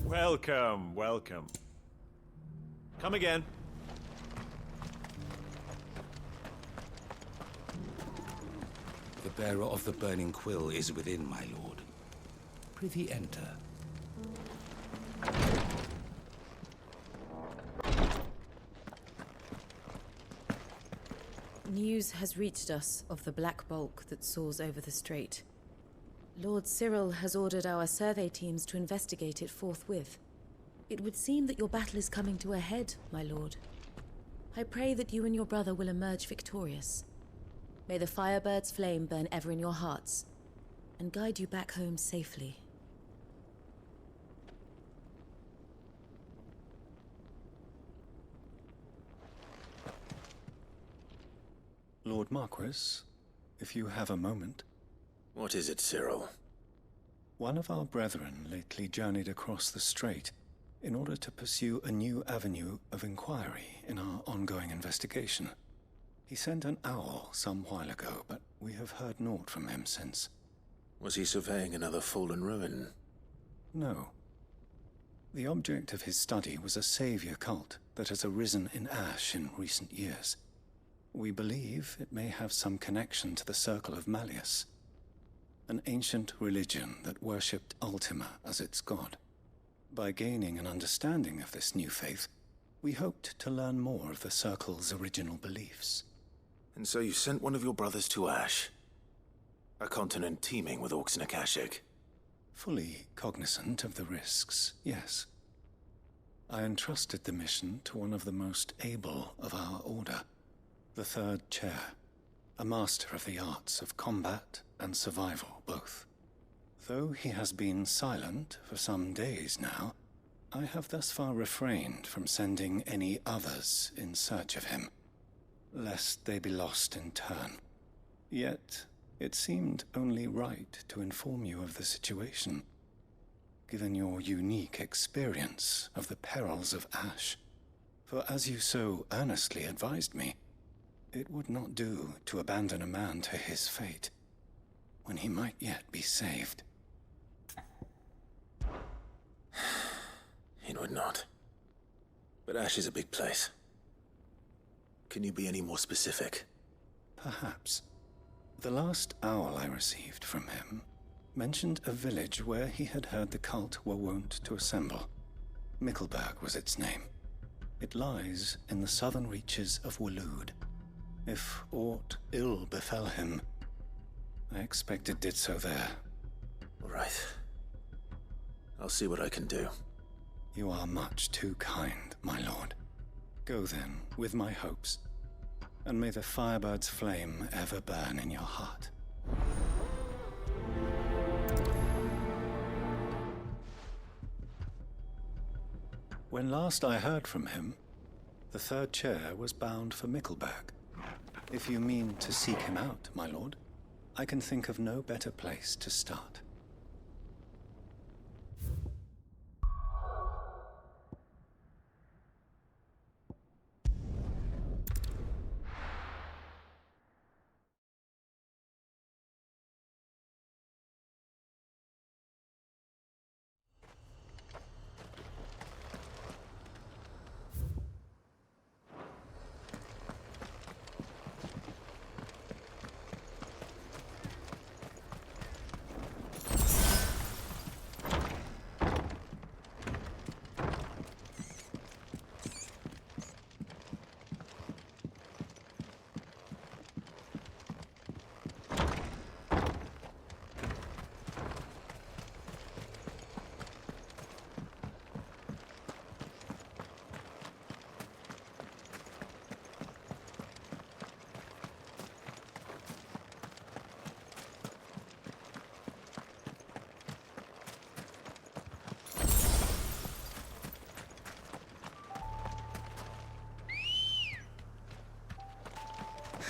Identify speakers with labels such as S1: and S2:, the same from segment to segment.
S1: Welcome, welcome. Come again.
S2: The bearer of the burning quill is within, my lord. Prithee enter.
S3: News has reached us of the black bulk that soars over the strait. Lord Cyril has ordered our survey teams to investigate it forthwith. It would seem that your battle is coming to a head, my lord. I pray that you and your brother will emerge victorious. May the Firebird's flame burn ever in your hearts, and guide you back home safely.
S4: Lord Marquis, if you have a moment.
S5: What is it, Cyril?
S4: One of our brethren lately journeyed across the strait in order to pursue a new avenue of inquiry in our ongoing investigation. He sent an owl some while ago, but we have heard naught from him since.
S5: Was he surveying another fallen ruin?
S4: No. The object of his study was a savior cult that has arisen in Ash in recent years. We believe it may have some connection to the Circle of Malleus, an ancient religion that worshipped Ultima as its god. By gaining an understanding of this new faith, we hoped to learn more of the Circle's original beliefs.
S5: And so you sent one of your brothers to Ash? A continent teeming with orcs and Akashic?
S4: Fully cognizant of the risks, yes. I entrusted the mission to one of the most able of our order, the Third Chair, a master of the arts of combat and survival both. Though he has been silent for some days now, I have thus far refrained from sending any others in search of him, lest they be lost in turn. Yet, it seemed only right to inform you of the situation, given your unique experience of the perils of Ash. For as you so earnestly advised me, it would not do to abandon a man to his fate, when he might yet be saved.
S5: It would not. But Ash is a big place. Can you be any more specific?
S4: Perhaps. The last owl I received from him mentioned a village where he had heard the cult were wont to assemble. Mickleburg was its name. It lies in the southern reaches of Waloed. If aught ill befell him, I expect it did so there.
S5: All right. I'll see what I can do.
S4: You are much too kind, my lord. Go then, with my hopes, and may the Firebird's flame ever burn in your heart. When last I heard from him, the Third Chair was bound for Mickleburg. If you mean to seek him out, my lord, I can think of no better place to start.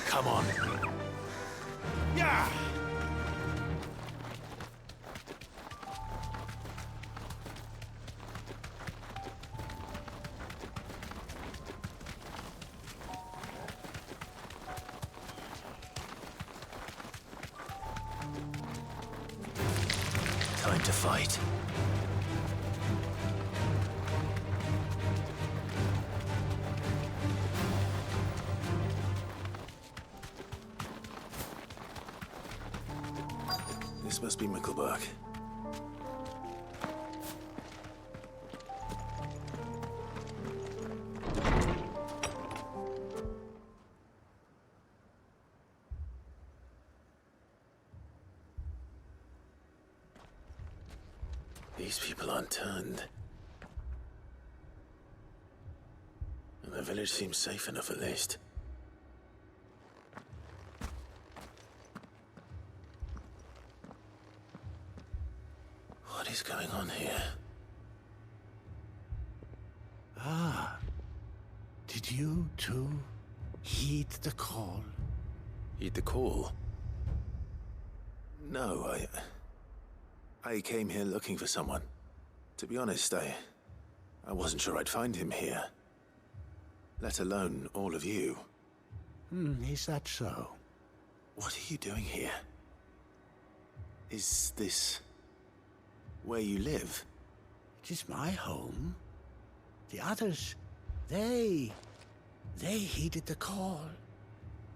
S5: Come on. Yeah! time to fight. This must be Mickleburg. These people aren't turned. And the village seems safe enough at least. What is going on here?
S6: Ah, did you too heed the call?
S5: Heed the call? No, I came here looking for someone. To be honest, I wasn't sure I'd find him here. Let alone all of you.
S6: Is that so?
S5: What are you doing here? Is this where you live?
S6: It is my home. The others, they heeded the call.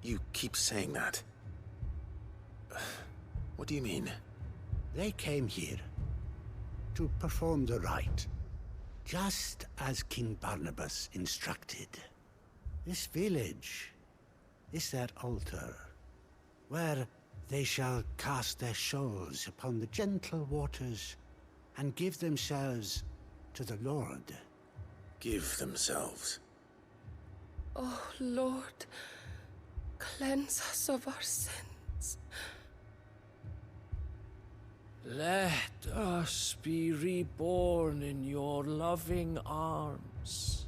S5: You keep saying that. What do you mean?
S6: They came here to perform the rite, just as King Barnabas instructed. This village is their altar, where they shall cast their shoals upon the gentle waters and give themselves to the Lord.
S5: Give themselves.
S7: Oh, Lord, cleanse us of our sins.
S8: Let us be reborn in your loving arms.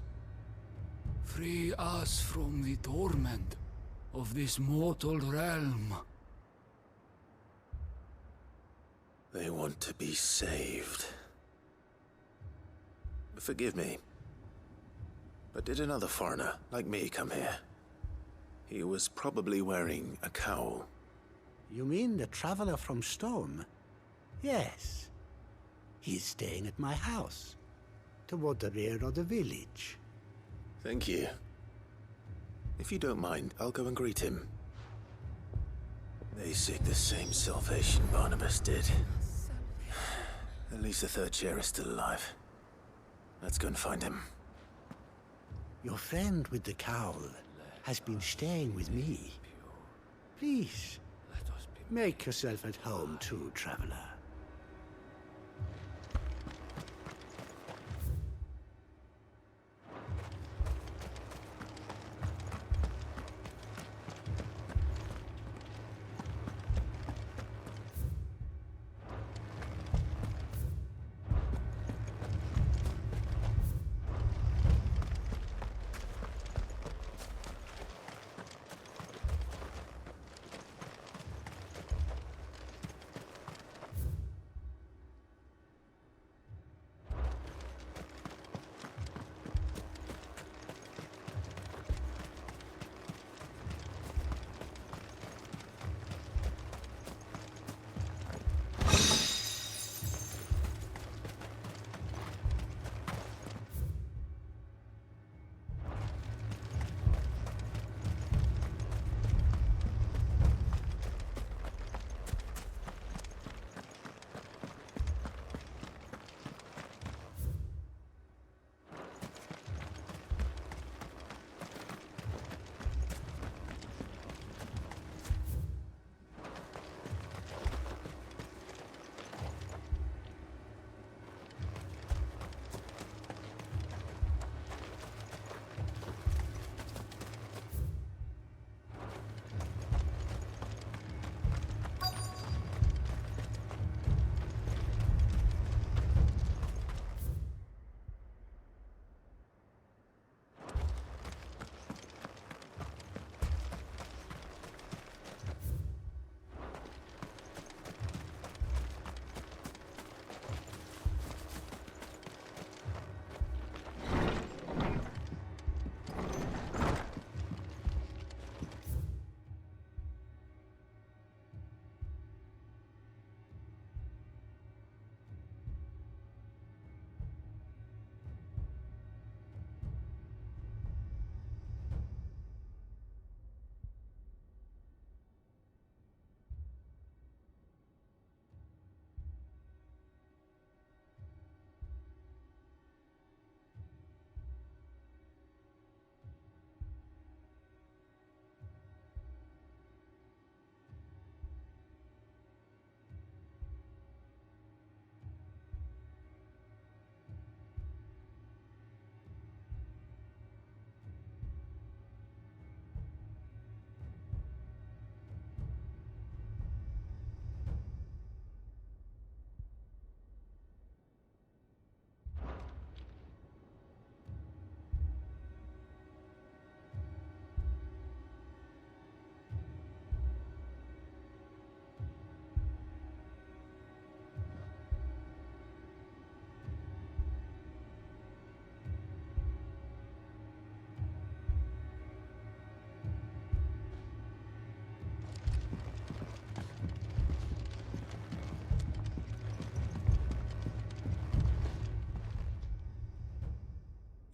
S9: Free us from the torment of this mortal realm.
S5: They want to be saved. Forgive me, but did another foreigner like me come here? He was probably wearing a cowl.
S6: You mean the traveler from Stone? Yes. He is staying at my house, toward the rear of the village.
S5: Thank you. If you don't mind, I'll go and greet him. They seek the same salvation Barnabas did. At least the third chair is still alive. Let's go and find him.
S6: Your friend with the cowl has been staying with me. Please, make yourself at home too, traveler.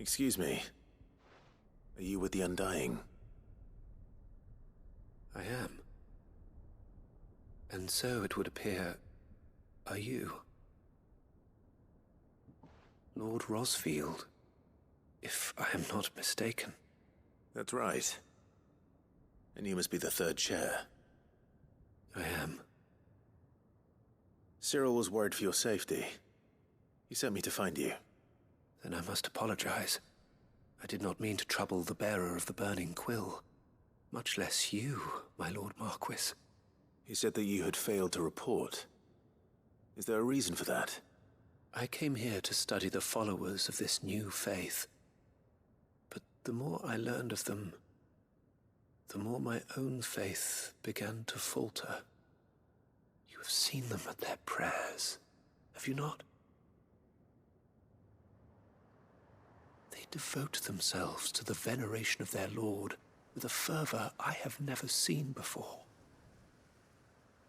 S5: Excuse me. Are you with the Undying?
S10: I am. And so it would appear, are you? Lord Rosfield, if I am not mistaken.
S5: That's right. And you must be the third chair.
S10: I am.
S5: Cyril was worried for your safety. He sent me to find you.
S10: Then I must apologize. I did not mean to trouble the bearer of the burning quill. Much less you, my Lord Marquis.
S5: He said that you had failed to report. Is there a reason for that?
S10: I came here to study the followers of this new faith. But the more I learned of them, the more my own faith began to falter. You have seen them at their prayers, have you not? They devote themselves to the veneration of their Lord with a fervor I have never seen before.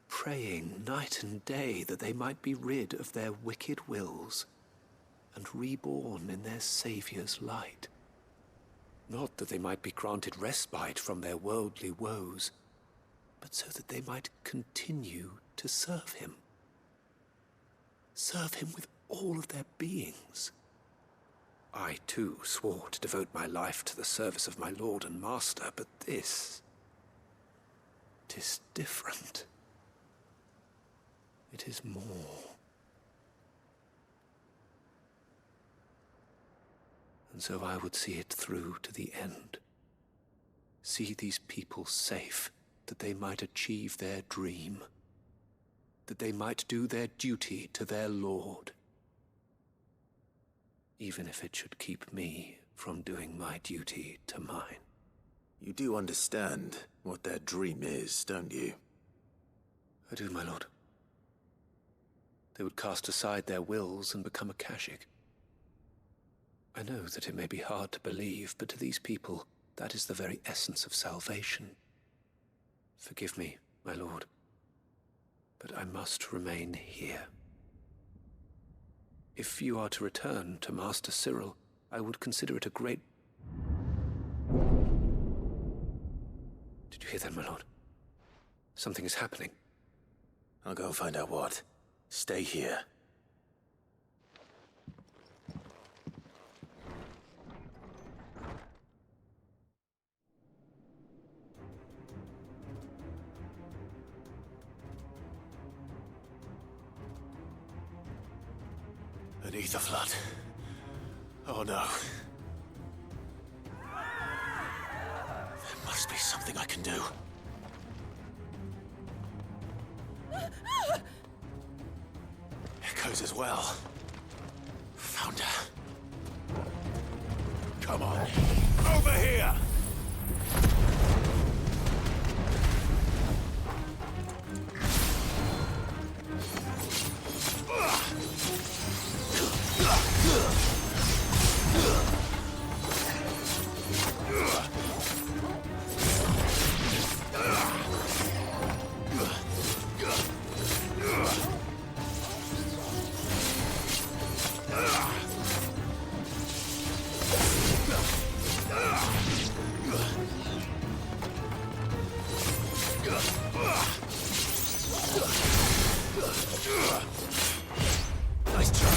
S10: Praying night and day that they might be rid of their wicked wills and reborn in their Saviour's light. Not that they might be granted respite from their worldly woes, but so that they might continue to serve him. Serve him with all of their beings. I, too, swore to devote my life to the service of my Lord and Master, but this... 'tis different. It is more. And so I would see it through to the end. See these people safe, that they might achieve their dream. That they might do their duty to their Lord. Even if it should keep me from doing my duty to mine.
S5: You do understand what their dream is, don't you?
S10: I do, my lord. They would cast aside their wills and become Akashic. I know that it may be hard to believe, but to these people, that is the very essence of salvation. Forgive me, my lord, but I must remain here. If you are to return to Master Cyril, I would consider it a great... Did you hear that, my lord? Something is happening.
S5: I'll go and find out what. Stay here. An ether flood. Oh no. There must be something I can do. Echoes as well. Found her. Come on. Over here! Nice try.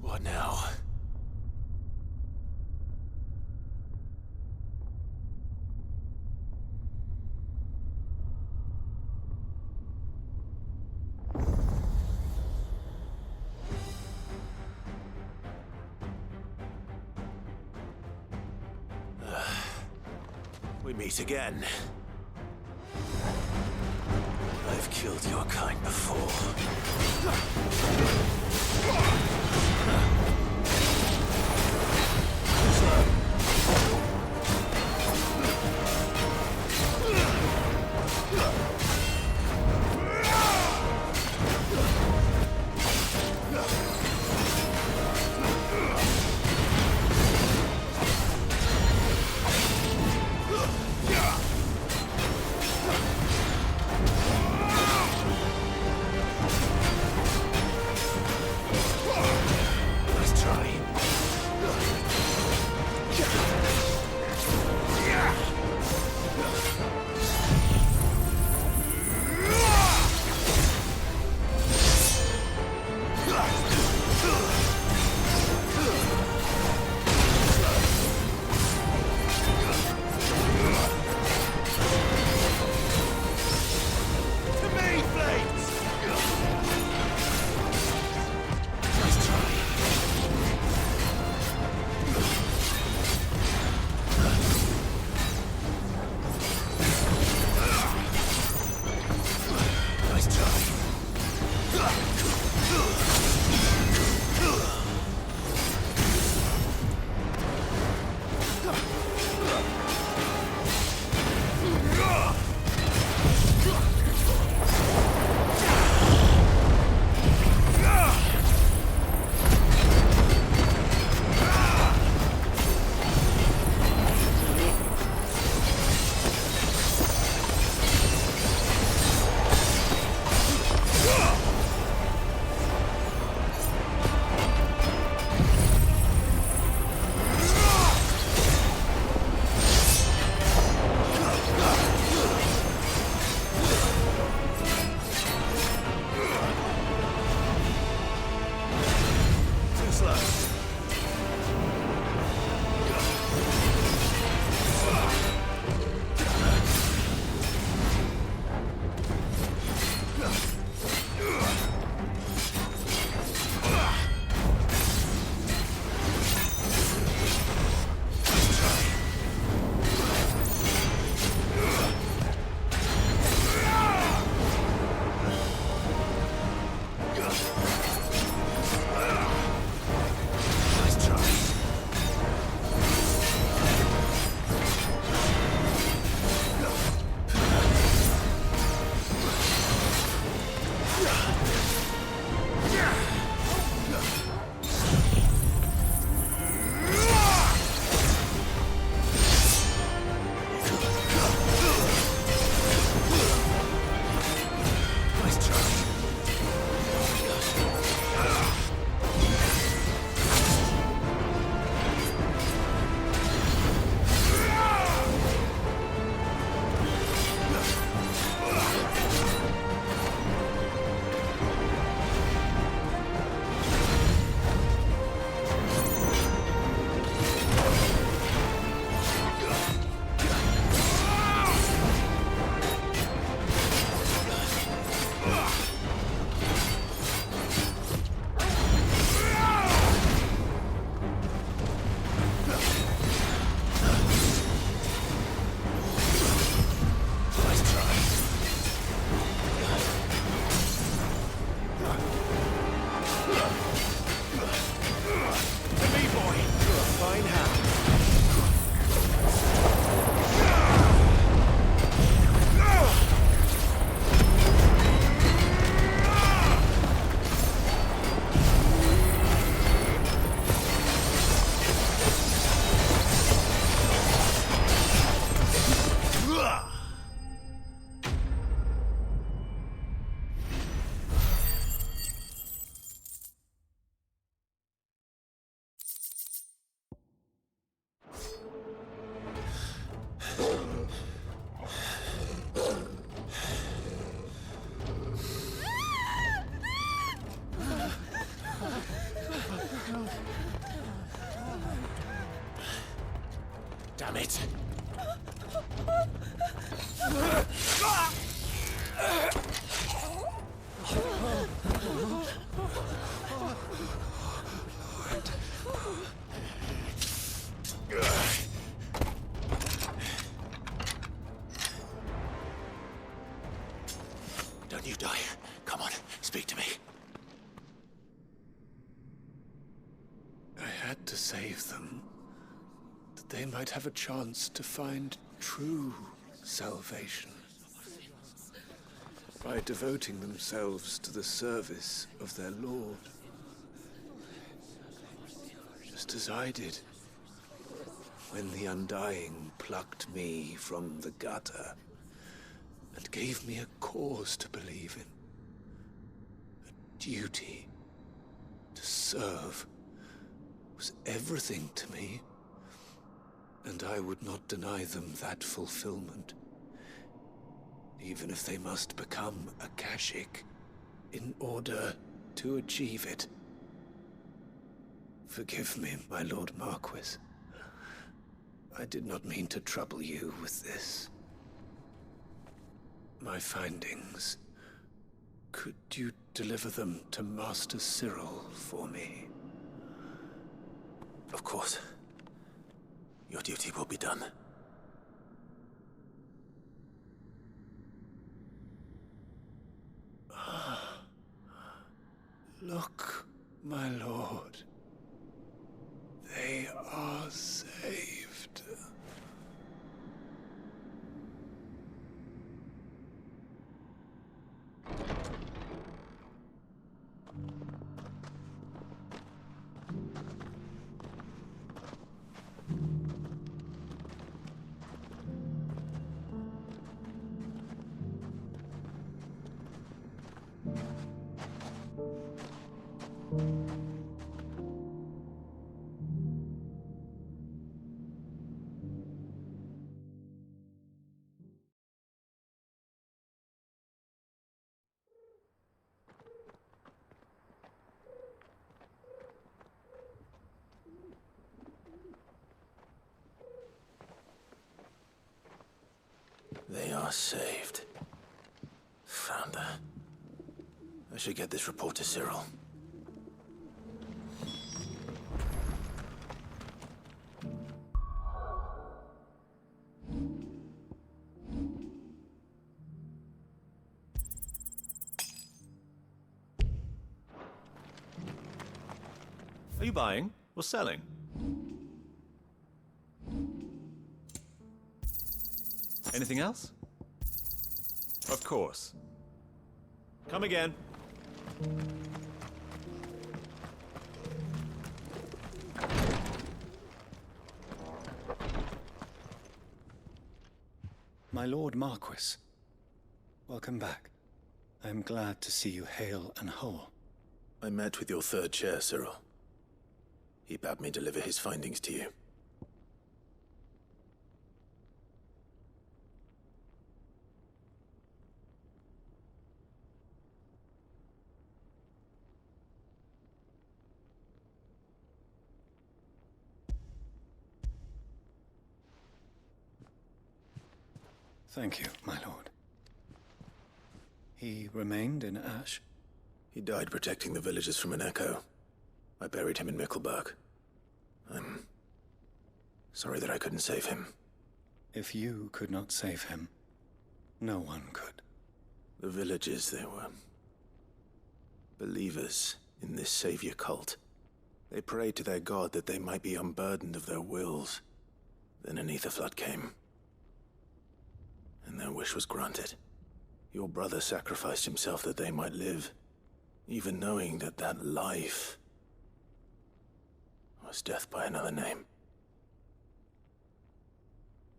S5: What now? We meet again. I I've killed your kind before. Damn it! die. Come on, speak to me.
S10: I had to save them, that they might have a chance to find true salvation. By devoting themselves to the service of their Lord. Just as I did, when the Undying plucked me from the gutter and gave me a cause to believe in. A duty to serve was everything to me, and I would not deny them that fulfillment, even if they must become a Kashik in order to achieve it. Forgive me, my Lord Marquis. I did not mean to trouble you with this. My findings. Could you deliver them to Master Cyril for me?
S5: Of course. Your duty will be done.
S10: Look, my lord. They are saved.
S5: They are saved. Founder. I should get this report to Cyril.
S1: Are you buying or selling? Anything else? Of course. Come again.
S4: My Lord Marquis, welcome back. I am glad to see you hale and whole.
S5: I met with your third chair, Cyril. He bade me deliver his findings to you.
S4: Thank you, my lord. He remained in Ash?
S5: He died protecting the villagers from an echo. I buried him in Mickleburg. I'm sorry that I couldn't save him.
S4: If you could not save him, no one could.
S5: The villagers, they were believers in this savior cult. They prayed to their god that they might be unburdened of their wills. Then an ether flood came, and their wish was granted. Your brother sacrificed himself that they might live, even knowing that that life was death by another name.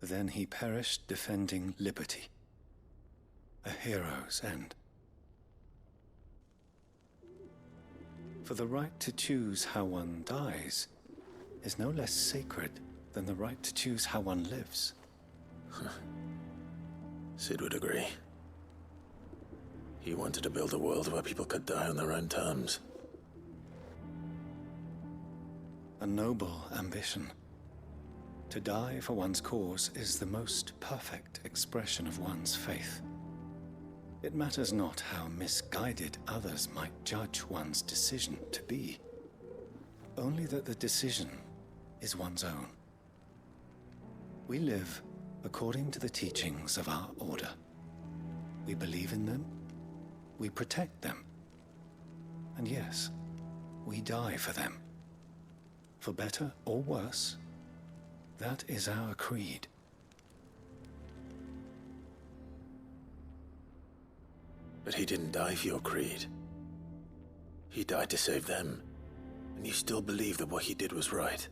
S4: Then he perished defending liberty. A hero's end. For the right to choose how one dies is no less sacred than the right to choose how one lives.
S5: Sid would agree. He wanted to build a world where people could die on their own terms.
S4: A noble ambition. To die for one's cause is the most perfect expression of one's faith. It matters not how misguided others might judge one's decision to be, only that the decision is one's own. We live according to the teachings of our order. We believe in them, we protect them. And yes, we die for them. For better or worse, that is our creed.
S5: But he didn't die for your creed. He died to save them. And you still believe that what he did was right.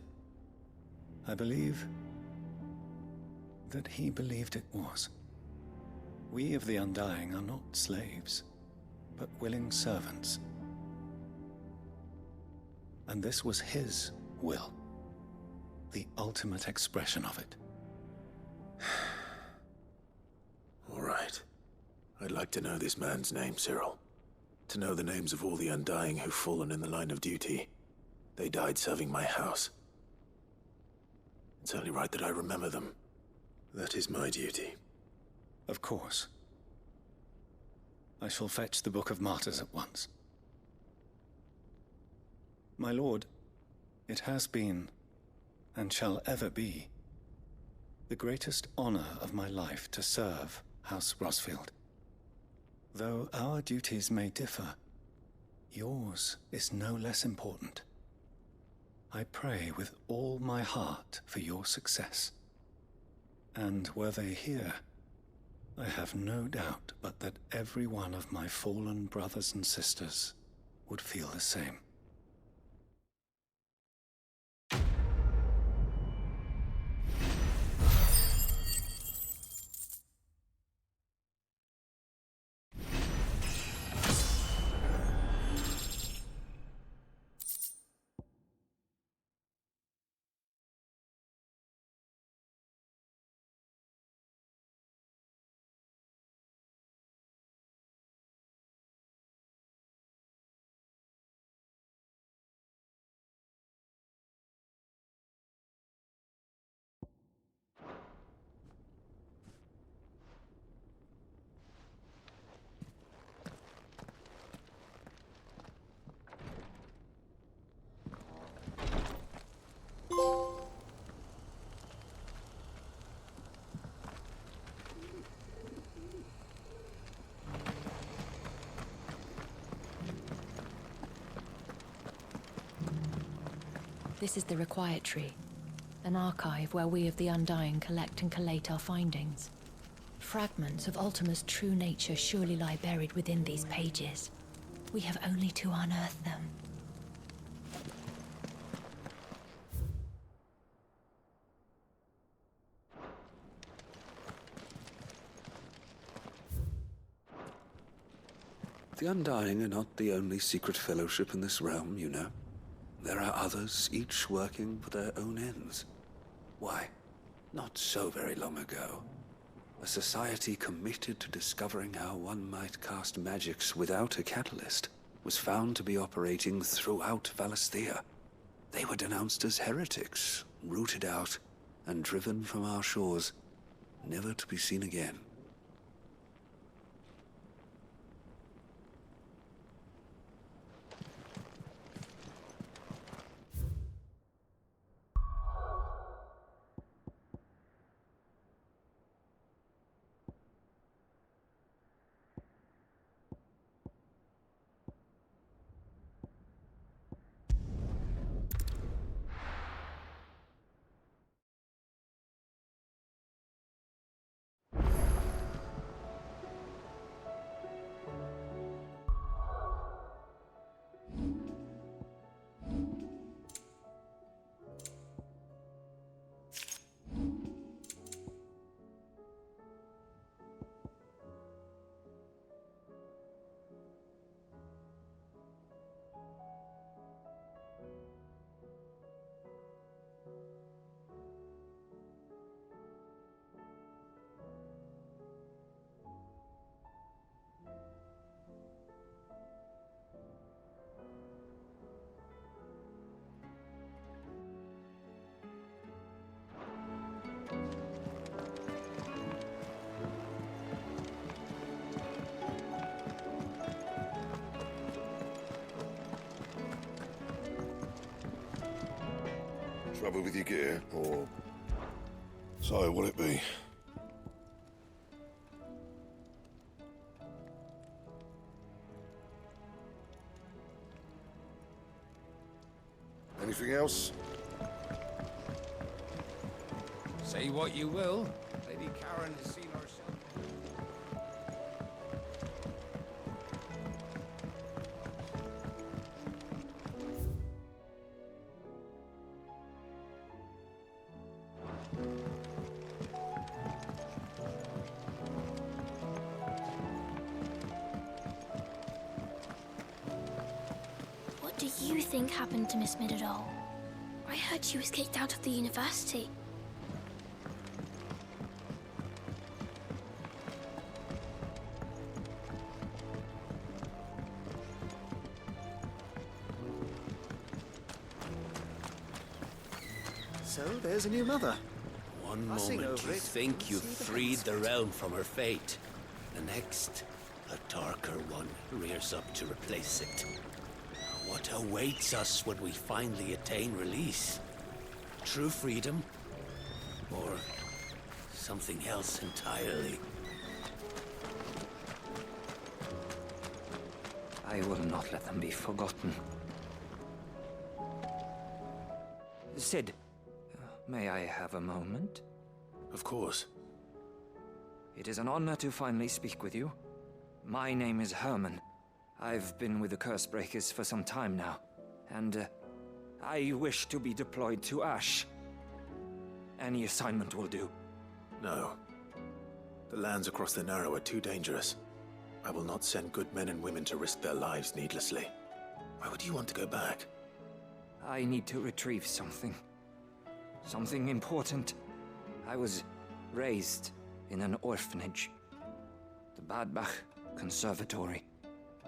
S4: I believe that he believed it was. We of the Undying are not slaves, but willing servants. And this was his will, the ultimate expression of it.
S5: All right. I'd like to know this man's name, Cyril. To know the names of all the Undying who've fallen in the line of duty. They died serving my house. It's only right that I remember them. That is my duty.
S4: Of course. I shall fetch the Book of Martyrs at once. My lord, it has been, and shall ever be, the greatest honor of my life to serve House Rosfield. Though our duties may differ, yours is no less important. I pray with all my heart for your success. And were they here, I have no doubt but that every one of my fallen brothers and sisters would feel the same.
S11: This is the Requietry, an archive where we of the Undying collect and collate our findings. Fragments of Ultima's true nature surely lie buried within these pages. We have only to unearth them.
S2: The Undying are not the only secret fellowship in this realm, you know. There are others, each working for their own ends. Why, not so very long ago, a society committed to discovering how one might cast magics without a catalyst was found to be operating throughout Valisthea. They were denounced as heretics, rooted out, and driven from our shores, never to be seen again.
S12: Trouble with your gear, or so will it be? Anything else?
S8: Say what you will. Lady Karen has seen herself.
S13: What do you think happened to Miss Middledore? I heard she was kicked out of the university.
S14: So, there's a new mother.
S10: One
S14: Passing
S10: moment
S14: over
S10: you
S14: it,
S10: think you've
S14: see the
S10: freed the
S14: house.
S10: realm from her fate. The next, a darker one rears up to replace it. What awaits us when we finally attain release? True freedom? Or something else entirely?
S15: I will not let them be forgotten. Sid, may I have a moment?
S5: Of course.
S15: It is an honor to finally speak with you. My name is Herman. I've been with the Cursebreakers for some time now, and I wish to be deployed to Ash. Any assignment will do.
S5: No. The lands across the Narrow are too dangerous. I will not send good men and women to risk their lives needlessly. Why would you want to go back?
S15: I need to retrieve something. Something important. I was raised in an orphanage. The Badbach Conservatory.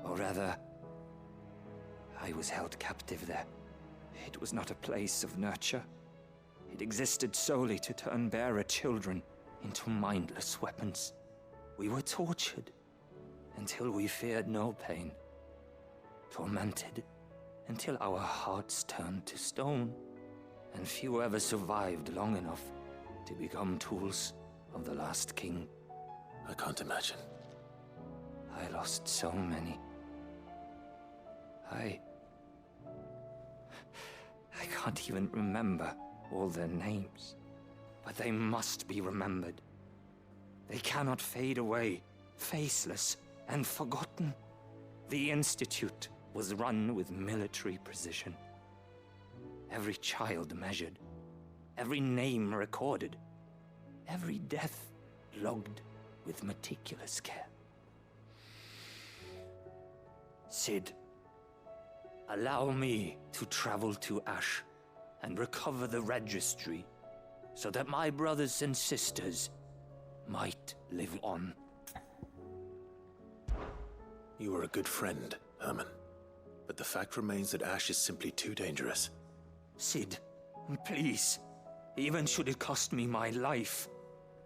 S15: Or rather, I was held captive there. It was not a place of nurture. It existed solely to turn bearer children into mindless weapons. We were tortured until we feared no pain. Tormented until our hearts turned to stone, and few ever survived long enough to become tools of the last king.
S5: I can't imagine.
S15: I lost so many. I can't even remember all their names, but they must be remembered. They cannot fade away, faceless and forgotten. The Institute was run with military precision. Every child measured, every name recorded, every death logged with meticulous care. Sid, allow me to travel to Ash and recover the registry so that my brothers and sisters might live on.
S5: You were a good friend, Herman. But the fact remains that Ash is simply too dangerous.
S15: Sid, please. Even should it cost me my life.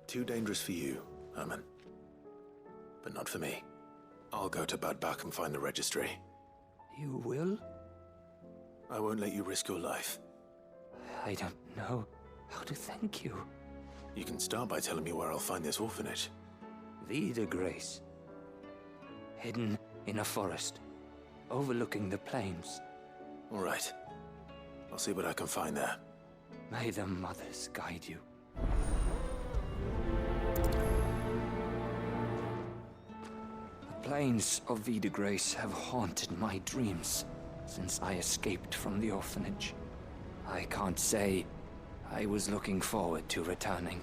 S5: Too dangerous for you, Herman. But not for me. I'll go to Bad Bach and find the registry.
S15: You will?
S5: I won't let you risk your life.
S15: I don't know how to thank you.
S5: You can start by telling me where I'll find this orphanage.
S15: Vida Grace. Hidden in a forest, overlooking the plains.
S5: All right. I'll see what I can find there.
S15: May the mothers guide you. The plains of Vida Grace have haunted my dreams since I escaped from the orphanage. I can't say I was looking forward to returning.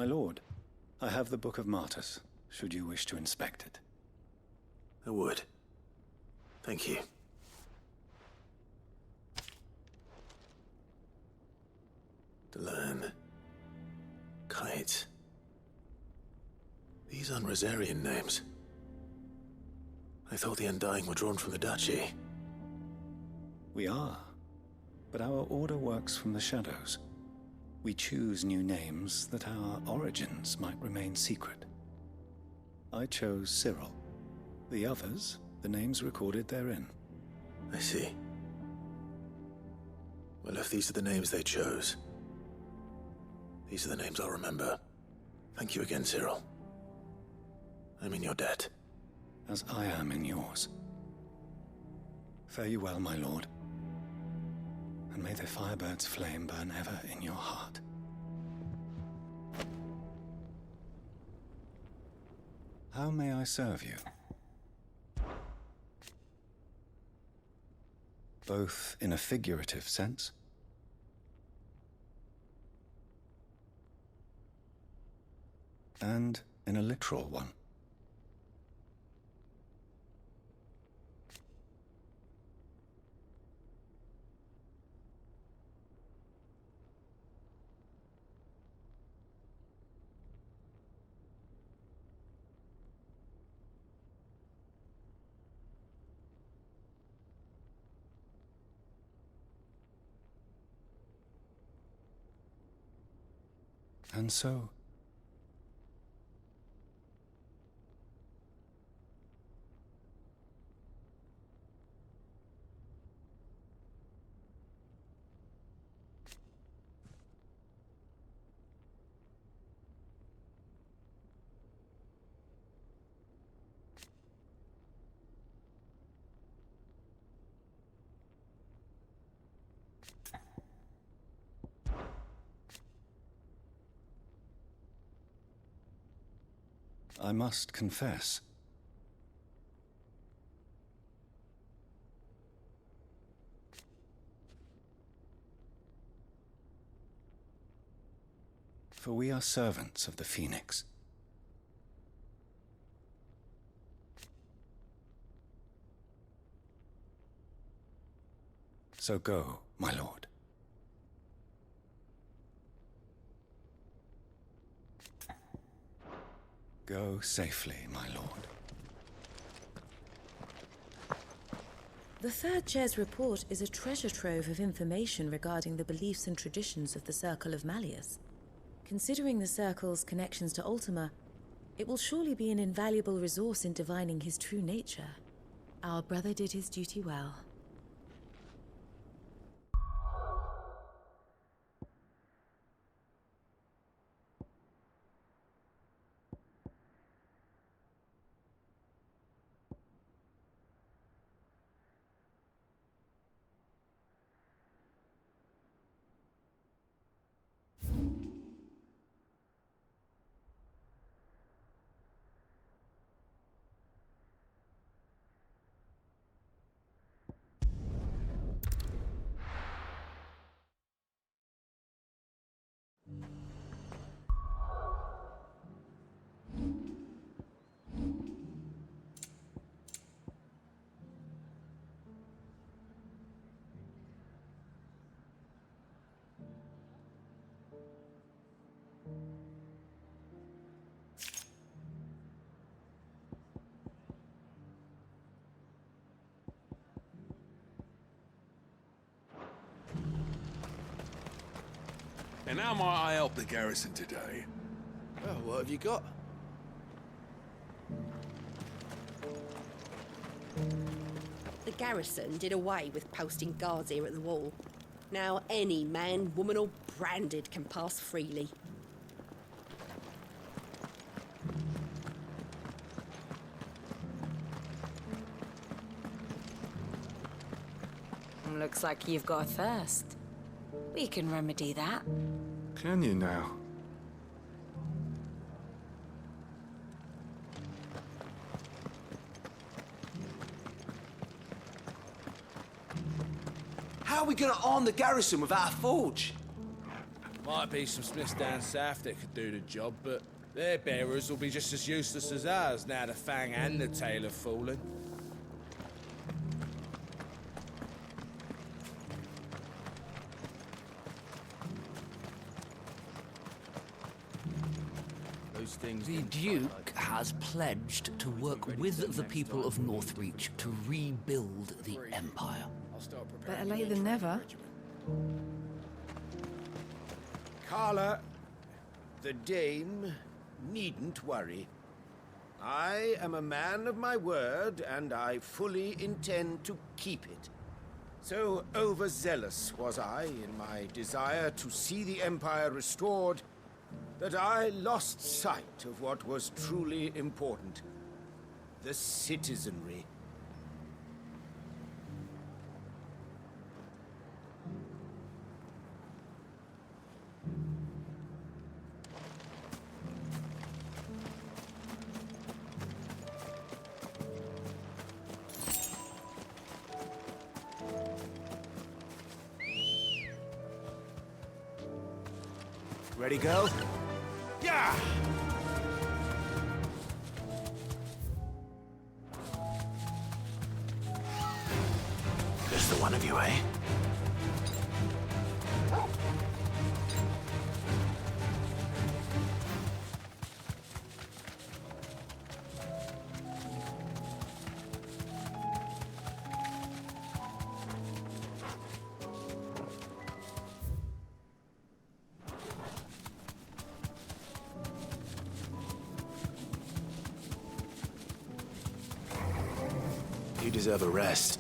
S4: My lord, I have the Book of Martyrs, should you wish to inspect it.
S5: I would. Thank you. To learn. Kite. These aren't Rosarian names. I thought the Undying were drawn from the Duchy.
S4: We are, but our order works from the shadows. We choose new names that our origins might remain secret. I chose Cyril. The others, the names recorded therein.
S5: I see. Well, if these are the names they chose, these are the names I'll remember. Thank you again, Cyril. I'm in your debt.
S4: As I am in yours. Fare you well, my lord. And may the Firebird's flame burn ever in your heart. How may I serve you? Both in a figurative sense and in a literal one. And so, I must confess, for we are servants of the Phoenix. So go, my lord. Go safely, my lord.
S3: The Third Chair's report is a treasure trove of information regarding the beliefs and traditions of the Circle of Malleus. Considering the Circle's connections to Ultima, it will surely be an invaluable resource in divining his true nature. Our brother did his duty well.
S12: And how might I help the garrison today?
S14: Well, what have you got?
S16: The garrison did away with posting guards here at the wall. Now any man, woman or branded can pass freely.
S17: Looks like you've got a thirst. We can remedy that.
S18: Can you now?
S14: How are we gonna arm the garrison without a forge?
S18: Might be some smiths down south that could do the job, but their bearers will be just as useless as ours now the Fang and the Tail have fallen.
S19: The Duke has pledged to work with the people of Northreach to rebuild the Empire.
S7: Better late than never.
S20: Carla, the dame needn't worry. I am a man of my word, and I fully intend to keep it. So overzealous was I in my desire to see the Empire restored that I lost sight of what was truly important: the citizenry.
S5: Ready, go?
S20: Yeah!
S5: Just the one of you, eh? You deserve a rest.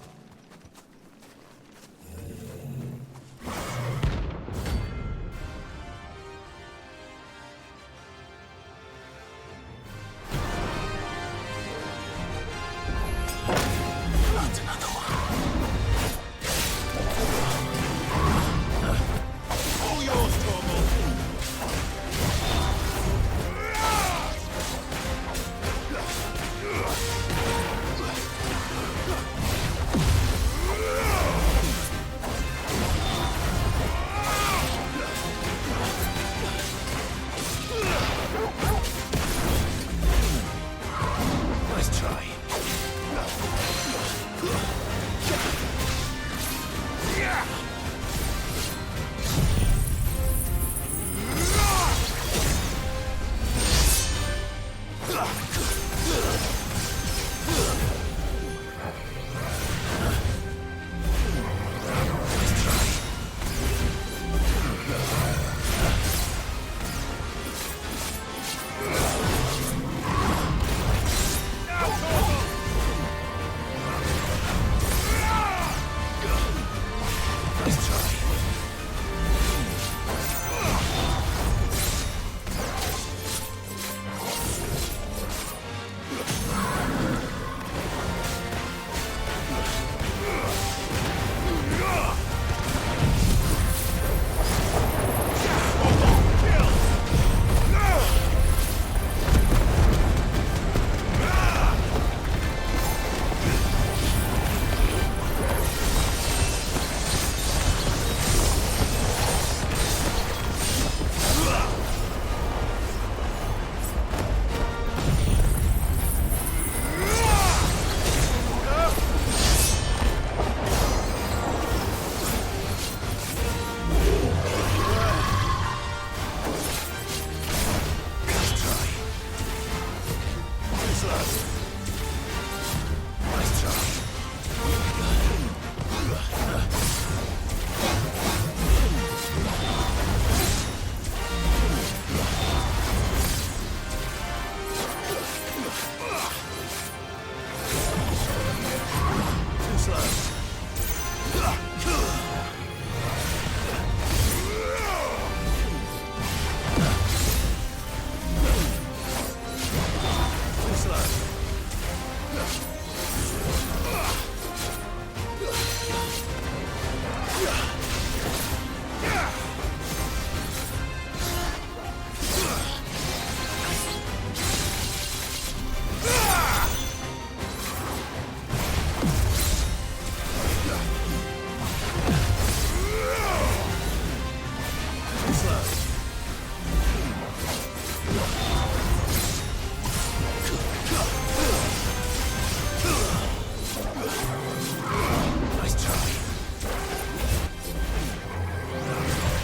S1: Nice try.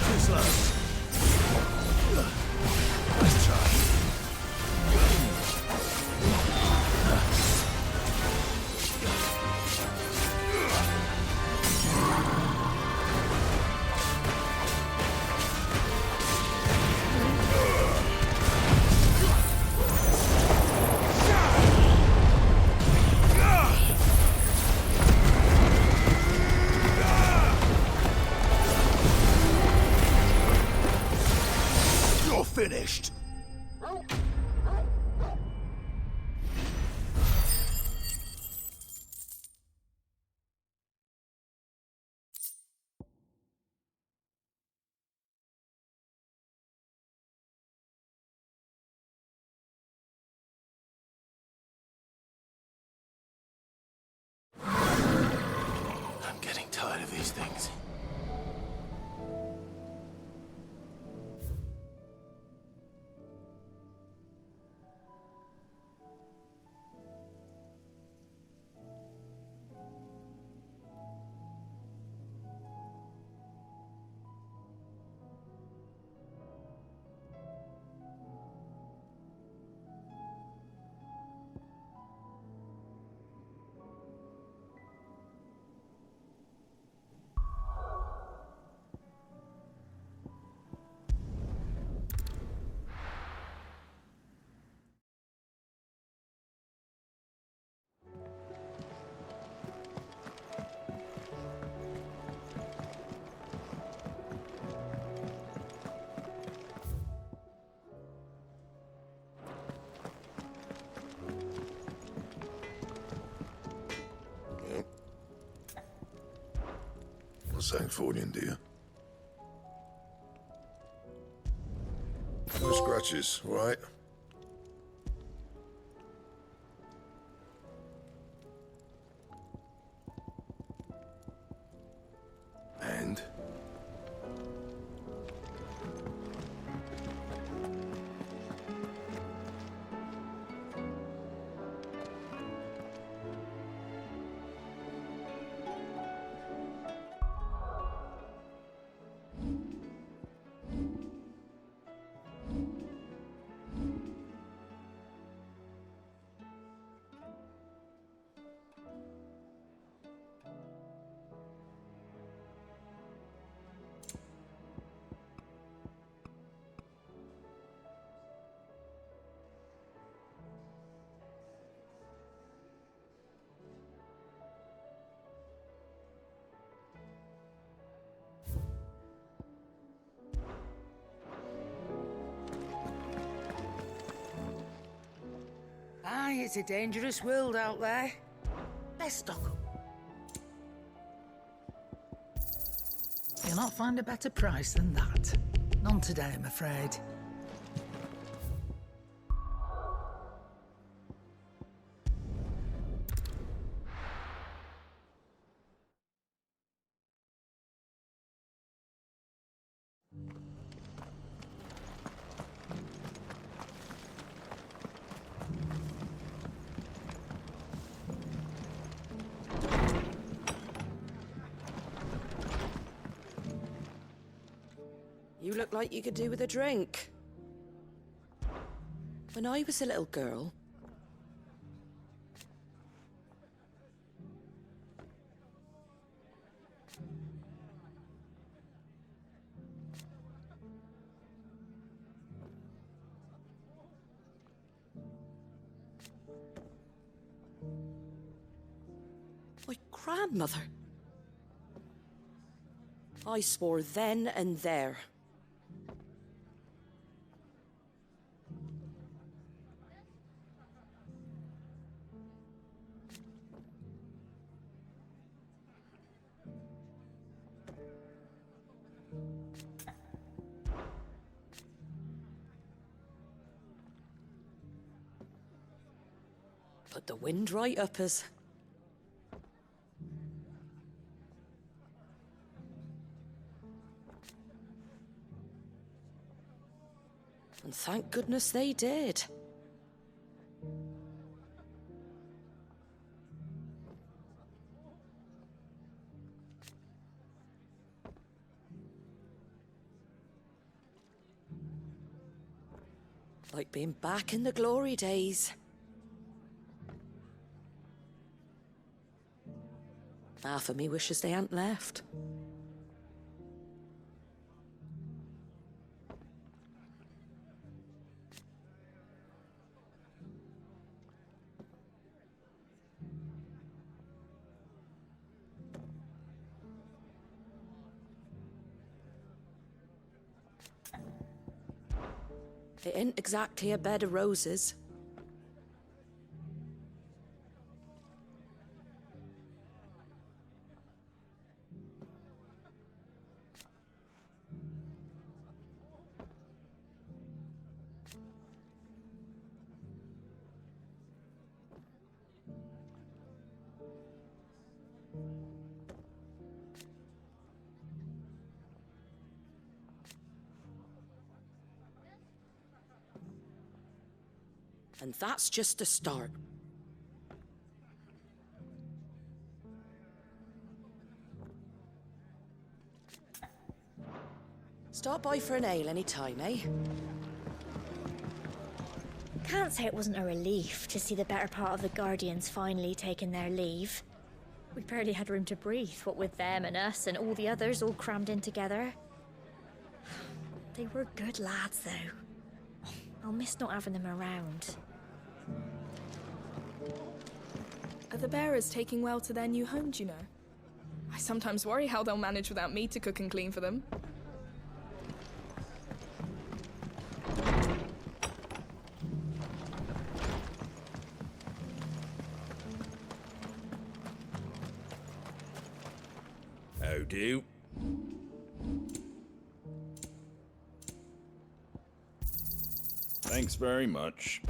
S1: Too slow. Nice try. You're finished.
S5: I'm getting tired of these things.
S12: Sanctfordian, do you? No scratches, all right?
S5: And?
S21: Aye, it's a dangerous world out there. Best stock up. You'll not find a better price than that. None today, I'm afraid.
S16: You look like you could do with a drink. When I was a little girl... My grandmother. I swore then and there. Put the wind right up us.
S17: And thank goodness they did. Like being back in the glory days. Half of me wishes they hadn't left. It ain't exactly a bed of roses. And that's just a start. Stop by for an ale any time, eh?
S9: Can't say it wasn't a relief to see the better part of the Guardians finally taking their leave. We barely had room to breathe, what with them and us and all the others all crammed in together. They were good lads, though. I'll miss not having them around.
S7: Are the bearers taking well to their new home, do you know? I sometimes worry how they'll manage without me to cook and clean for them.
S18: How do? Thanks very much.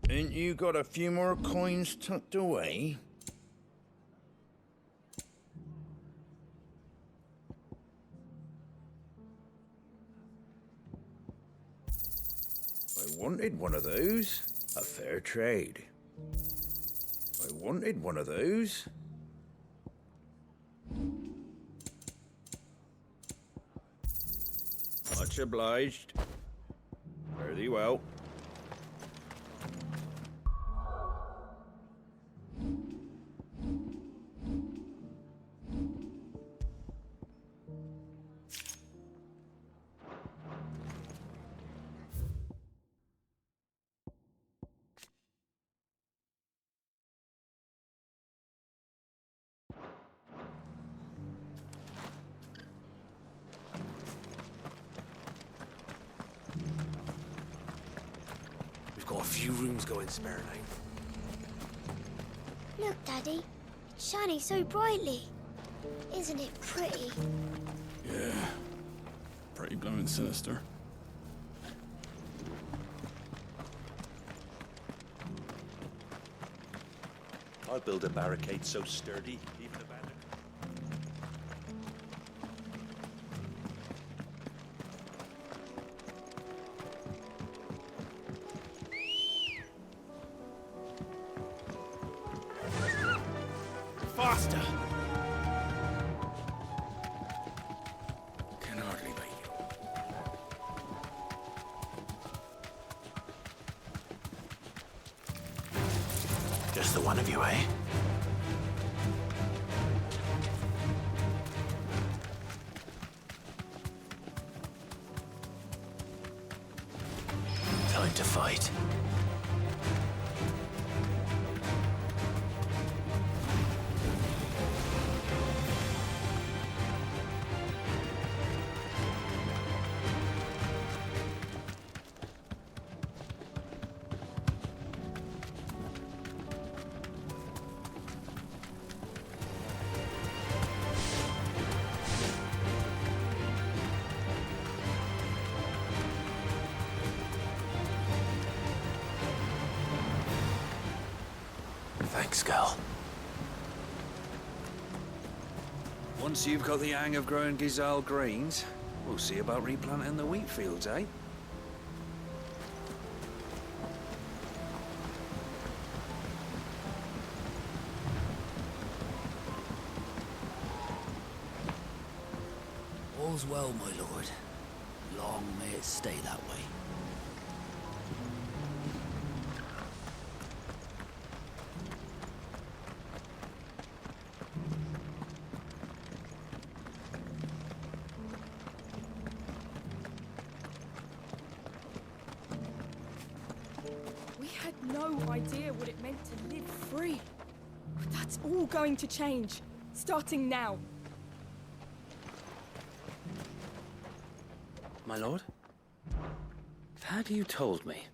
S18: Ain't you got a few more coins tucked away? I wanted one of those. A fair trade. I wanted one of those. Much obliged. Fare thee well.
S10: Got a few rooms going spare now.
S13: Look, Daddy. It's shining so brightly. Isn't it pretty?
S22: Yeah. Pretty blooming sinister.
S2: I'll build a barricade so sturdy, even a bandit.
S18: Faster! Can hardly wait.
S5: Just the one of you, eh? Time to fight. Thanks, Gal.
S2: Once you've got the hang of growing Gizal greens, we'll see about replanting the wheat fields, eh?
S19: All's well, my lord. Long may it stay that way.
S7: We had no idea what it meant to live free. But that's all going to change, starting now.
S10: My lord? Had you told me?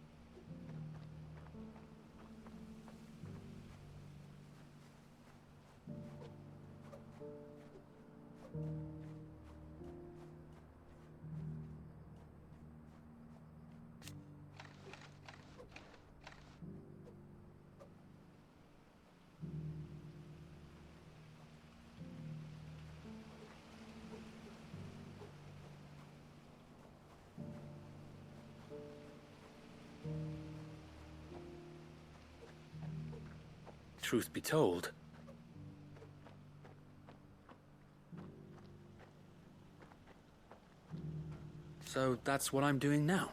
S10: Truth be told, so that's what I'm doing now.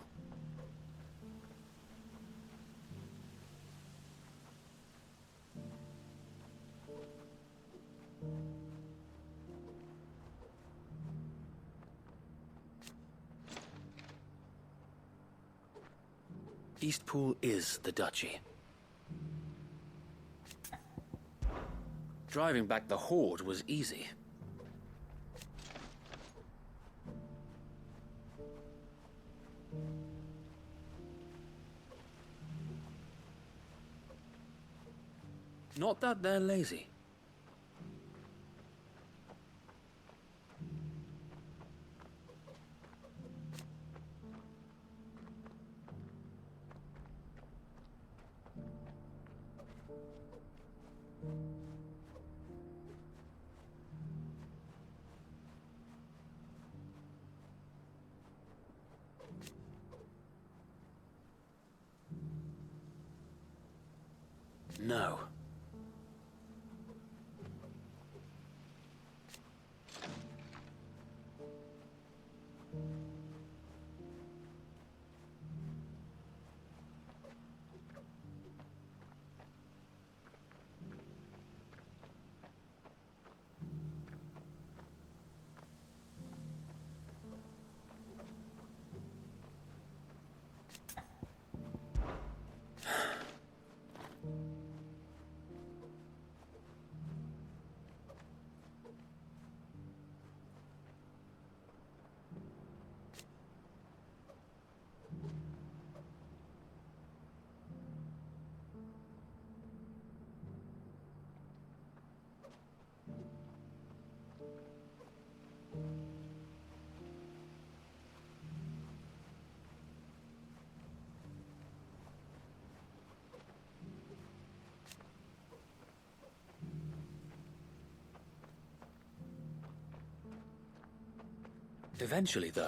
S10: Eastpool is the duchy. Driving back the Horde was easy. Not that they're lazy. No. Eventually, though.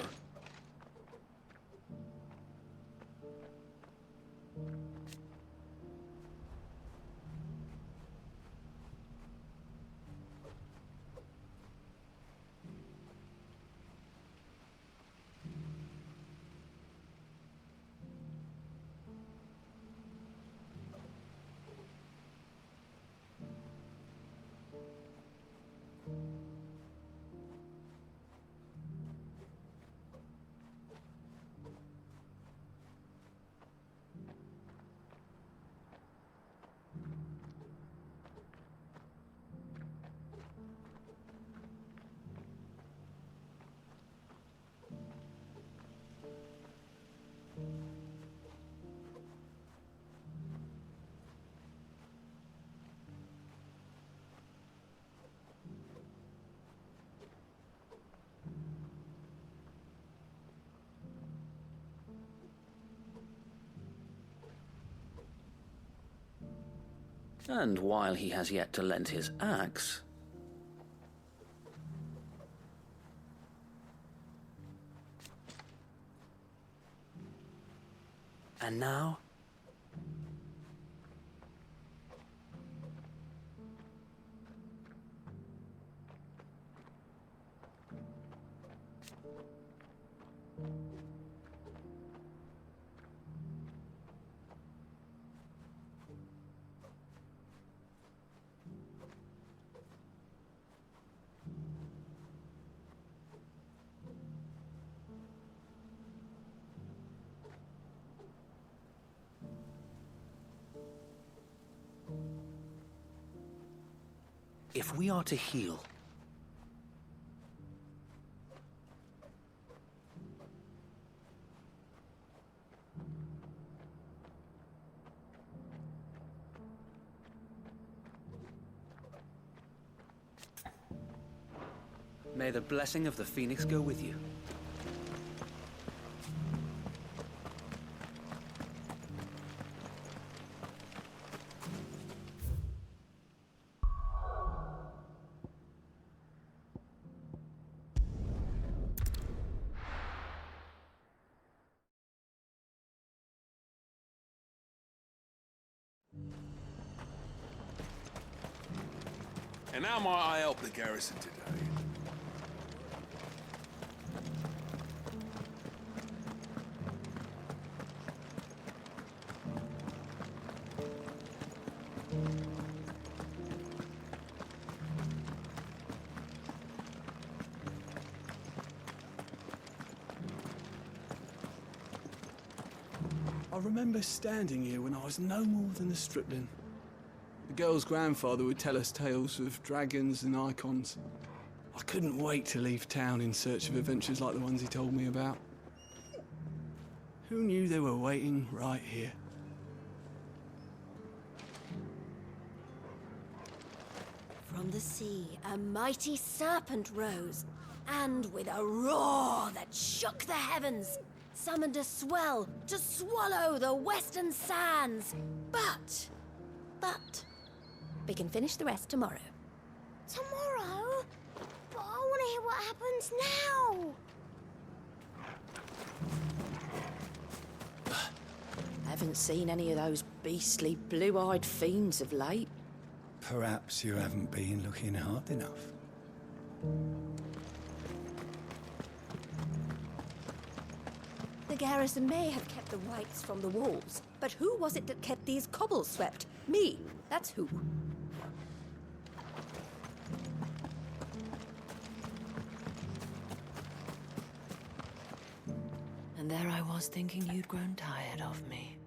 S10: And while he has yet to lend his axe... And now? If we are to heal, may the blessing of the Phoenix go with you.
S1: And how might I help the garrison today?
S22: I remember standing here when I was no more than a stripling. The girl's grandfather would tell us tales of dragons and icons. I couldn't wait to leave town in search of adventures like the ones he told me about. Who knew they were waiting right here?
S6: From the sea, a mighty serpent rose, and with a roar that shook the heavens, summoned a swell to swallow the western sands. But, we can finish the rest tomorrow.
S13: Tomorrow? But I want to hear what happens now.
S3: Haven't seen any of those beastly blue-eyed fiends of late.
S4: Perhaps you haven't been looking hard enough.
S6: The garrison may have kept the whites from the walls, but who was it that kept these cobbles swept? Me, that's who.
S3: And there I was thinking you'd grown tired of me.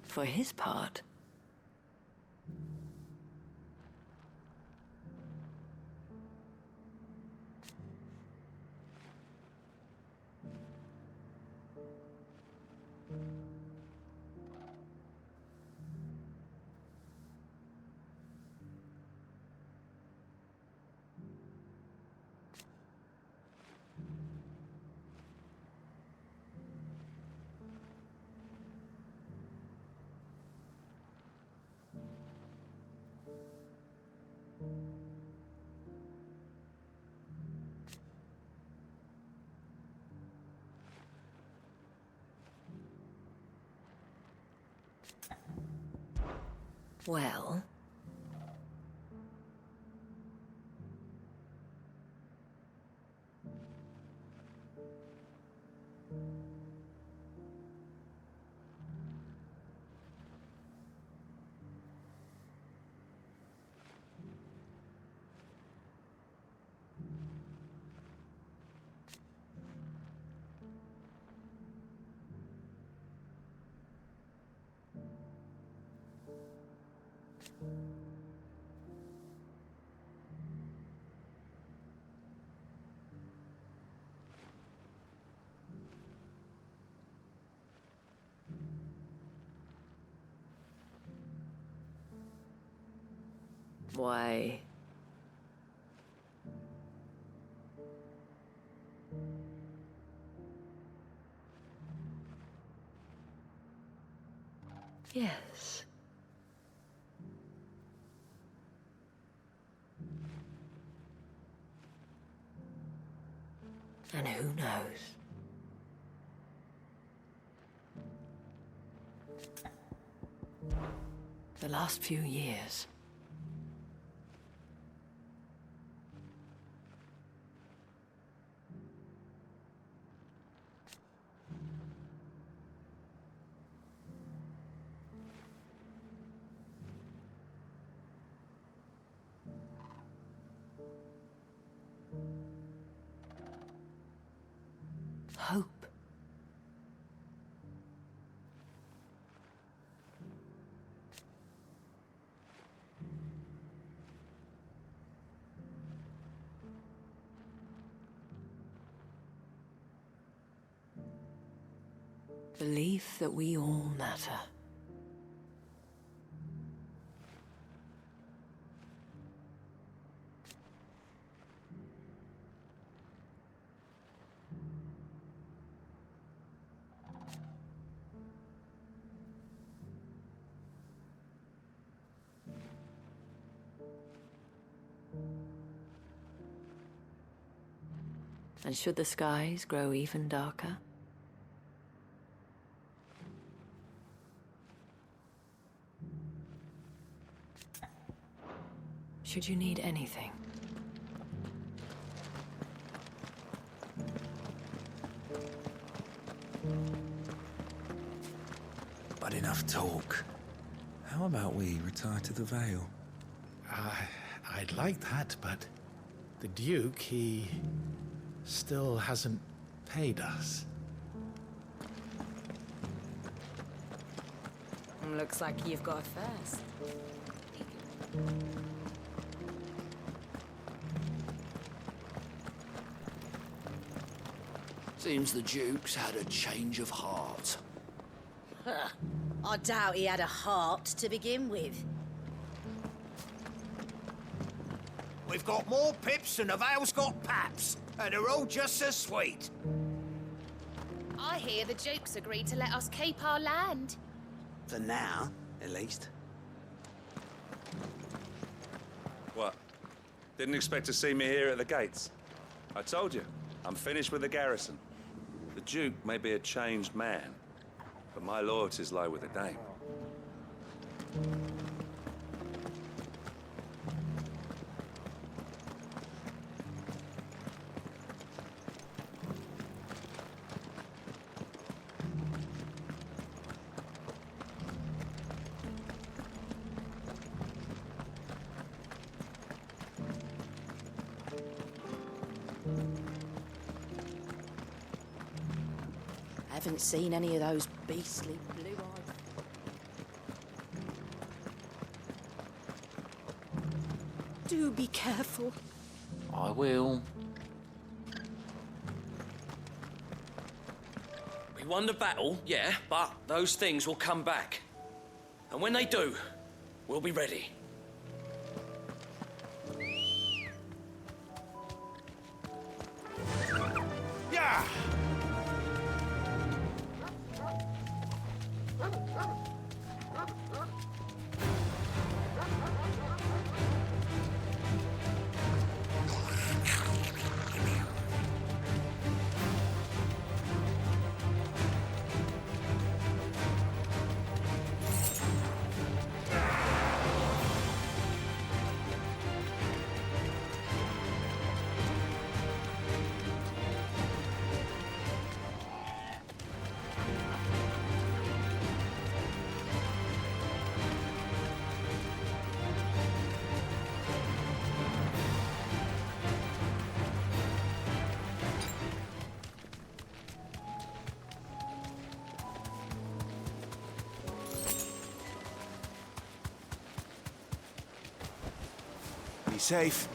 S3: For his part, well, why, yes. And who knows? The last few years. Hope.
S17: belief that we all matter. And should the skies grow even darker, should you need anything,
S2: But enough talk. How about we retire to the Vale?
S8: I'd like that, but the Duke, he still hasn't paid us.
S17: looks like you've got first.
S19: Seems the Duke's had a change of heart.
S16: I doubt he had a heart to begin with.
S20: We've got more pips than the Vale's got paps, and they're all just as sweet.
S11: I hear the Duke's agreed to let us keep our land.
S23: For now, at least.
S24: What? Didn't expect to see me here at the gates? I told you, I'm finished with the garrison. The Duke may be a changed man, but my loyalties lie with the Dame.
S16: Haven't seen any of those beastly blue-eyed... Do be careful.
S19: I will.
S25: We won the battle, yeah, but those things will come back. And when they do, we'll be ready.
S20: Yeah!
S5: Be safe.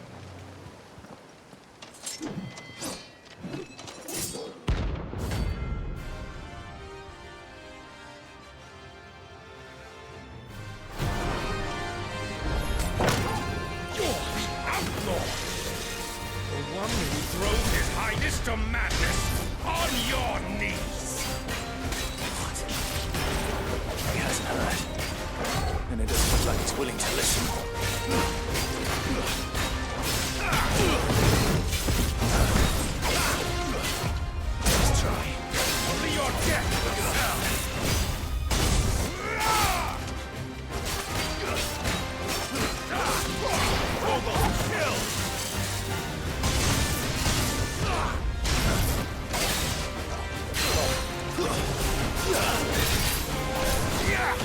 S20: You're the outlaw! The one who throws his highness to madness on your knees!
S5: What? He hasn't heard. And it doesn't look like he's willing to listen. Let's try.
S20: Only your death will tell! Almost killed! Yeah!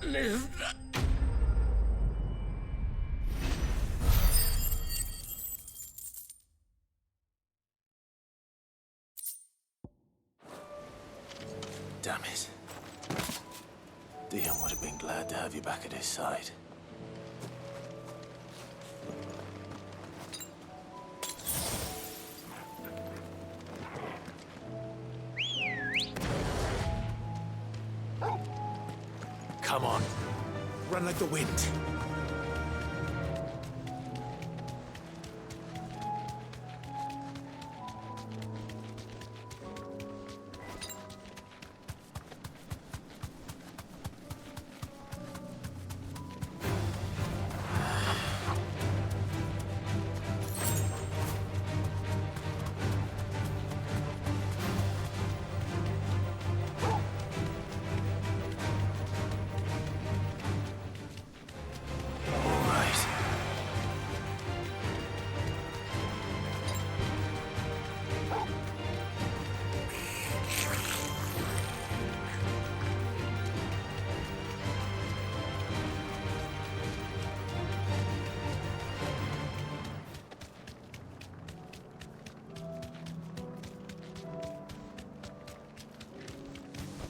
S25: live.
S5: Damn it. Dion would have been glad to have you back at his side.
S20: Come on. Run like the wind.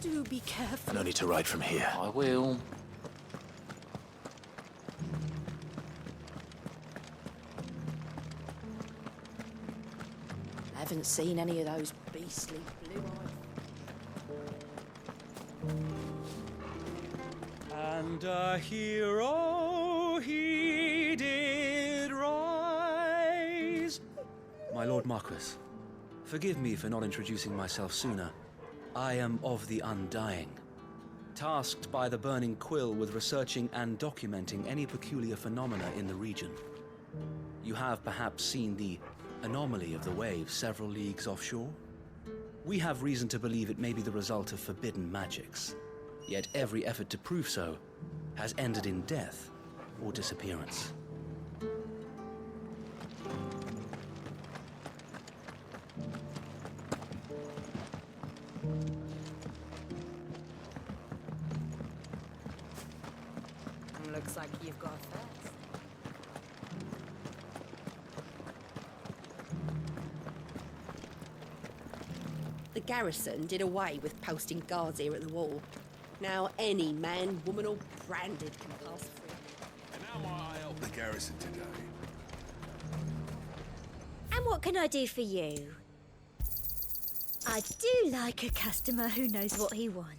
S6: Do be careful.
S5: No need to ride from here.
S25: I will.
S3: I haven't seen any of those beastly blue-eyed...
S9: And a hero he did rise. My Lord Marquis, forgive me for not introducing myself sooner. I am of the Undying, tasked by the Burning Quill with researching and documenting any peculiar phenomena in the region. You have perhaps seen the anomaly of the waves several leagues offshore? We have reason to believe it may be the result of forbidden magics, yet every effort to prove so has ended in death or disappearance.
S3: Looks like you've got first.
S16: The garrison did away with posting guards here at the wall. Now any man, woman or branded can pass through.
S1: And how might I help the garrison today?
S6: And what can I do for you? I do like a customer who knows what he wants.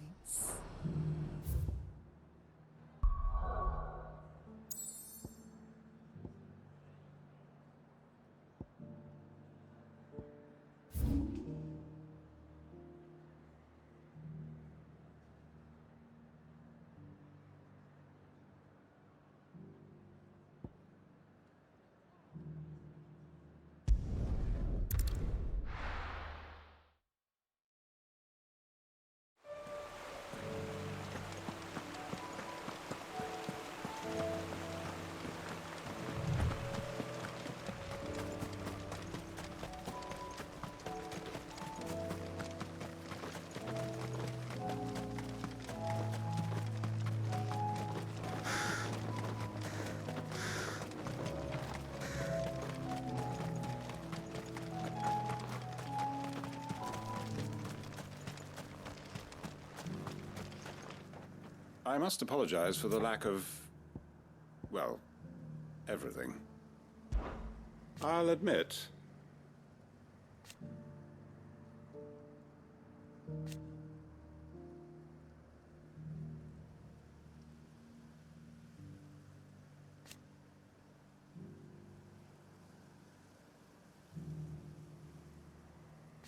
S12: I must apologize for the lack of, well, everything. I'll admit,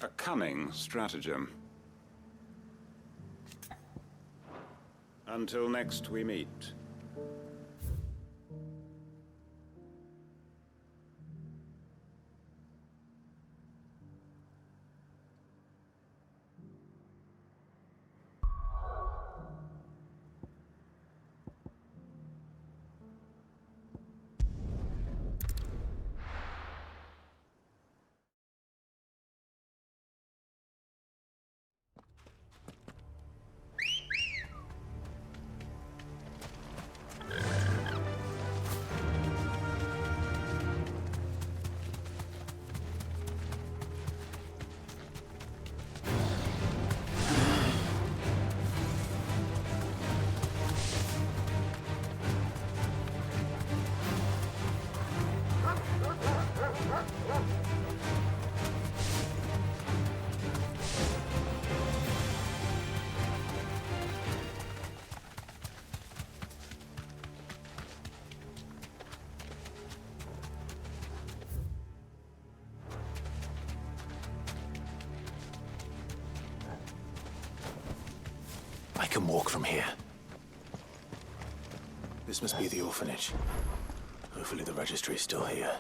S12: a cunning stratagem. Until next we meet.
S5: can walk from here. This must be the orphanage. Hopefully the registry is still here.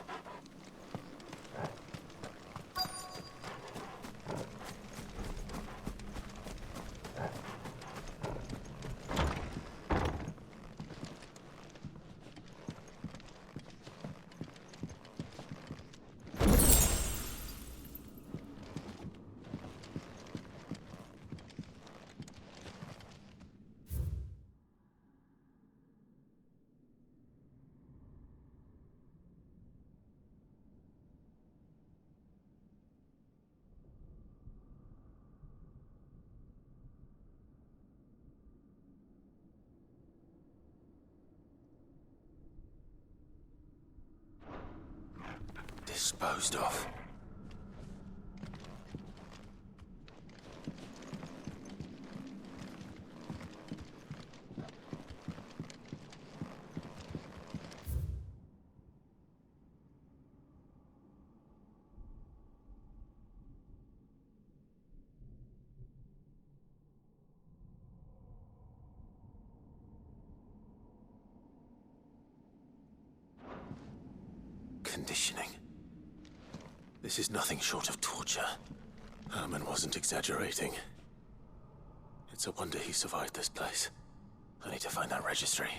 S5: Disposed of. Conditioning. This is nothing short of torture. Herman wasn't exaggerating. It's a wonder he survived this place. I need to find that registry.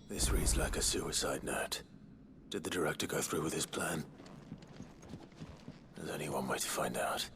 S5: This reads like a suicide note. Did the director go through with his plan? There's only one way to find out.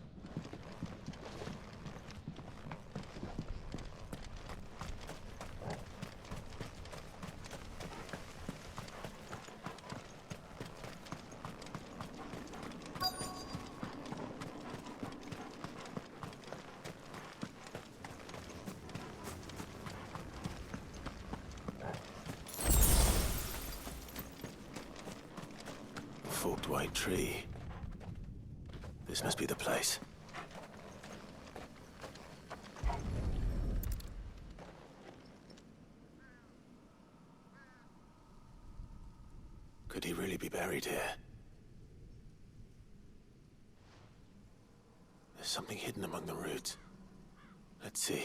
S5: Forked white tree. This must be the place. Could he really be buried here? There's something hidden among the roots. Let's see.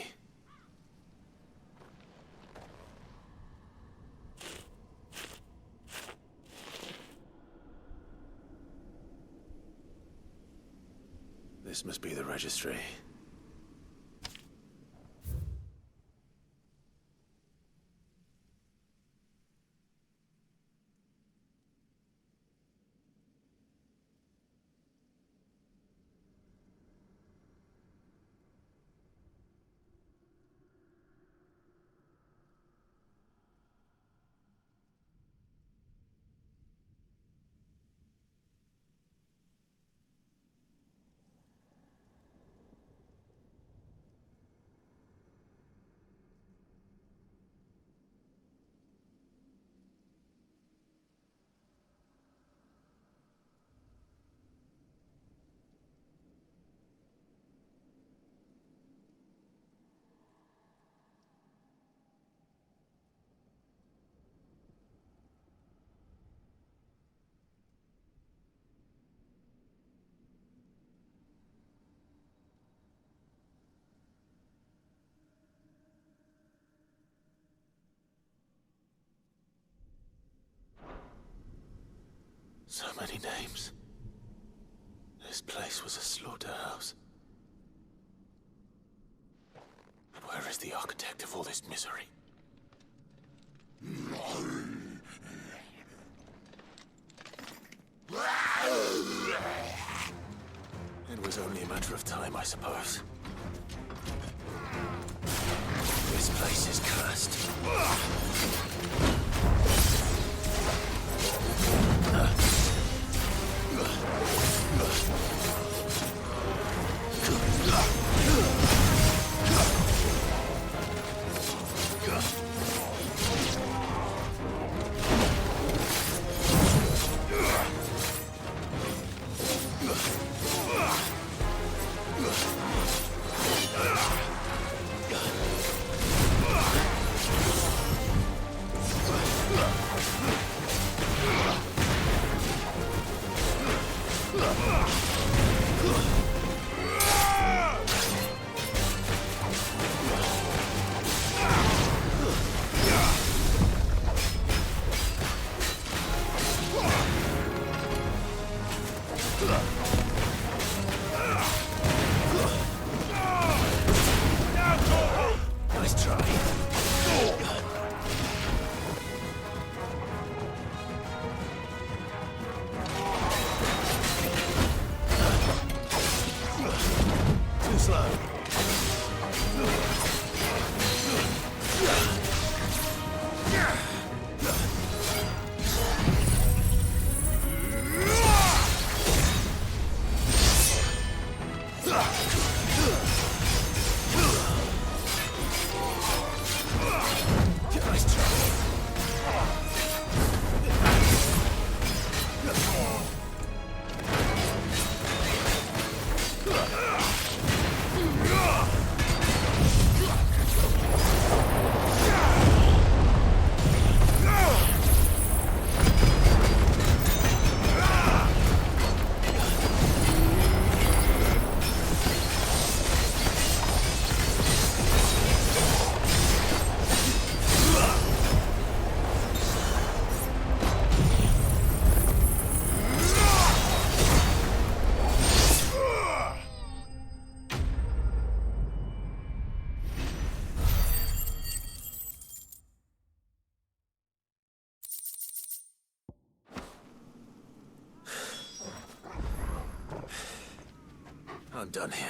S5: This must be the registry. So many names. This place was a slaughterhouse. Where is the architect of all this misery? It was only a matter of time, I suppose. This place is cursed. Nice try. Too slow. I'm done here.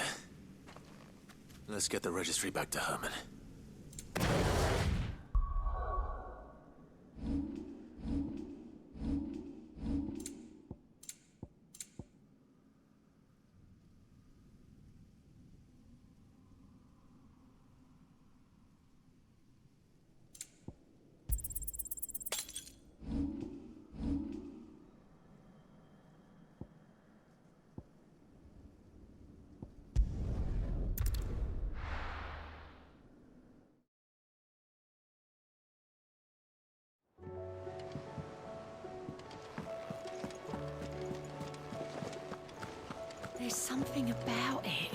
S5: Let's get the registry back to Herman.
S6: There's something about it.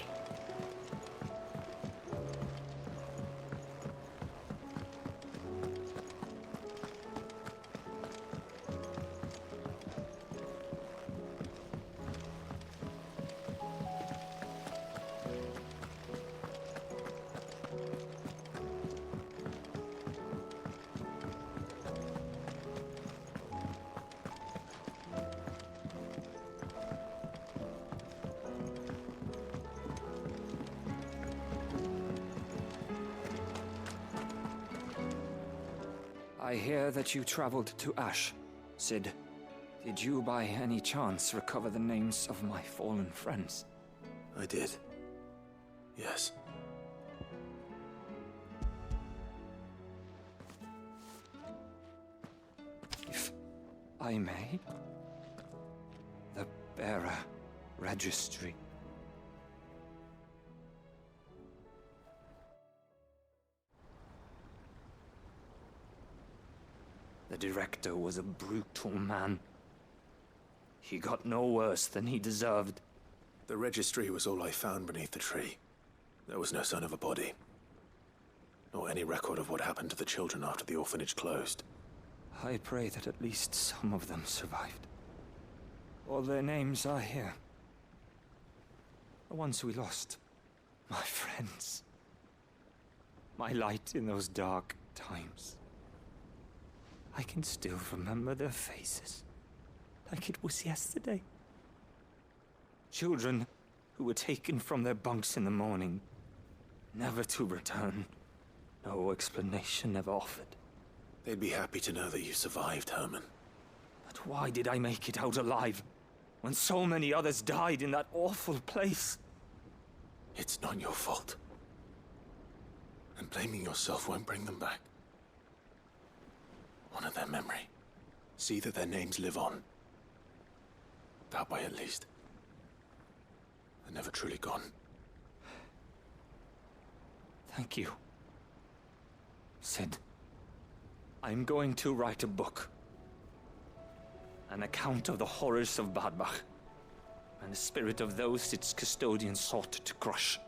S7: I hear that you traveled to Ash. Sid, did you by any chance recover the names of my fallen friends?
S5: I did. Yes.
S7: If I may? The bearer registry. The director was a brutal man. He got no worse than he deserved.
S5: The registry was all I found beneath the tree. There was no sign of a body. Nor any record of what happened to the children after the orphanage closed.
S7: I pray that at least some of them survived. All their names are here. The ones we lost. My friends. my light in those dark times. I can still remember their faces, like it was yesterday. Children who were taken from their bunks in the morning, never to return. No explanation ever offered.
S5: They'd be happy to know that you survived, Herman.
S7: But why did I make it out alive, when so many others died in that awful place?
S5: It's not your fault. And blaming yourself won't bring them back. Honor their memory. See that their names live on. That way, at least. They're never truly gone.
S7: Thank you. Sid, I'm going to write a book. An account of the horrors of Badbach, and the spirit of those its custodians sought to crush.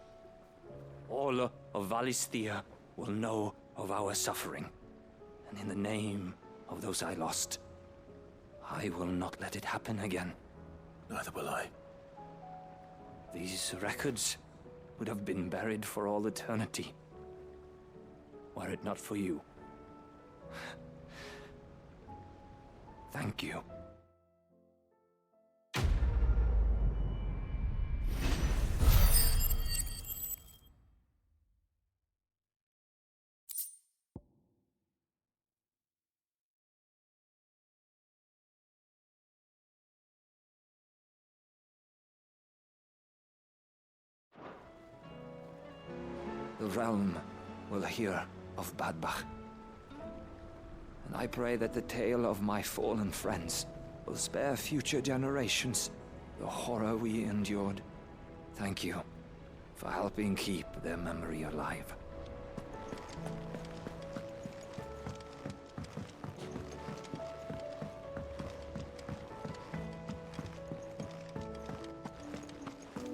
S7: All of Valisthea will know of our suffering, and in the name of those I lost, I will not let it happen again.
S5: Neither will I.
S7: These records would have been buried for all eternity, were it not for you. Thank you. The realm will hear of Badbach. And I pray that the tale of my fallen friends will spare future generations the horror we endured. Thank you for helping keep their memory alive.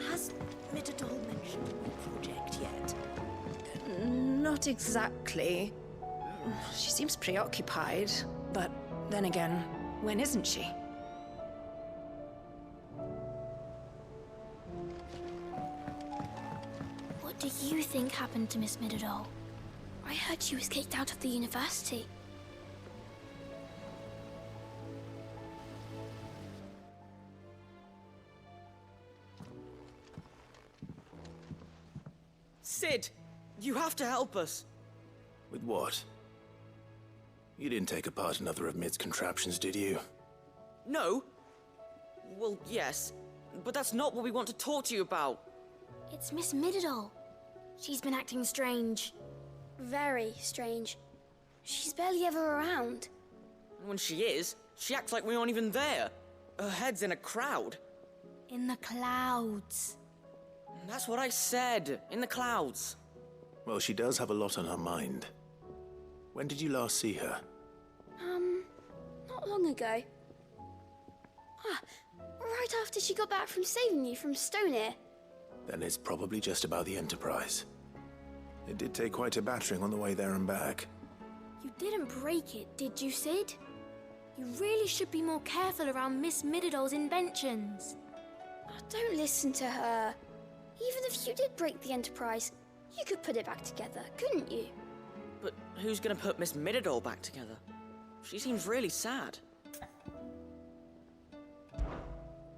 S6: Has Mitadol mentioned the project yet?
S10: Not exactly. She seems preoccupied, but then again, when isn't she?
S13: What do you think happened to Miss Midadol? I heard she was kicked out of the university.
S14: Sid, you have to help us.
S5: With what? You didn't take apart another of Mid's contraptions, did you?
S14: No. Well, yes, but that's not what we want to talk to you about.
S13: It's Miss Midadol. She's been acting strange. Very strange. She's barely ever around.
S14: When she is, she acts like we aren't even there. Her head's in a crowd.
S13: In the clouds.
S14: That's what I said. In the clouds.
S5: Well, she does have a lot on her mind. When did you last see her?
S13: Not long ago. Right after she got back from saving you from Stoneir.
S5: Then it's probably just about the Enterprise. It did take quite a battering on the way there and back.
S13: You didn't break it, did you, Sid? You really should be more careful around Miss Midadol's inventions. Don't listen to her. Even if you did break the Enterprise, you could put it back together, couldn't you?
S14: But who's gonna put Miss Midadol back together? She seems really sad.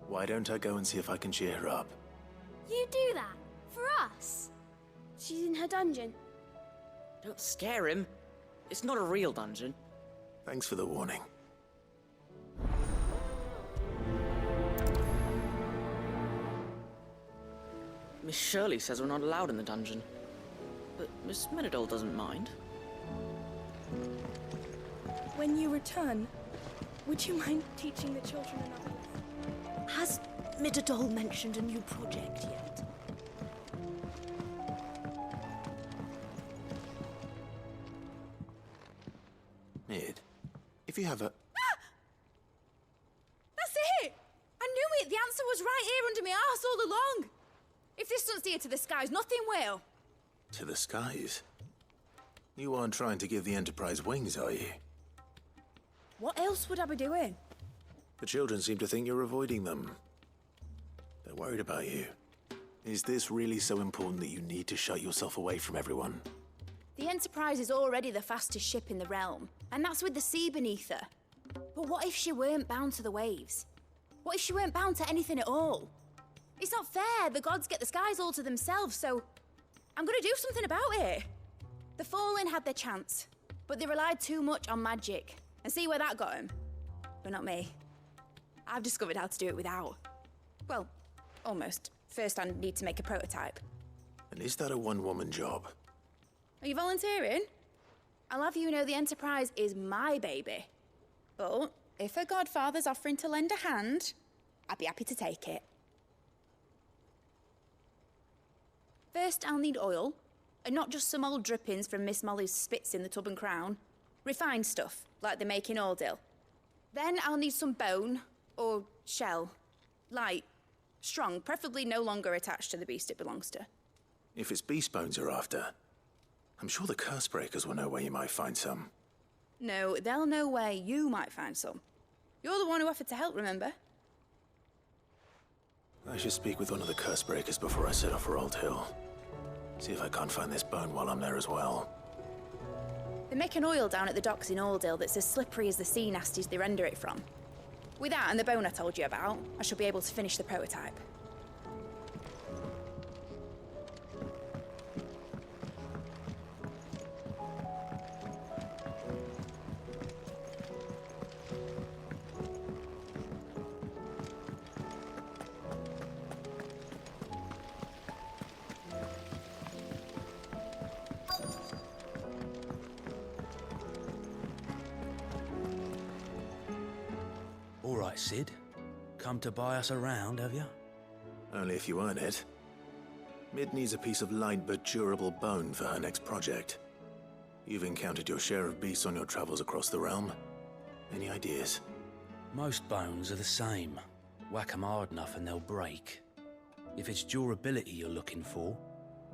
S5: Why don't I go and see if I can cheer her up?
S13: You do that? For us? She's in her dungeon.
S14: Don't scare him. It's not a real dungeon.
S5: Thanks for the warning.
S14: Miss Shirley says we're not allowed in the dungeon. But Miss Midadol doesn't mind.
S10: When you return, would you mind teaching the children another lesson?
S6: Has Midadol mentioned a new project yet?
S5: Mid, if you have a...
S15: That's it! I knew it! The answer was right here under my arse all along! If this doesn't steer to the skies, nothing will.
S5: To the skies? You aren't trying to give the Enterprise wings, are you?
S15: What else would I be doing?
S5: The children seem to think you're avoiding them. They're worried about you. Is this really so important that you need to shut yourself away from everyone?
S15: The Enterprise is already the fastest ship in the realm, and that's with the sea beneath her. But what if she weren't bound to the waves? What if she weren't bound to anything at all? It's not fair. The gods get the skies all to themselves, so I'm gonna do something about it. The Fallen had their chance, but they relied too much on magic. And see where that got them? But not me. I've discovered how to do it without. Well, almost. First, I need to make a prototype.
S5: And is that a one-woman job?
S15: Are you volunteering? I'll have you know the Enterprise is my baby. But if her godfather's offering to lend a hand, I'd be happy to take it. First, I'll need oil, and not just some old drippings from Miss Molly's spits in the Tub and Crown. Refined stuff, like they make in Ordill. Then I'll need some bone, or shell. Light, strong, preferably no longer attached to the beast it belongs to.
S5: If it's beast bones you're after, I'm sure the Cursebreakers will know where you might find some.
S15: No, they'll know where you might find some. You're the one who offered to help, remember?
S5: I should speak with one of the Cursebreakers before I set off for Old Hill. See if I can't find this bone while I'm there as well.
S15: They make an oil down at the docks in Ordill that's as slippery as the sea nasties they render it from. With that and the bone I told you about, I shall be able to finish the prototype.
S9: All right, Sid. Come to buy us around, have you?
S5: Only if you earn it. Mid needs a piece of light but durable bone for her next project. You've encountered your share of beasts on your travels across the realm. Any ideas?
S9: Most bones are the same. Whack 'em hard enough and they'll break. If it's durability you're looking for,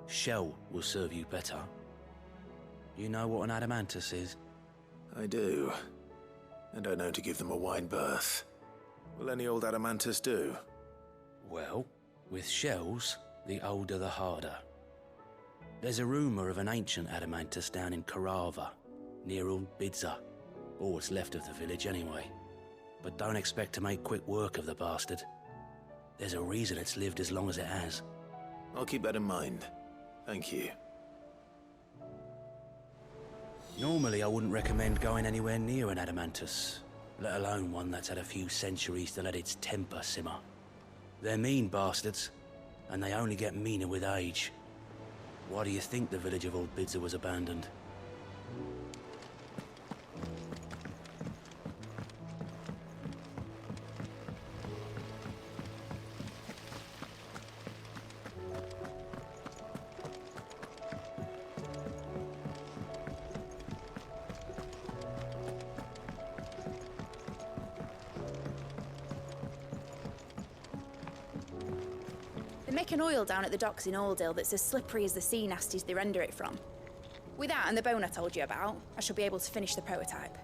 S9: shell will serve you better. You know what an adamantus is?
S5: I do. And I know to give them a wide berth. Will any old adamantus do?
S9: Well, with shells, the older the harder. There's a rumour of an ancient adamantus down in Karava, near Old Bidza, or what's left of the village anyway. But don't expect to make quick work of the bastard. There's a reason it's lived as long as it has.
S5: I'll keep that in mind. Thank you.
S9: Normally I wouldn't recommend going anywhere near an adamantus, let alone one that's had a few centuries to let its temper simmer. They're mean bastards, and they only get meaner with age. Why do you think the village of Old Bidza was abandoned?
S15: They make an oil down at the docks in Ordill that's as slippery as the sea nasties they render it from. With that and the bone I told you about, I shall be able to finish the prototype.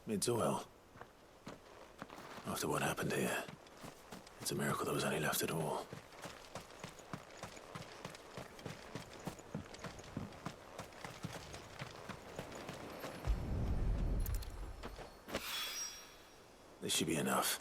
S5: Mid's oil. After what happened here, it's a miracle there was any left at all. This should be enough.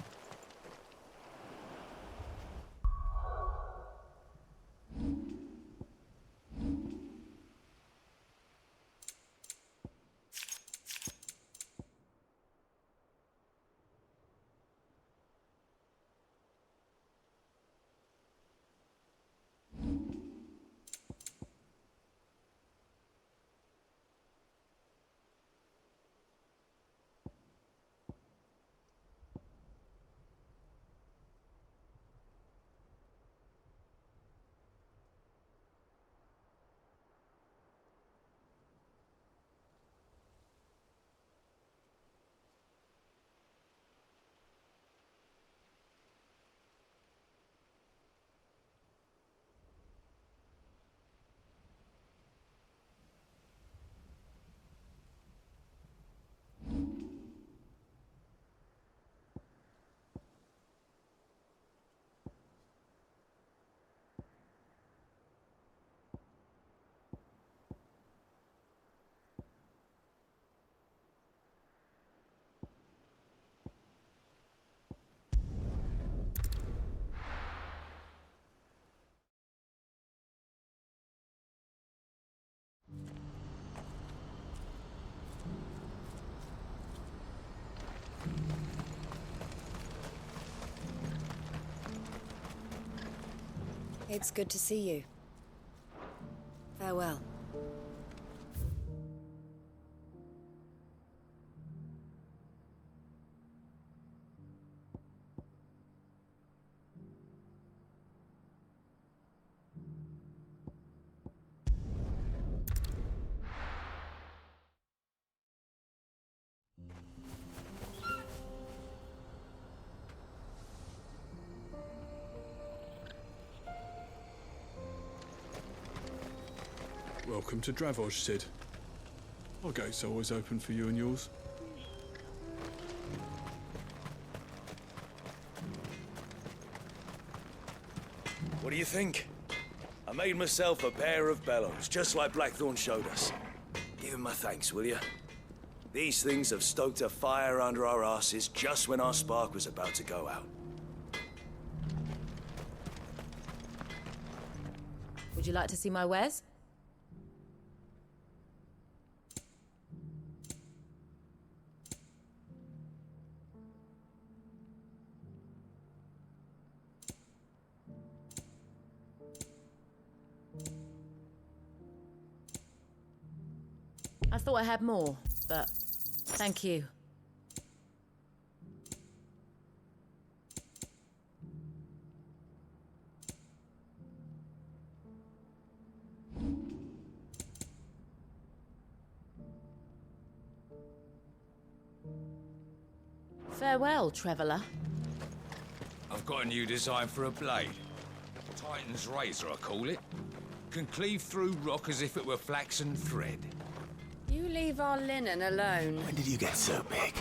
S3: It's good to see you. Farewell.
S1: Welcome to Dravoj, Sid. Our gate's always open for you and yours.
S2: What do you think? I made myself a pair of bellows, just like Blackthorn showed us. Give him my thanks, will you? These things have stoked a fire under our asses just when our spark was about to go out.
S3: Would you like to see my wares? I thought I had more, but thank you. Farewell, traveller.
S4: I've got a new design for a blade. Titan's razor, I call it. Can cleave through rock as if it were flaxen thread.
S17: You leave our linen alone.
S5: When did you get so big?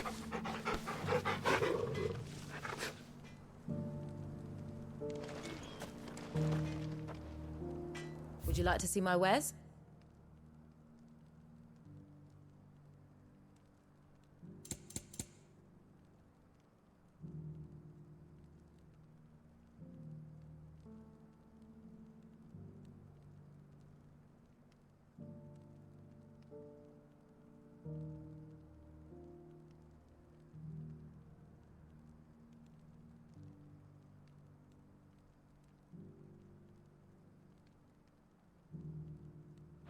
S3: Would you like to see my wares?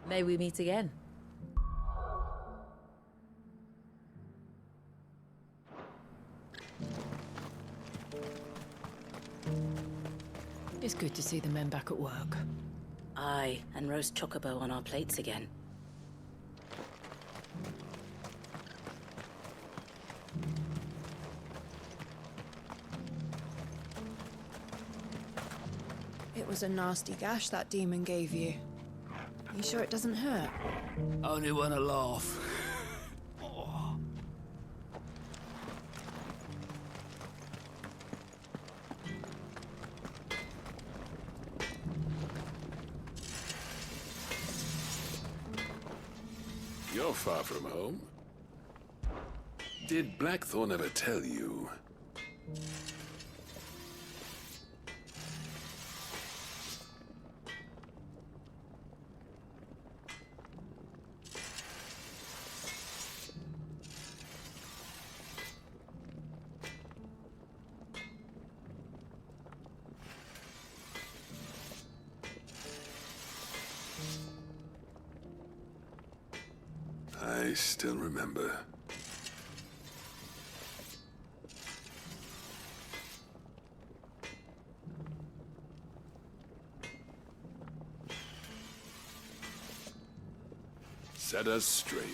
S3: May we meet again.
S17: It's good to see the men back at work.
S18: Aye, and roast chocobo on our plates again.
S10: It was a nasty gash that demon gave you. You sure it doesn't hurt?
S19: Only when I laugh.
S1: You're far from home. Did Blackthorn ever tell you? I still remember. Set us straight.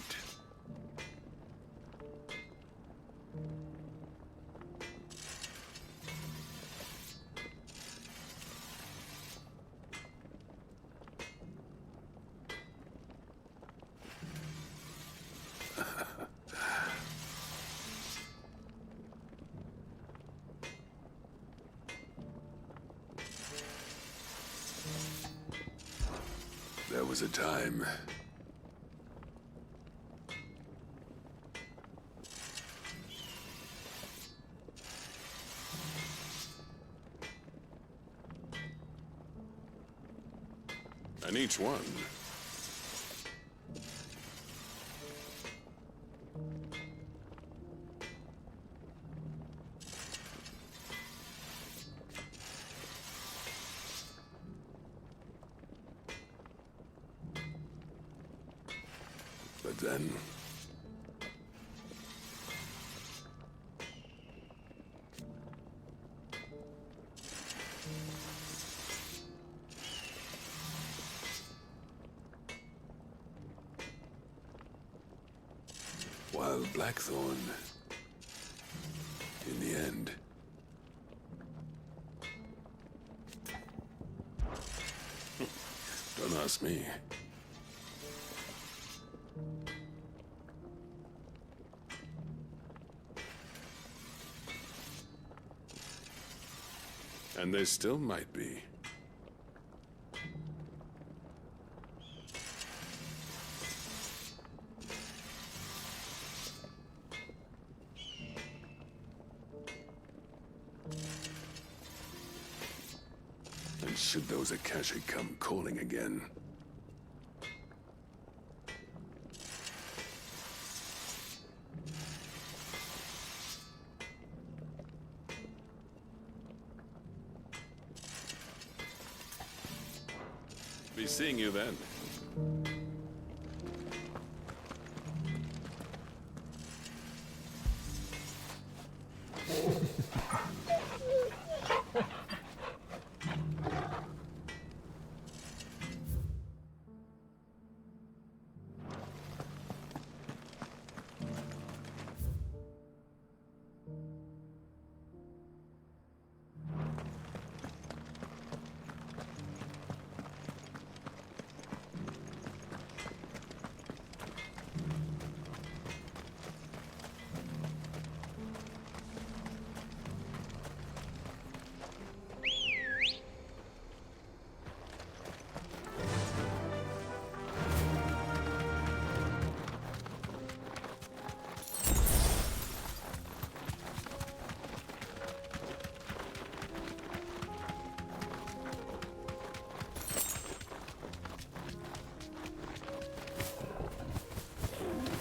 S1: There was a time. And each one
S8: forward, then. Wild Blackthorn. In the end. Don't ask me. And there still might be. And should those Akashi come calling again, be seeing you then.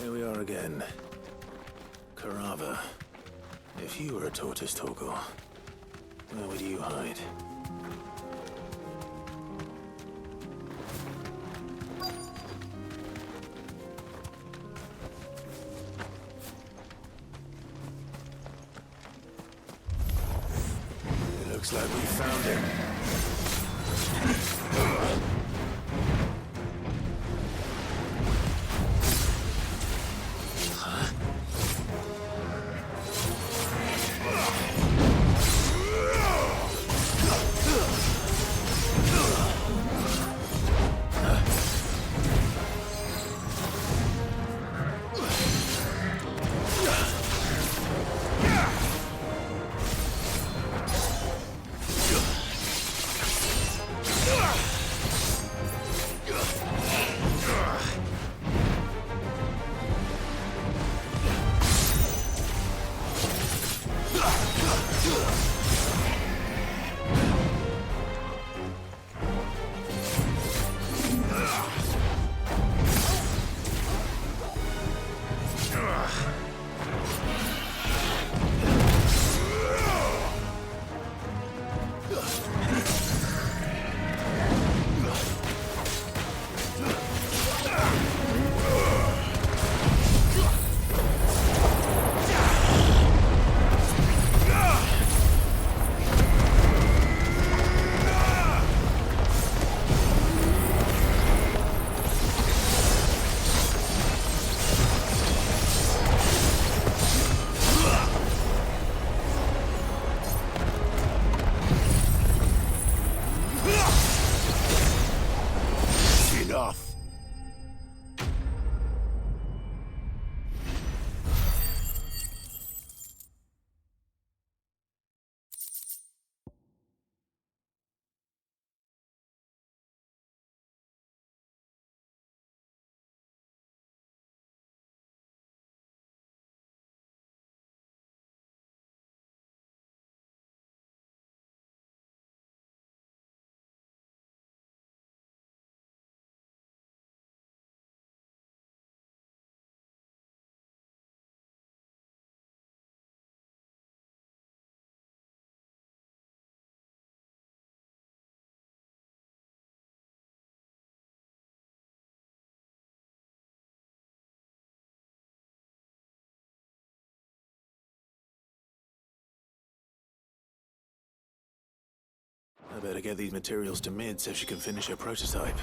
S5: Here we are again. Karava. If you were a tortoise, Torgal, where would you hide? It looks like we found him. better get these materials to Mid so she can finish her prototype.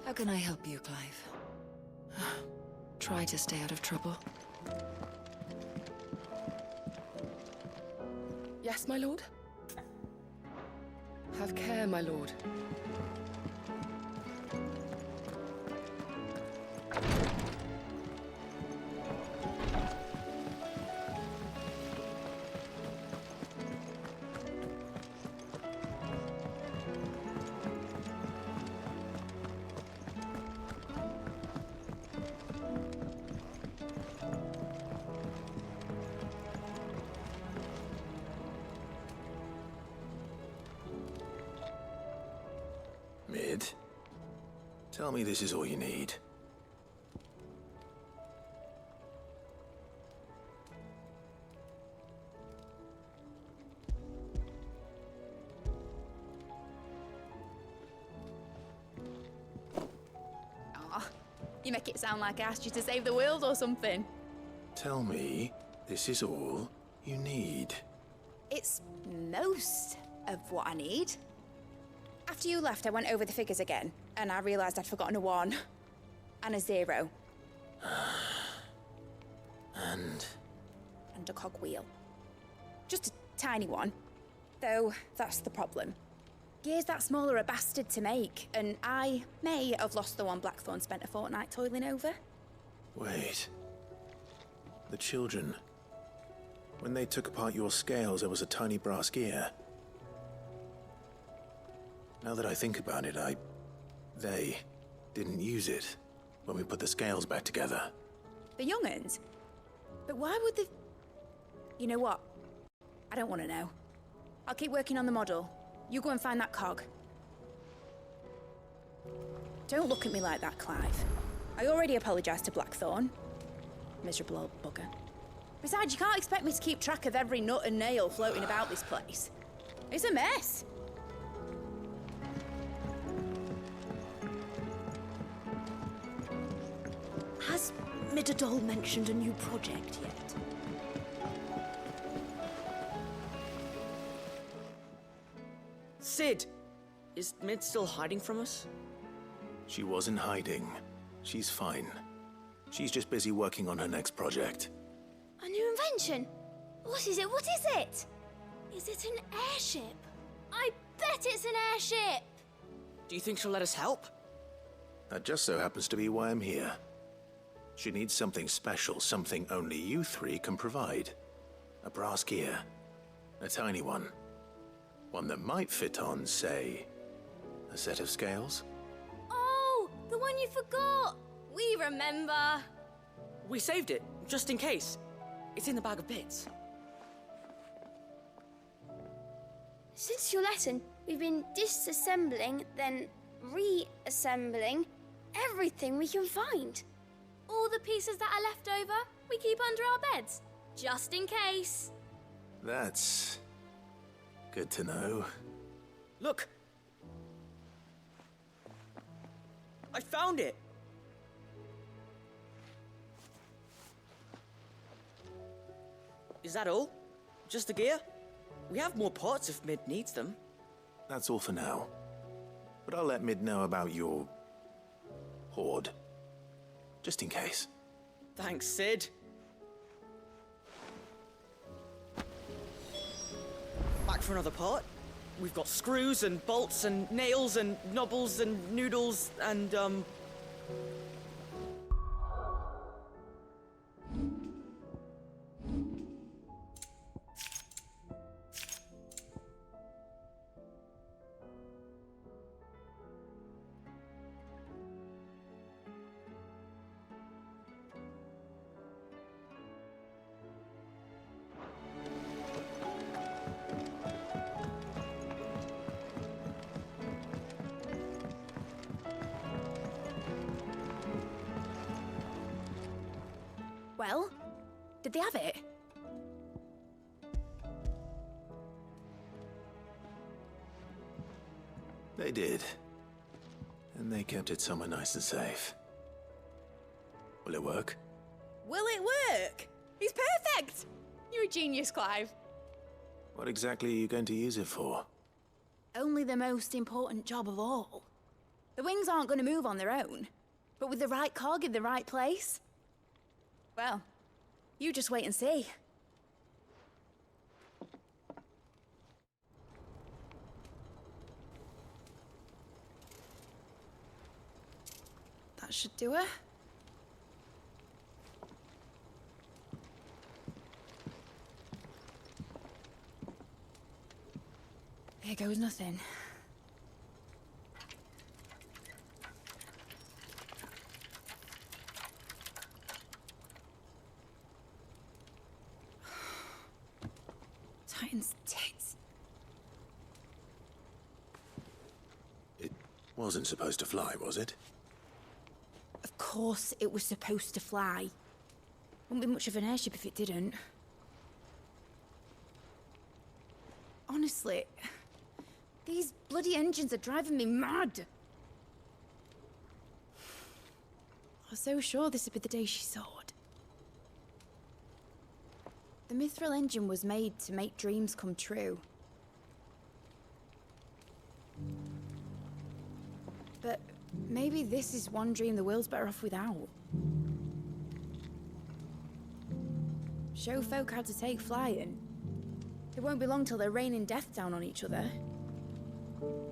S11: How can I help you, Clive? Try to stay out of trouble.
S21: Yes, my lord? Have care, my lord.
S5: Mid, tell me this is all you need.
S15: Aw, you make it sound like I asked you to save the world or something.
S5: Tell me this is all you need.
S15: It's most of what I need. After you left, I went over the figures again, and I realised I'd forgotten a 1 and a 0.
S5: And
S15: a cogwheel. Just a tiny one. Though, that's the problem. Gears that small are a bastard to make, and I may have lost the one Blackthorn spent a fortnight toiling over.
S5: wait. The children. When they took apart your scales, there was a tiny brass gear. Now that I think about it, they didn't use it when we put the scales back together.
S15: The young'uns? But why would the... You know what? I don't want to know. I'll keep working on the model. You go and find that cog. Don't look at me like that, Clive. I already apologised to Blackthorn. Miserable old bugger. Besides, you can't expect me to keep track of every nut and nail floating about this place. It's a mess.
S6: Has Midadol mentioned a new project yet?
S14: Sid! Is Mid still hiding from us?
S5: She wasn't hiding. She's fine. She's just busy working on her next project.
S13: A new invention? What is it? What is it? Is it an airship? I bet it's an airship!
S14: Do you think she'll let us help?
S5: That just so happens to be why I'm here. She needs something special, something only you three can provide. A brass gear. A tiny one. One that might fit on, say, a set of scales?
S13: Oh, the one you forgot! We remember!
S14: We saved it, just in case. It's in the bag of bits.
S13: Since your lesson, we've been disassembling, then reassembling everything we can find. All the pieces that are left over, we keep under our beds, just in case.
S5: That's good to know.
S14: Look! I found it! Is that all? Just the gear? We have more parts if Mid needs them.
S5: That's all for now. But I'll let Mid know about your hoard. Just in case.
S14: Thanks, Sid. Back for another part? We've got screws and bolts and nails and knobbles and noodles and,
S15: Well, did they have it?
S5: They did. And they kept it somewhere nice and safe. Will it work?
S15: Will it work? It's perfect! You're a genius, Clive.
S5: What exactly are you going to use it for?
S15: Only the most important job of all. The wings aren't going to move on their own. But with the right cog in the right place... well, you just wait and see. That should do it. Here goes nothing. Titan's tits.
S5: It wasn't supposed to fly, was it?
S15: Of course it was supposed to fly. Wouldn't be much of an airship if it didn't. Honestly, these bloody engines are driving me mad. I was so sure this would be the day she soared. The Mithril engine was made to make dreams come true. But maybe this is one dream the world's better off without. Show folk how to take flying. It won't be long till they're raining death down on each other.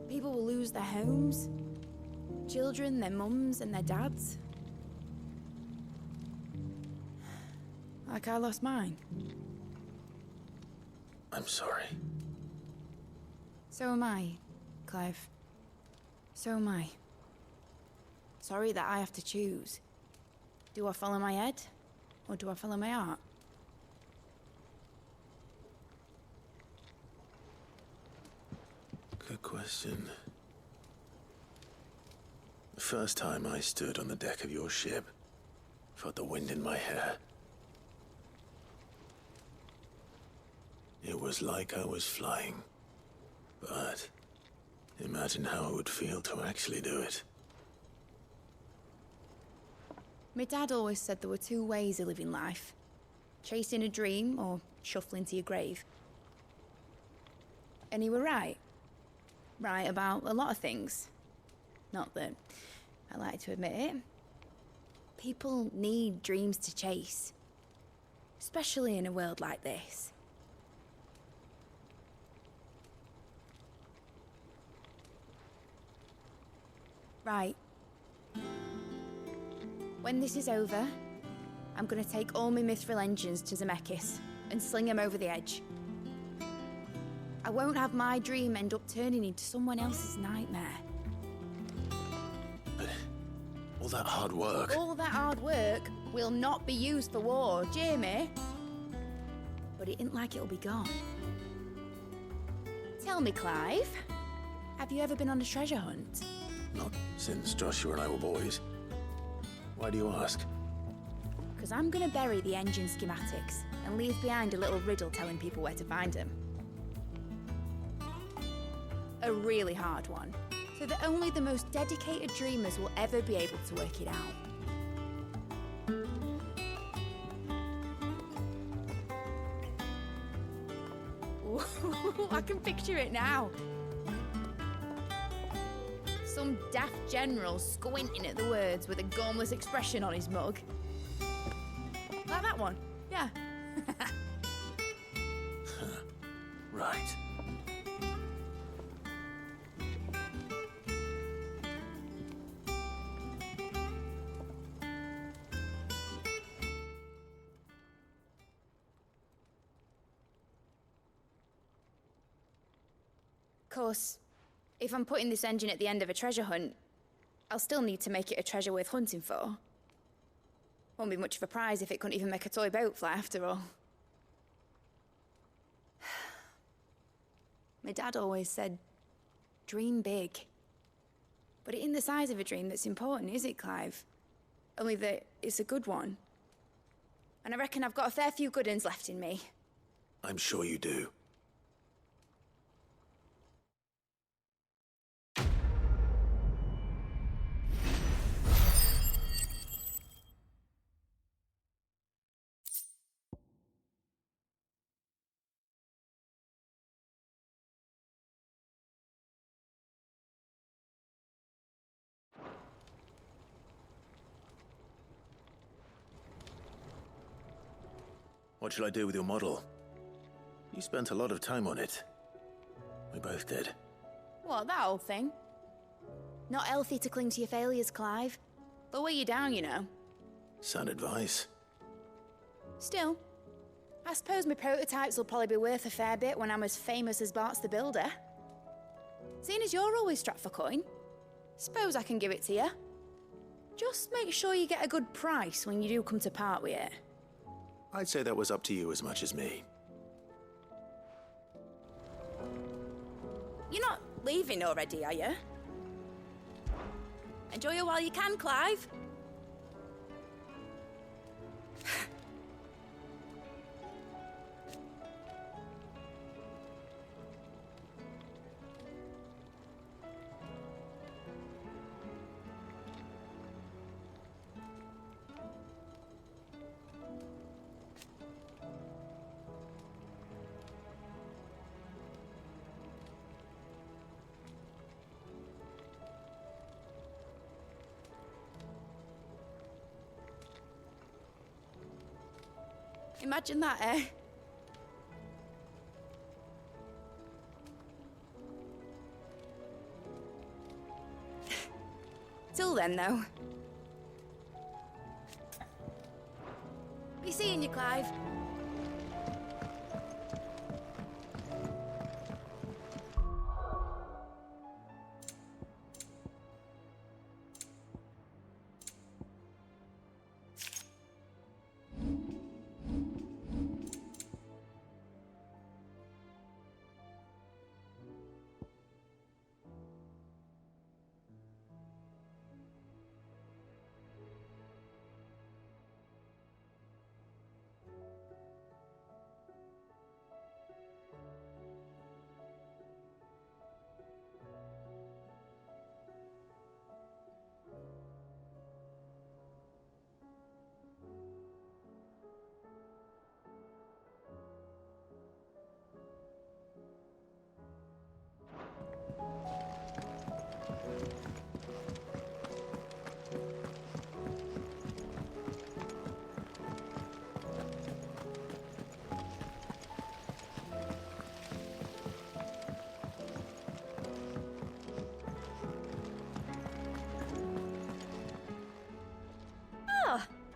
S15: People will lose their homes. Children, their mums and their dads. Like I lost mine.
S5: I'm sorry.
S15: So am I, Clive. So am I. Sorry that I have to choose. Do I follow my head, or do I follow my heart?
S5: Good question. The first time I stood on the deck of your ship, felt the wind in my hair. It was like I was flying. But imagine how it would feel to actually do it.
S15: My dad always said there were two ways of living life. Chasing a dream or shuffling to your grave. And he were right. Right about a lot of things. Not that I like to admit it. People need dreams to chase. Especially in a world like this. Right. When this is over, I'm gonna take all my Mithril engines to Zemeckis and sling them over the edge. I won't have my dream end up turning into someone else's nightmare.
S5: But all that hard work...
S15: All that hard work will not be used for war, Jamie. But it ain't like it'll be gone. Tell me, Clive, have you ever been on a treasure hunt?
S5: Not since Joshua and I were boys. Why do you ask?
S15: Because I'm gonna bury the engine schematics and leave behind a little riddle telling people where to find them. A really hard one, so that only the most dedicated dreamers will ever be able to work it out. Ooh, I can picture it now. Some daft general squinting at the words with a gormless expression on his mug. Like that one, yeah.
S5: Right.
S15: Of course, if I'm putting this engine at the end of a treasure hunt, I'll still need to make it a treasure worth hunting for. Won't be much of a prize if it couldn't even make a toy boat fly after all. My dad always said, dream big. But it ain't the size of a dream that's important, is it, Clive? Only that it's a good one. and I reckon I've got a fair few good uns left in me.
S5: I'm sure you do. What shall I do with your model? You spent a lot of time on it. We both did.
S15: What, that old thing? Not healthy to cling to your failures, Clive. They'll weigh you down, you know.
S5: Sound advice.
S15: Still, I suppose my prototypes will probably be worth a fair bit when I'm as famous as Bart's the Builder. Seeing as you're always strapped for coin, suppose I can give it to you. Just make sure you get a good price when you do come to part with it.
S5: I'd say that was up to you as much as me.
S15: You're not leaving already, are you? Enjoy it while you can, Clive. Imagine that, eh? Till then, though. Be seeing you, Clive.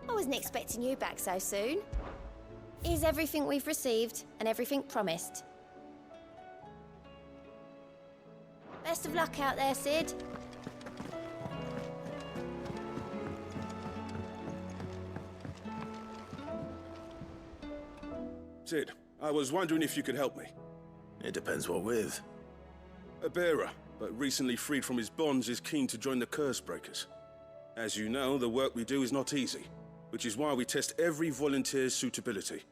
S15: I wasn't expecting you back so soon. Is everything we've received and everything promised? Best of luck out there, Sid.
S20: Sid, I was wondering if you could help me.
S5: It depends what with.
S20: A bearer, but recently freed from his bonds, is keen to join the Curse Breakers. As you know, the work we do is not easy, which is why we test every volunteer's suitability.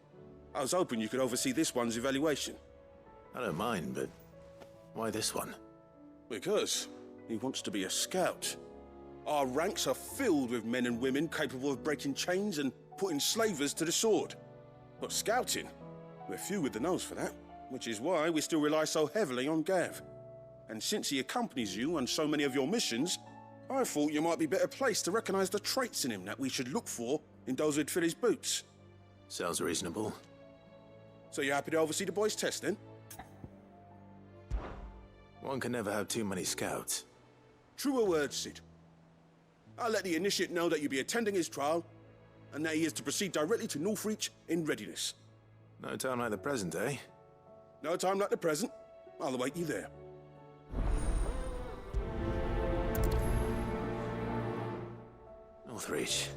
S20: I was hoping you could oversee this one's evaluation.
S5: I don't mind, but why this one?
S20: Because he wants to be a scout. Our ranks are filled with men and women capable of breaking chains and putting slavers to the sword. But scouting, we're few with the nose for that, which is why we still rely so heavily on Gav. And since he accompanies you on so many of your missions, I thought you might be better placed to recognize the traits in him that we should look for in those who'd fill his boots.
S5: Sounds reasonable.
S20: So you're happy to oversee the boys' test, then?
S5: One can never have too many scouts.
S20: Truer words, Sid. I'll let the initiate know that you'll be attending his trial, and that he is to proceed directly to Northreach in readiness.
S5: No time like the present, eh?
S20: No time like the present. I'll await you there.
S5: Northreach.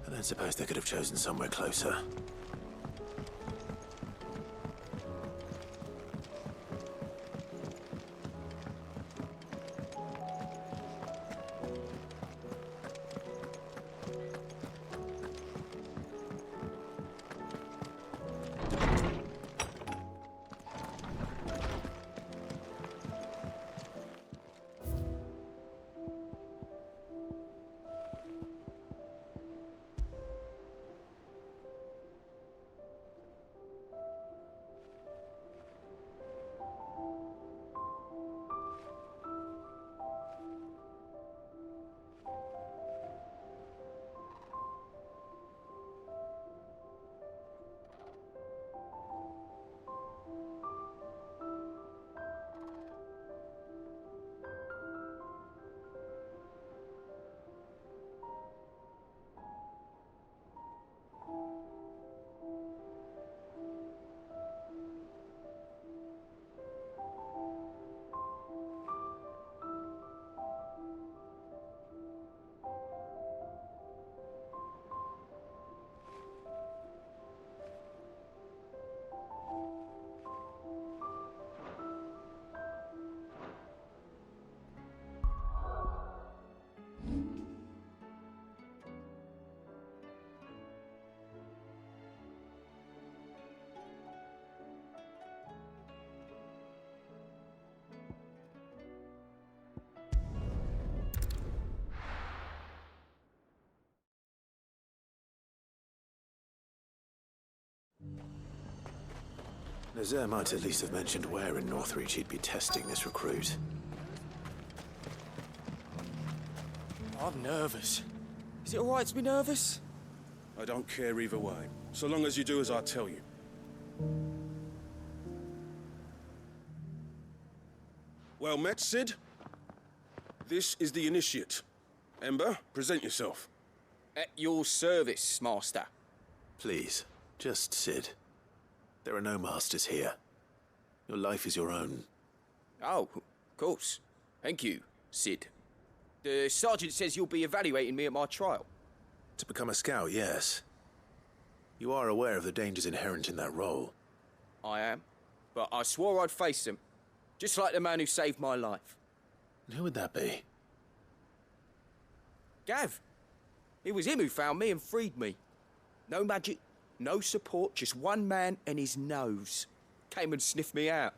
S5: I don't suppose they could have chosen somewhere closer. Nazaire might at least have mentioned where in Northreach he'd be testing this recruit.
S14: I'm nervous. Is it alright to be nervous?
S20: I don't care either way, so long as you do as I tell you. Well met, Sid. This is the initiate. Ember, present yourself.
S14: At your service, Master.
S5: Please, just Sid. There are no masters here. Your life is your own.
S14: Oh, of course. Thank you, Sid. The sergeant says you'll be evaluating me at my trial.
S5: To become a scout, yes. You are aware of the dangers inherent in that role.
S14: I am. But I swore I'd face them. Just like the man who saved my life.
S5: And who would that be?
S14: Gav. It was him who found me and freed me. No magic, no support, just one man and his nose. Came and sniffed me out.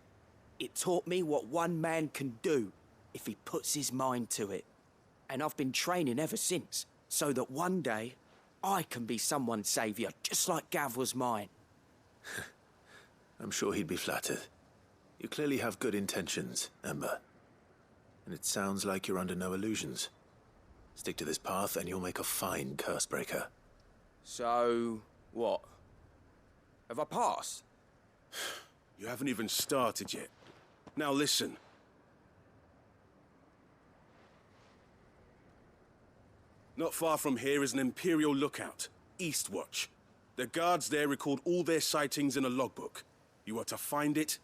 S14: It taught me what one man can do if he puts his mind to it. And I've been training ever since, so that one day I can be someone's saviour, just like Gav was mine.
S5: I'm sure he'd be flattered. You clearly have good intentions, Ember. And it sounds like you're under no illusions. Stick to this path and you'll make a fine cursebreaker.
S14: So, what? Have I passed?
S20: You haven't even started yet. Now listen. Not far from here is an Imperial lookout, Eastwatch. The guards there record all their sightings in a logbook. You are to find it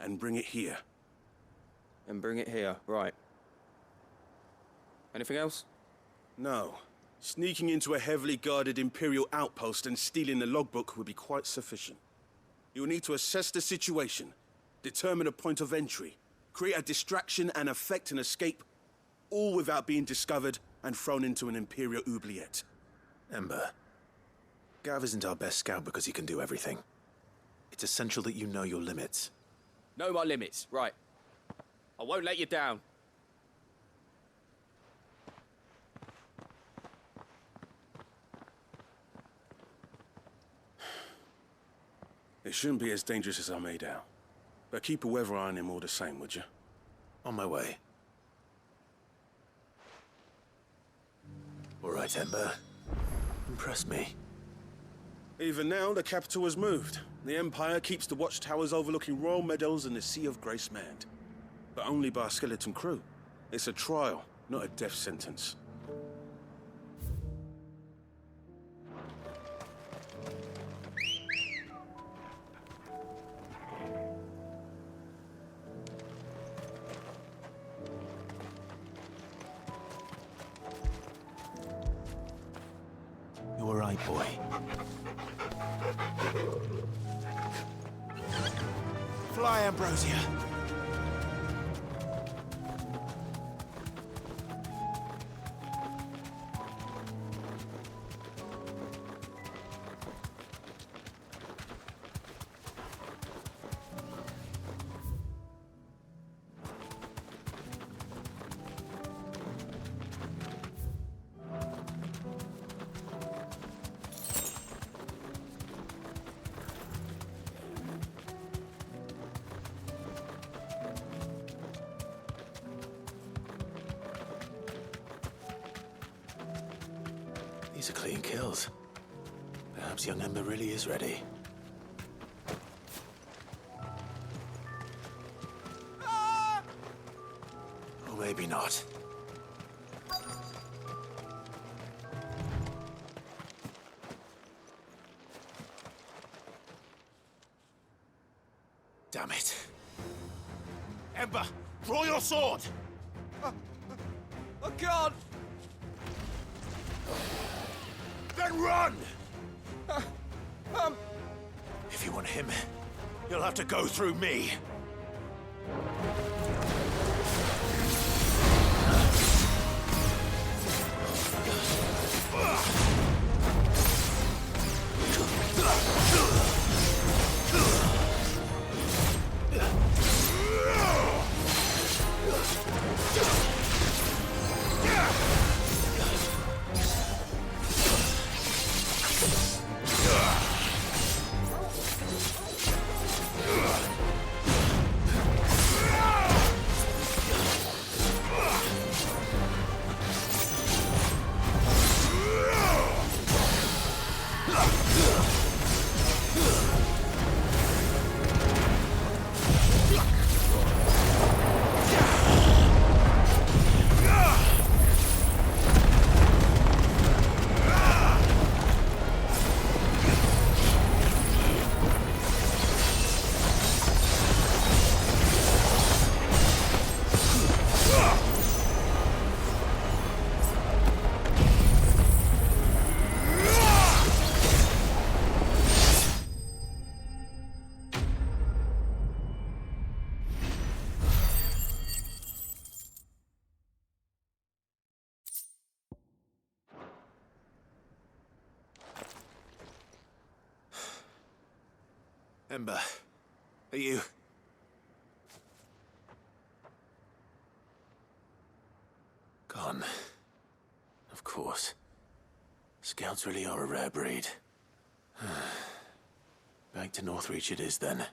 S20: and bring it here.
S14: And bring it here, right. Anything else?
S20: No. Sneaking into a heavily guarded Imperial outpost and stealing the logbook would be quite sufficient. You will need to assess the situation, determine a point of entry, create a distraction and effect an escape, all without being discovered and thrown into an Imperial oubliette.
S5: Ember, Gav isn't our best scout because he can do everything. It's essential that you know your limits.
S14: Know my limits, right. I won't let you down.
S20: It shouldn't be as dangerous as I made out. But keep a weather eye on him all the same, would you?
S5: On my way. All right, Ember. Impress me.
S20: Even now, the capital has moved. The Empire keeps the watchtowers overlooking royal meadows and the Sea of Grace manned. But only by a skeleton crew. It's a trial, not a death sentence.
S5: You're right, boy. Fly, Ambrosia. These are clean kills. Perhaps young Ember really is ready. Or maybe not. Damn it. Ember, draw your sword!
S14: I can't!
S5: Then run! If you want him, you'll have to go through me. Ember, are you... Gone. Of course. Scouts really are a rare breed. Back to Northreach it is, then.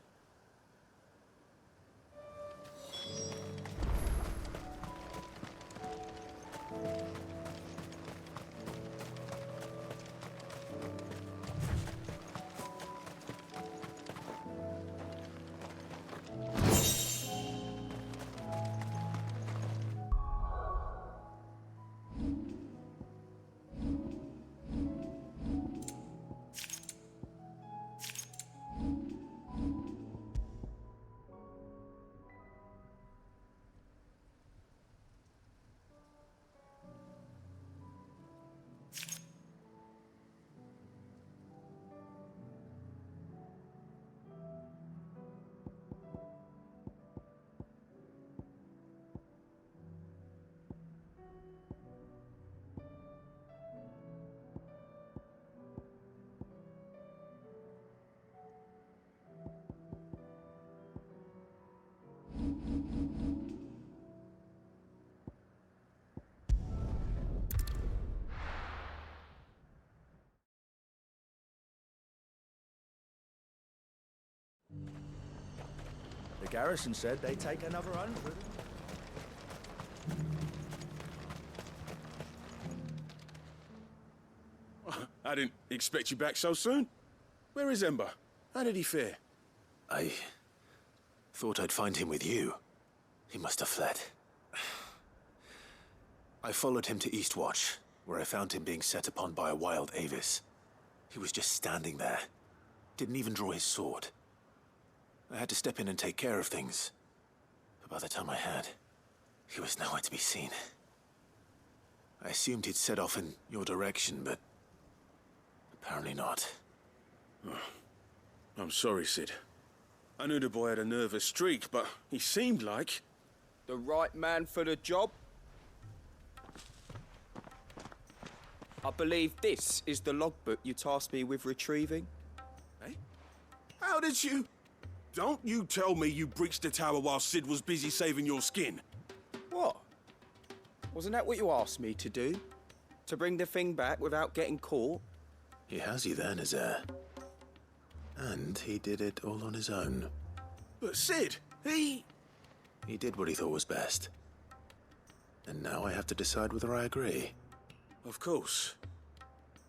S2: The garrison said they'd take another 100.
S20: I didn't expect you back so soon. Where is Ember? How did he fare?
S5: I thought I'd find him with you. He must have fled. I followed him to Eastwatch, where I found him being set upon by a wild Avis. He was just standing there. Didn't even draw his sword. I had to step in and take care of things. But by the time I had, he was nowhere to be seen. I assumed he'd set off in your direction, but apparently not.
S20: Oh, I'm sorry, Sid. I knew the boy had a nervous streak, but he seemed like...
S14: The right man for the job? I believe this is the logbook you tasked me with retrieving.
S20: Eh? How did you... Don't you tell me you breached the tower while Sid was busy saving your skin.
S14: What? Wasn't that what you asked me to do? To bring the thing back without getting caught?
S5: He has you there in his heir. And he did it all on his own.
S20: But Sid, he
S5: did what he thought was best. And now I have to decide whether I agree.
S20: Of course.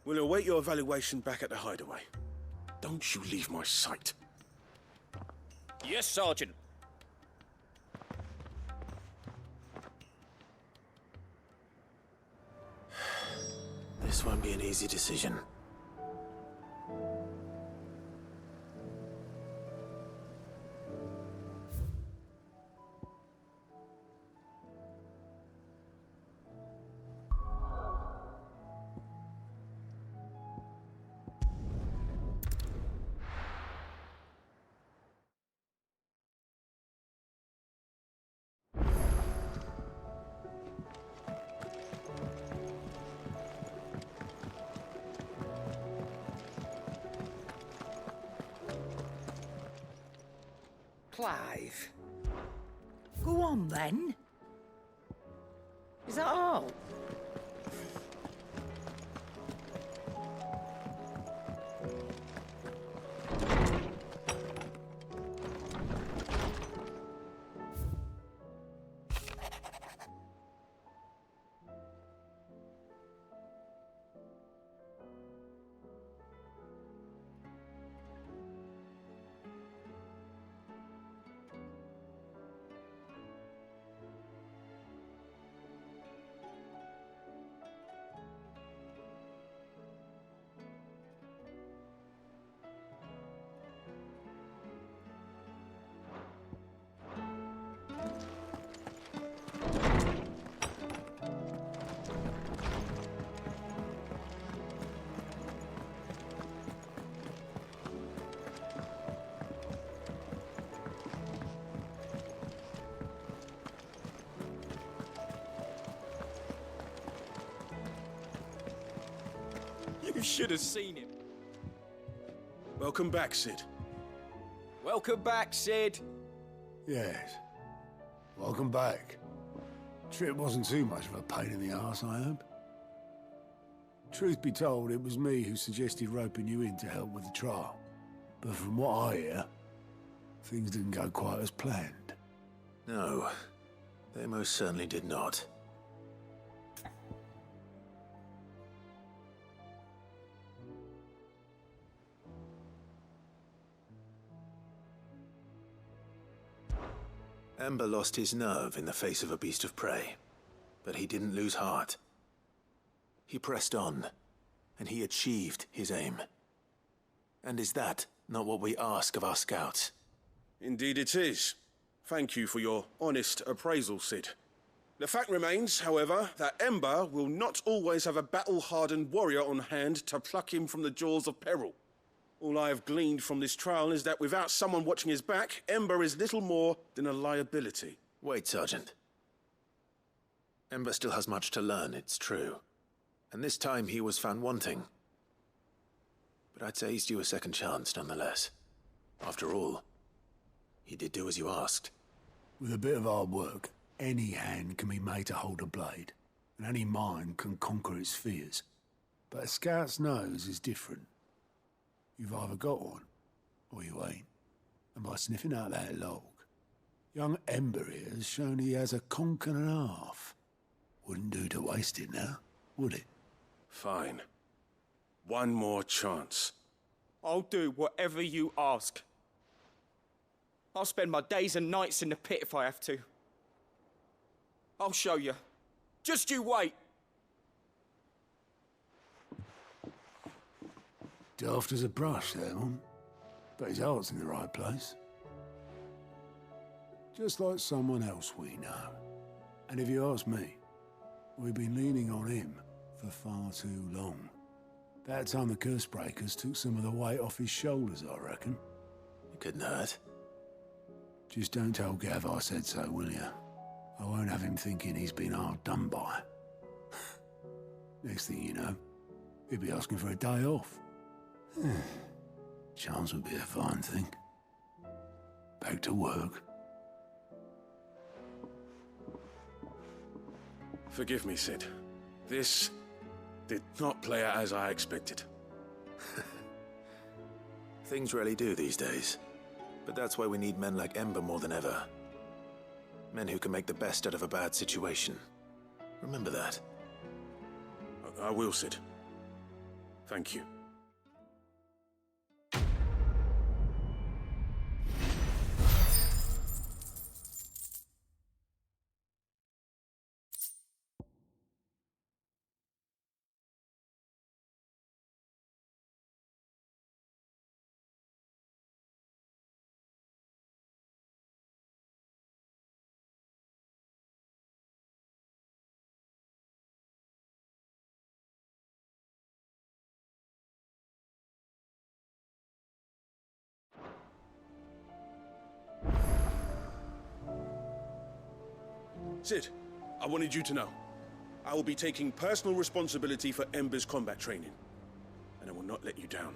S20: We'll await your evaluation back at the hideaway. Don't you leave my sight.
S14: Yes, Sergeant.
S5: This won't be an easy decision.
S16: Clive. Go on, then. Is that all?
S14: You should have seen him.
S20: Welcome back, Sid.
S14: Welcome back, Sid.
S12: Yes. Welcome back. Trip wasn't too much of a pain in the arse, I hope. Truth be told, it was me who suggested roping you in to help with the trial. But from what I hear, things didn't go quite as planned.
S5: No, they most certainly did not. Ember lost his nerve in the face of a beast of prey, but he didn't lose heart. He pressed on, and he achieved his aim. And is that not what we ask of our scouts?
S20: Indeed it is. Thank you for your honest appraisal, Sid. The fact remains, however, that Ember will not always have a battle-hardened warrior on hand to pluck him from the jaws of peril. All I have gleaned from this trial is that without someone watching his back, Ember is little more than a liability.
S5: Wait, Sergeant. Ember still has much to learn, it's true. And this time he was found wanting. But I'd say he's due a second chance, nonetheless. After all, he did do as you asked.
S12: With a bit of hard work, any hand can be made to hold a blade, and any mind can conquer its fears. But a scout's nose is different. You've either got one, or you ain't. And by sniffing out that log, young Ember here has shown he has a conk and a half. Wouldn't do to waste it now, would it?
S20: Fine. One more chance.
S14: I'll do whatever you ask. I'll spend my days and nights in the pit if I have to. I'll show you. Just you wait.
S12: Daft as a brush, that one. But his heart's in the right place. Just like someone else we know. And if you ask me, we've been leaning on him for far too long. That time the curse breakers took some of the weight off his shoulders, I reckon.
S5: It couldn't hurt.
S12: Just don't tell Gav I said so, will you? I won't have him thinking he's been hard done by. Next thing you know, he'll be asking for a day off. Chance would be a fine thing. Back to work.
S20: Forgive me, Sid. This did not play out as I expected.
S5: Things really do these days. But that's why we need men like Ember more than ever. Men who can make the best out of a bad situation. Remember that.
S20: I will, Sid. Thank you. Sid, I wanted you to know. I will be taking personal responsibility for Ember's combat training, and I will not let you down.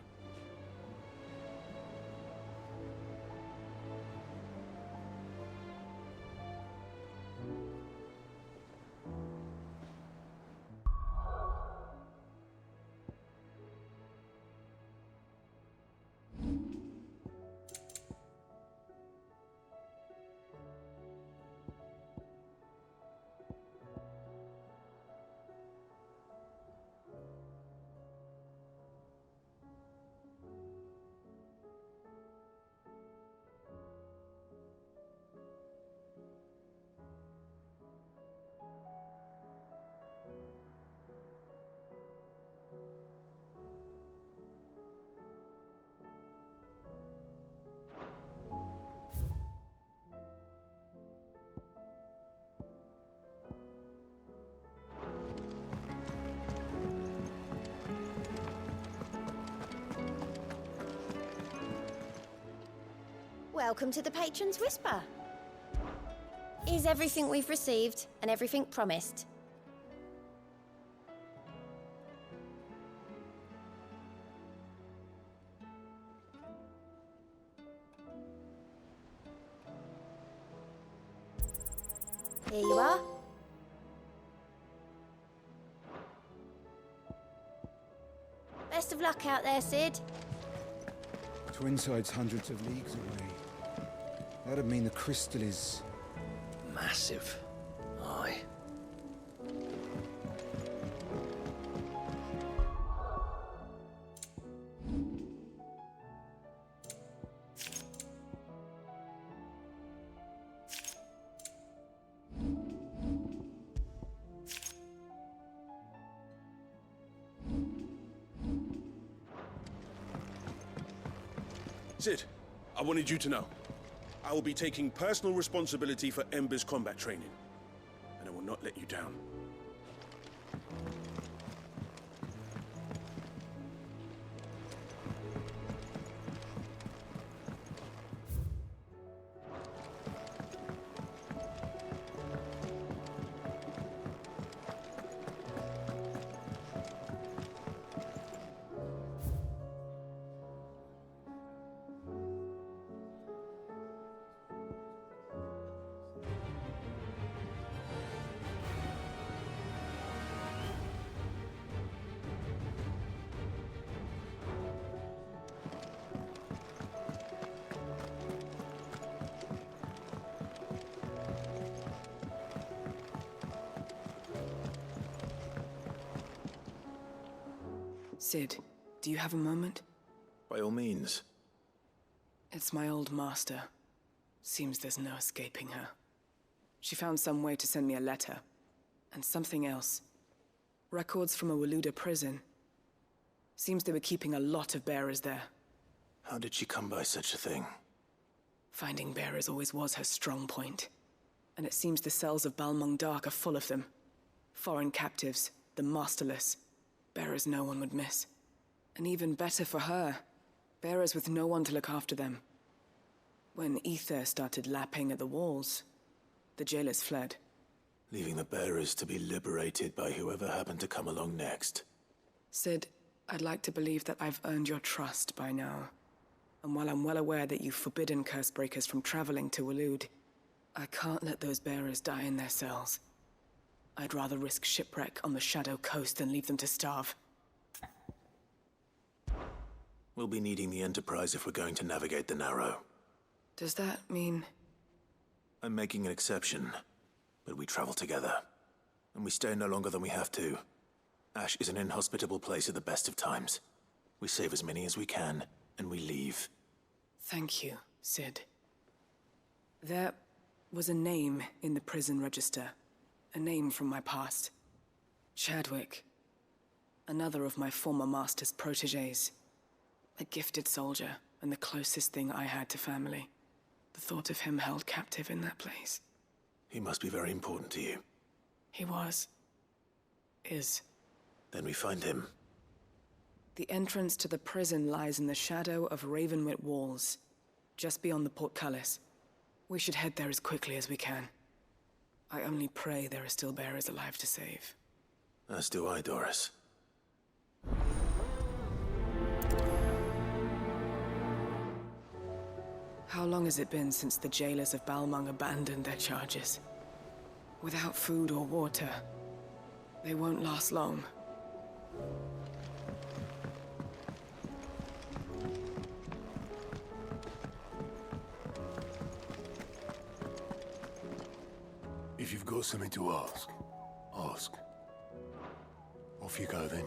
S6: Welcome to the Patron's Whisper. Is everything we've received and everything promised? Here you are. Best of luck out there, Sid.
S7: Twinside's hundreds of leagues away. That'd mean the crystal is...
S19: massive. Aye.
S20: Sid, I wanted you to know. I will be taking personal responsibility for Ember's combat training, and I will not let you down.
S22: Sid, do you have a moment?
S5: By all means.
S22: It's my old master. Seems there's no escaping her. She found some way to send me a letter. And something else. Records from a Waluda prison. Seems they were keeping a lot of bearers there.
S5: How did she come by such a thing?
S22: Finding bearers always was her strong point. And it seems the cells of Balmung Dark are full of them. Foreign captives, the masterless. Bearers no one would miss. And even better for her, bearers with no one to look after them. When ether started lapping at the walls, the jailers fled.
S5: Leaving the bearers to be liberated by whoever happened to come along next.
S22: Sid, I'd like to believe that I've earned your trust by now. And while I'm well aware that you've forbidden Cursebreakers from traveling to Waloed, I can't let those bearers die in their cells. I'd rather risk shipwreck on the Shadow Coast than leave them to starve.
S5: We'll be needing the Enterprise if we're going to navigate the Narrow.
S22: Does that mean...
S5: I'm making an exception, but we travel together. And we stay no longer than we have to. Ash is an inhospitable place at the best of times. We save as many as we can, and we leave.
S22: Thank you, Sid. There was a name in the prison register. A name from my past. Chadwick. Another of my former master's protégés. A gifted soldier, and the closest thing I had to family. The thought of him held captive in that place.
S5: He must be very important to you.
S22: He was. Is.
S5: Then we find him.
S22: The entrance to the prison lies in the shadow of Ravenwit Walls, just beyond the portcullis. We should head there as quickly as we can. I only pray there are still bearers alive to save.
S5: As do I, Doris.
S22: How long has it been since the jailers of Balmung abandoned their charges? Without food or water, they won't last long.
S12: If you've got something to ask, ask. Off you go then.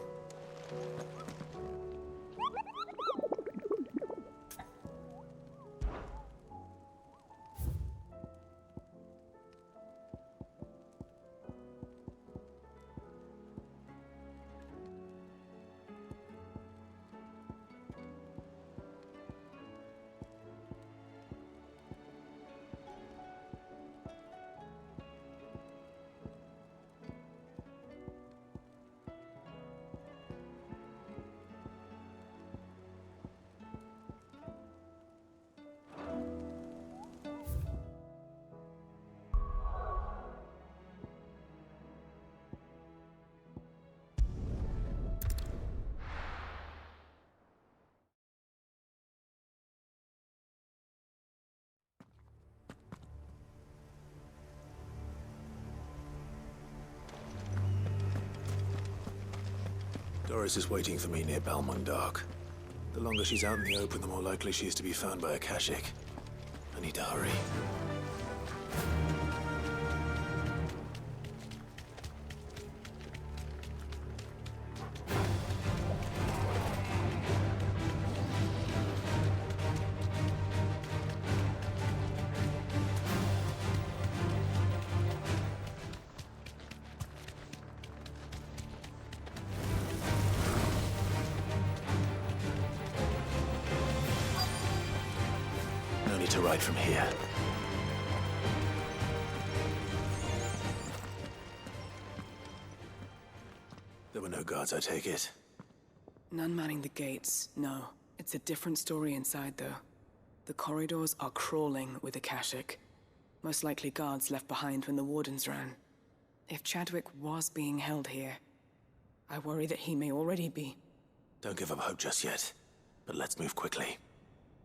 S5: Doris is waiting for me near Balmung Dark. The longer she's out in the open, the more likely she is to be found by a Kashik. I need to hurry. No need to ride from here. There were no guards, I take it.
S22: None manning the gates, no. It's a different story inside, though. The corridors are crawling with Akashic. Most likely guards left behind when the Wardens ran. If Chadwick was being held here, I worry that he may already be.
S5: Don't give up hope just yet, but let's move quickly.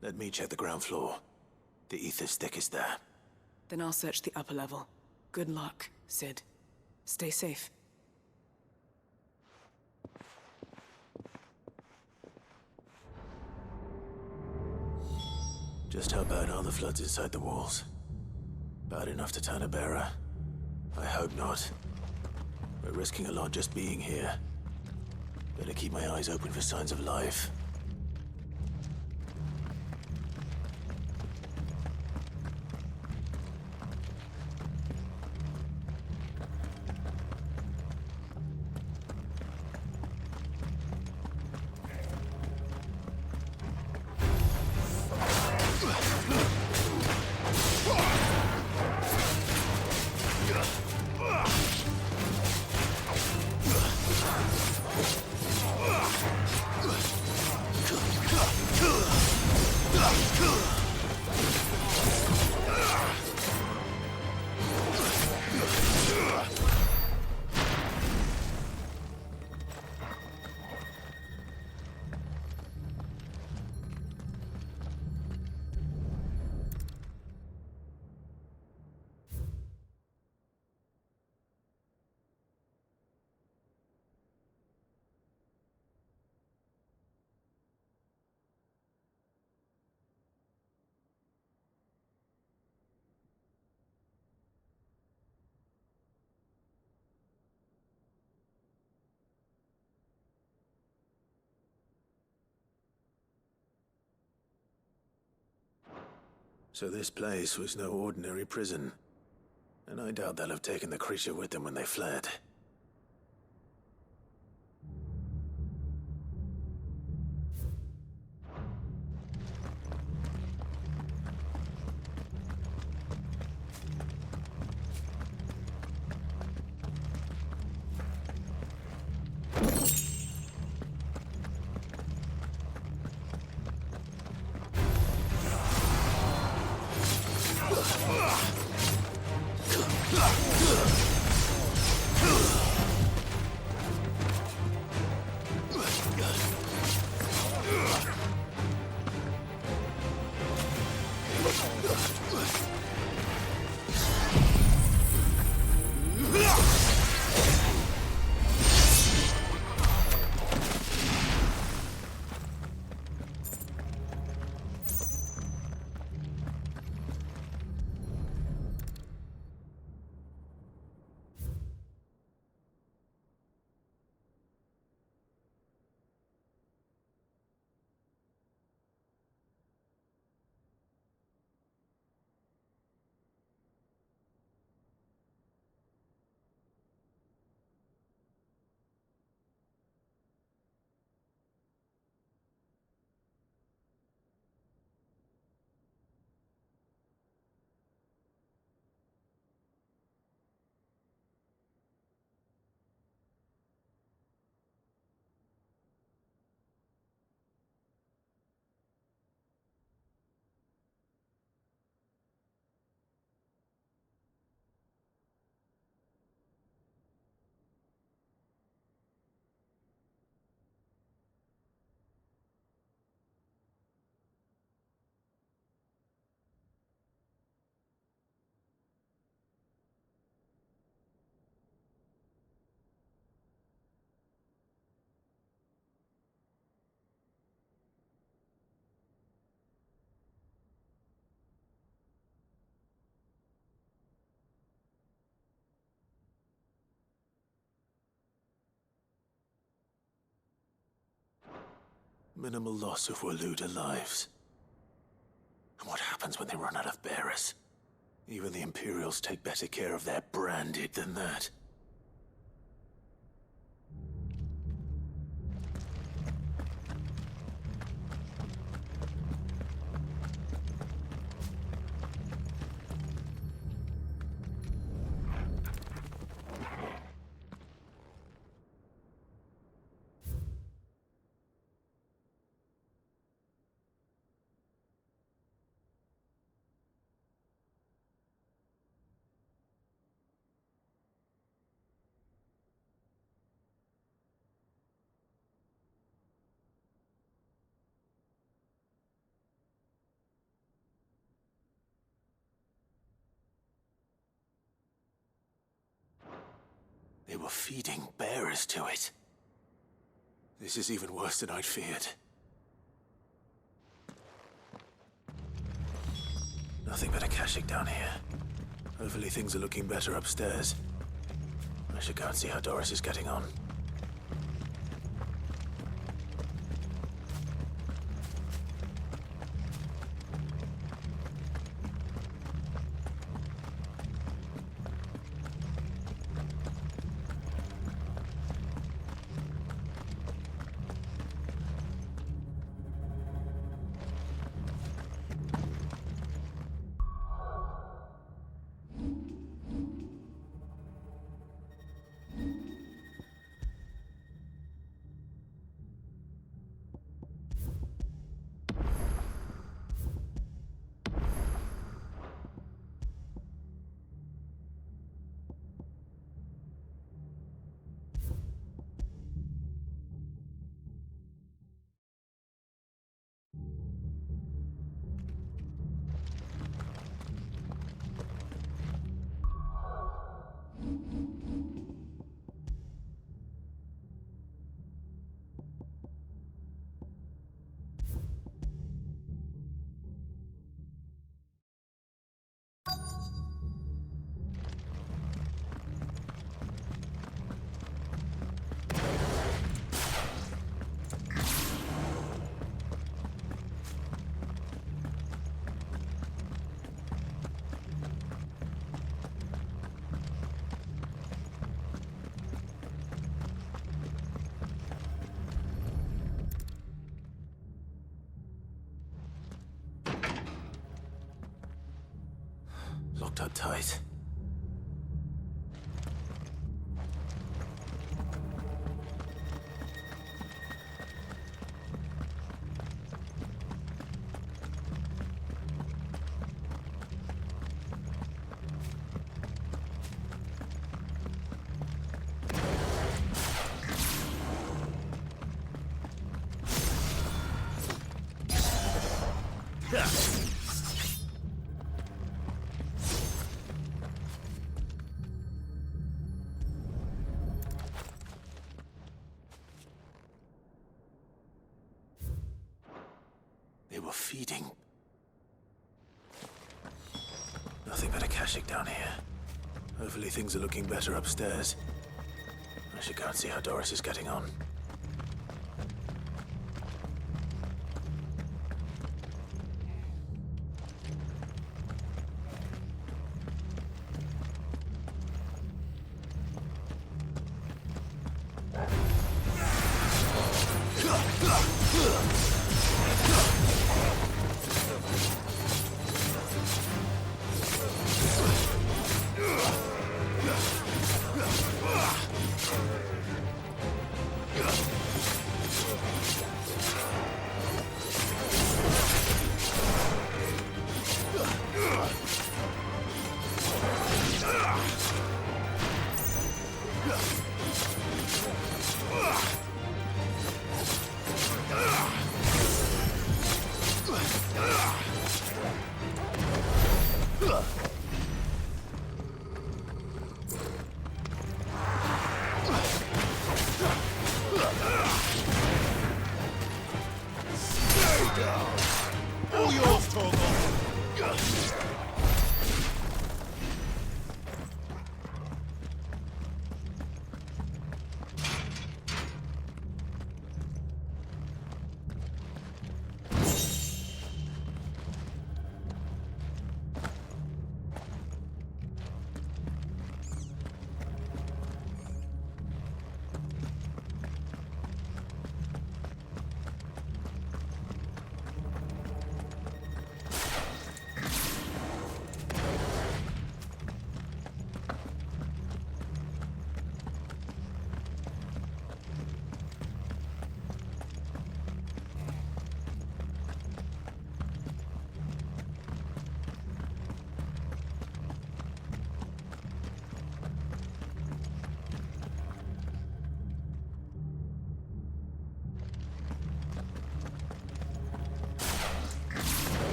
S5: Let me check the ground floor. The ether stick is there.
S22: Then I'll search the upper level. Good luck, Sid. Stay safe.
S5: Just how bad are the floods inside the walls? Bad enough to turn a bearer? I hope not. We're risking a lot just being here. Better keep my eyes open for signs of life. So this place was no ordinary prison. And I doubt they'll have taken the creature with them when they fled. Minimal loss of Waluda lives. And what happens when they run out of bearers? Even the Imperials take better care of their branded than that. They were feeding bearers to it. This is even worse than I'd feared. Nothing but a caching down here. Hopefully things are looking better upstairs. I should go and see how Doris is getting on. Locked up tight. They were feeding. Nothing but a caching down here. Hopefully things are looking better upstairs. I should go and see how Doris is getting on.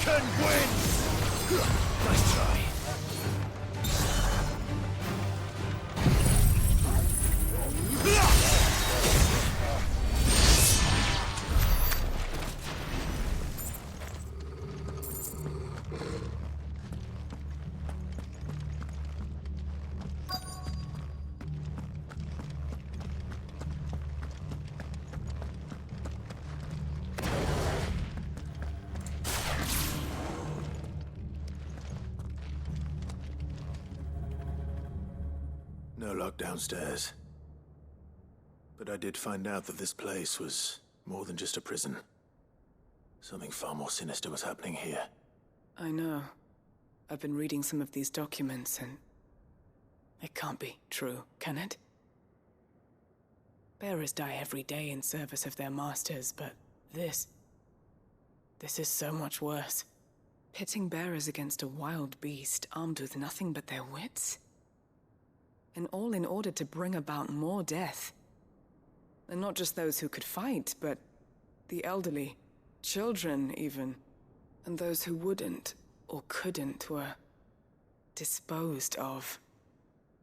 S12: can win! Nice try.
S5: No luck downstairs. But I did find out that this place was more than just a prison. Something far more sinister was happening here.
S22: I know. I've been reading some of these documents and... it can't be true, can it? Bearers die every day in service of their masters, but this is so much worse. Pitting bearers against a wild beast armed with nothing but their wits? And all in order to bring about more death. And not just those who could fight, but the elderly, children even, and those who wouldn't or couldn't were disposed of.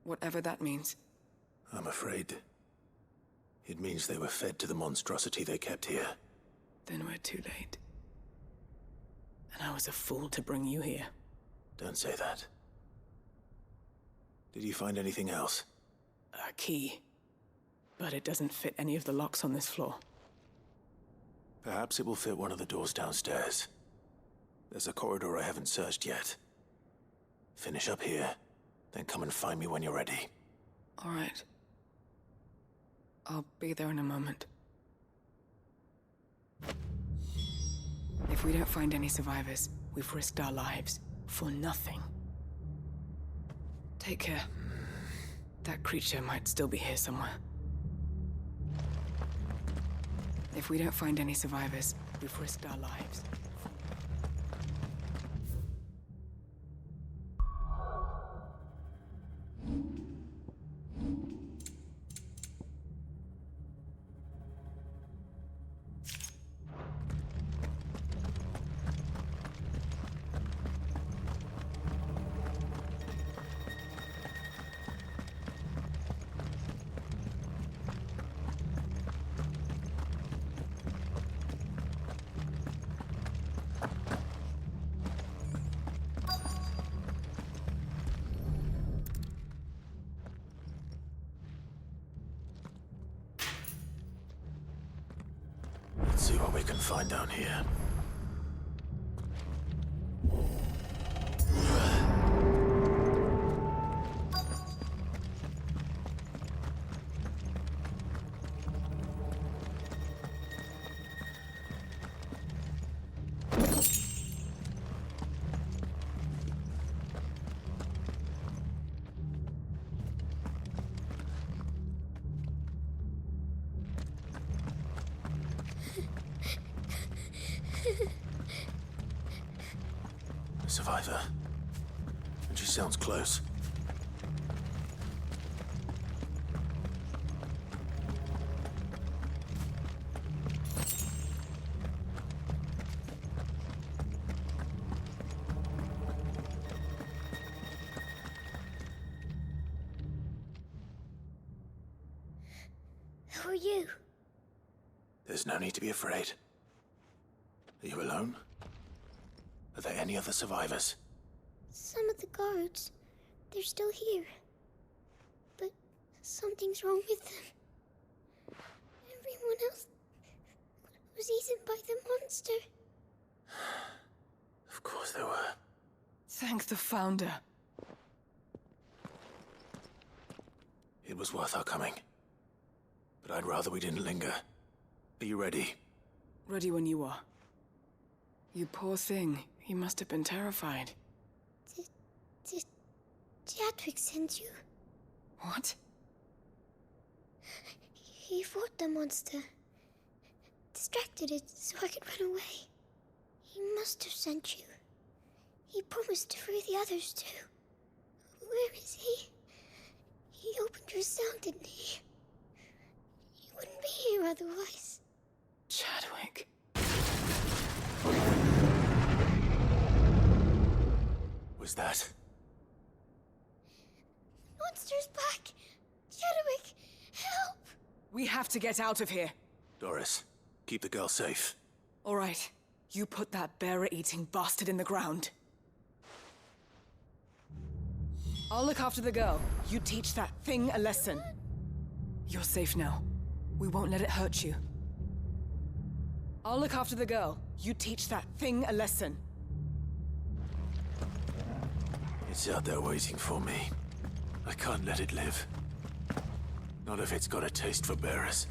S22: Whatever that means.
S5: I'm afraid it means they were fed to the monstrosity they kept here.
S22: Then we're too late. And I was a fool to bring you here.
S5: Don't say that. Did you find anything else?
S22: A key. But it doesn't fit any of the locks on this floor.
S5: Perhaps it will fit one of the doors downstairs. There's a corridor I haven't searched yet. Finish up here, then come and find me when you're ready.
S22: All right. I'll be there in a moment. If we don't find any survivors, we've risked our lives for nothing. Take care. That creature might still be here somewhere. If we don't find any survivors, we've risked our lives.
S5: Let's see what we can find down here. A survivor. And she sounds close.
S6: Who are you?
S5: There's no need to be afraid. Are you alone? Are there any other survivors?
S6: Some of the guards. They're still here. But something's wrong with them. Everyone else was eaten by the monster.
S5: Of course there were.
S22: Thank the Founder.
S5: It was worth our coming. But I'd rather we didn't linger. Are you ready?
S22: Ready when you are. You poor thing. He must have been terrified.
S6: Did Jadwick send you?
S22: What?
S6: He fought the monster. Distracted it so I could run away. He must have sent you. He promised to free the others too. Where is he? He opened your cell, didn't he? He wouldn't be here otherwise.
S22: Chadwick.
S5: was that?
S13: Monster's back! Chadwick, help!
S22: We have to get out of here.
S5: Doris, keep the girl safe.
S22: All right. You put that bearer-eating bastard in the ground. I'll look after the girl. You teach that thing a lesson. You're safe now. We won't let it hurt you. I'll look after the girl. You teach that thing a lesson.
S5: It's out there waiting for me. I can't let it live. Not if it's got a taste for bearers.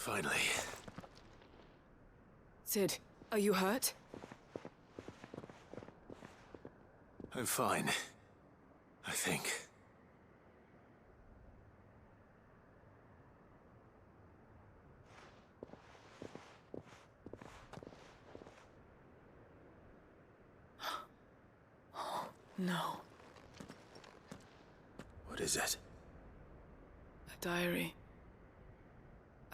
S5: Finally.
S22: Sid, are you hurt?
S5: I'm fine. I think.
S22: No.
S5: What is it?
S22: A diary.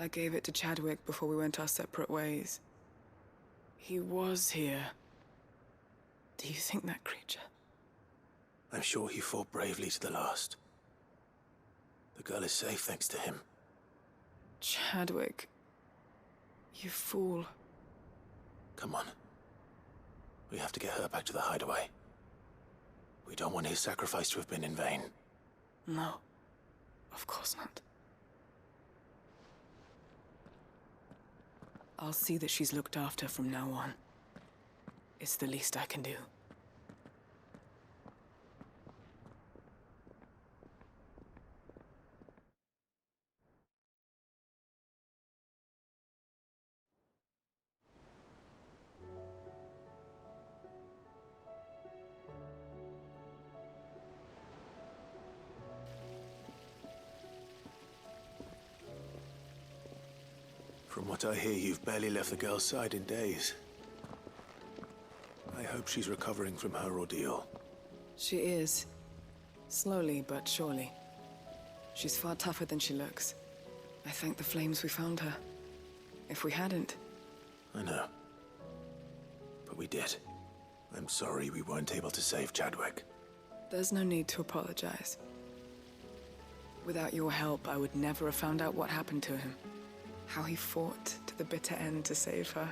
S22: I gave it to Chadwick before we went our separate ways. He was here. Do you think that creature?
S5: I'm sure he fought bravely to the last. The girl is safe thanks to him.
S22: Chadwick. You fool.
S5: Come on. We have to get her back to the hideaway. We don't want his sacrifice to have been in vain.
S22: No. Of course not. I'll see that she's looked after from now on. It's the least I can do.
S5: From what I hear, you've barely left the girl's side in days. I hope she's recovering from her ordeal.
S22: She is. Slowly but surely. She's far tougher than she looks. I thank the flames we found her. If we hadn't...
S5: I know. But we did. I'm sorry we weren't able to save Chadwick.
S22: There's no need to apologize. Without your help, I would never have found out what happened to him. How he fought to the bitter end to save her.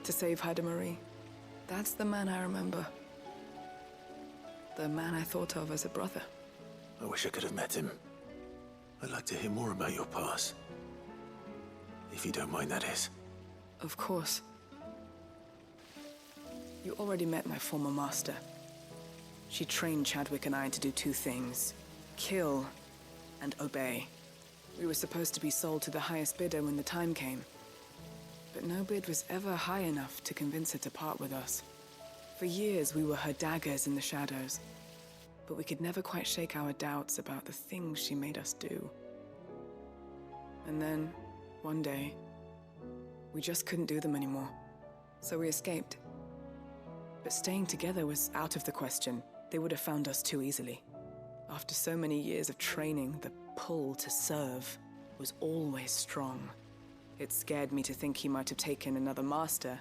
S22: To save Haida Marie. That's the man I remember. The man I thought of as a brother.
S5: I wish I could have met him. I'd like to hear more about your past. If you don't mind, that is.
S22: Of course. You already met my former master. She trained Chadwick and I to do two things. Kill and obey. We were supposed to be sold to the highest bidder when the time came. But no bid was ever high enough to convince her to part with us. For years, we were her daggers in the shadows. But we could never quite shake our doubts about the things she made us do. And then, one day, we just couldn't do them anymore. So we escaped. But staying together was out of the question. They would have found us too easily. After so many years of training, the pull to serve was always strong. It scared me to think he might have taken another master,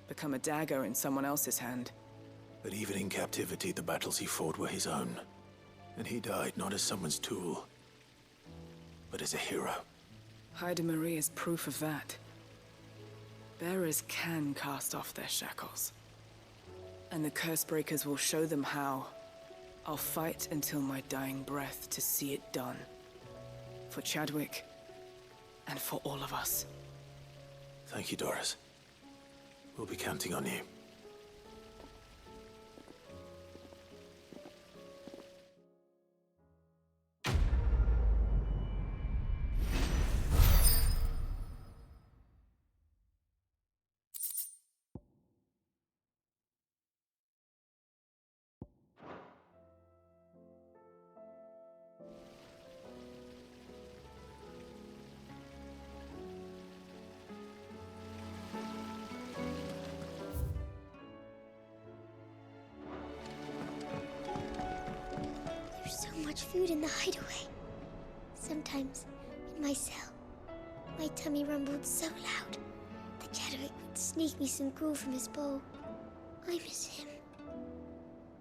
S22: become a dagger in someone else's hand.
S5: But even in captivity, the battles he fought were his own. And he died not as someone's tool, but as a hero.
S22: Haida Marie is proof of that. Bearers can cast off their shackles. And the Cursebreakers will show them how. I'll fight until my dying breath to see it done. For Chadwick, and for all of us.
S5: Thank you, Doris. We'll be counting on you.
S4: Food in the hideaway. Sometimes, in my cell, my tummy rumbled so loud that Chadwick would sneak me some gruel from his bowl. I miss him.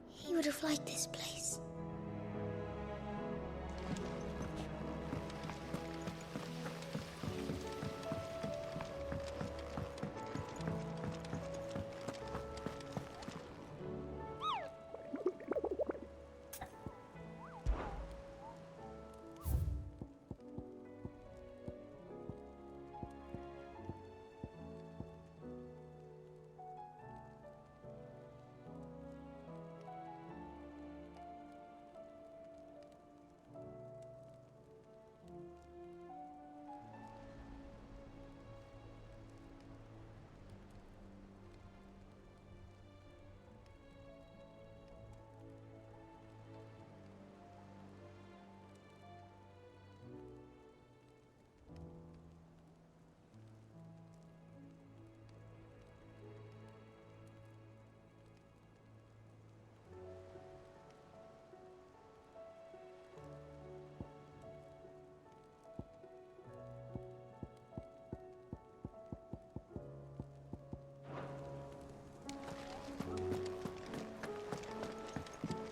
S4: He would have liked this place.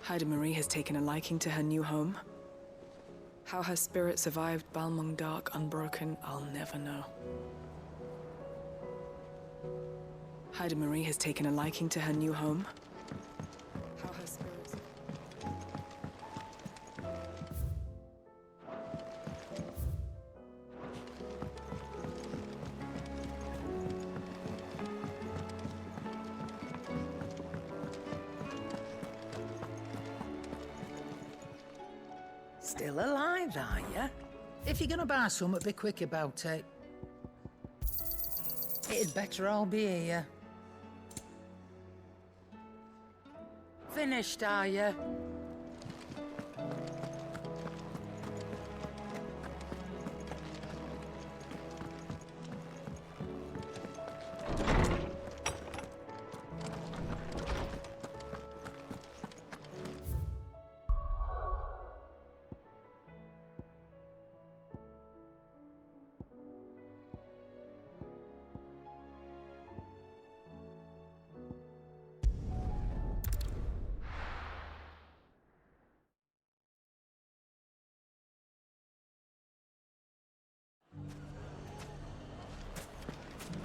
S22: Haida Marie has taken a liking to her new home. How her spirit survived Balmung Dark unbroken, I'll never know. Haida Marie has taken a liking to her new home. How her spirit...
S16: Still alive, are ya? If you're gonna buy something, be quick about it. It'd better all be here. Finished, are ya?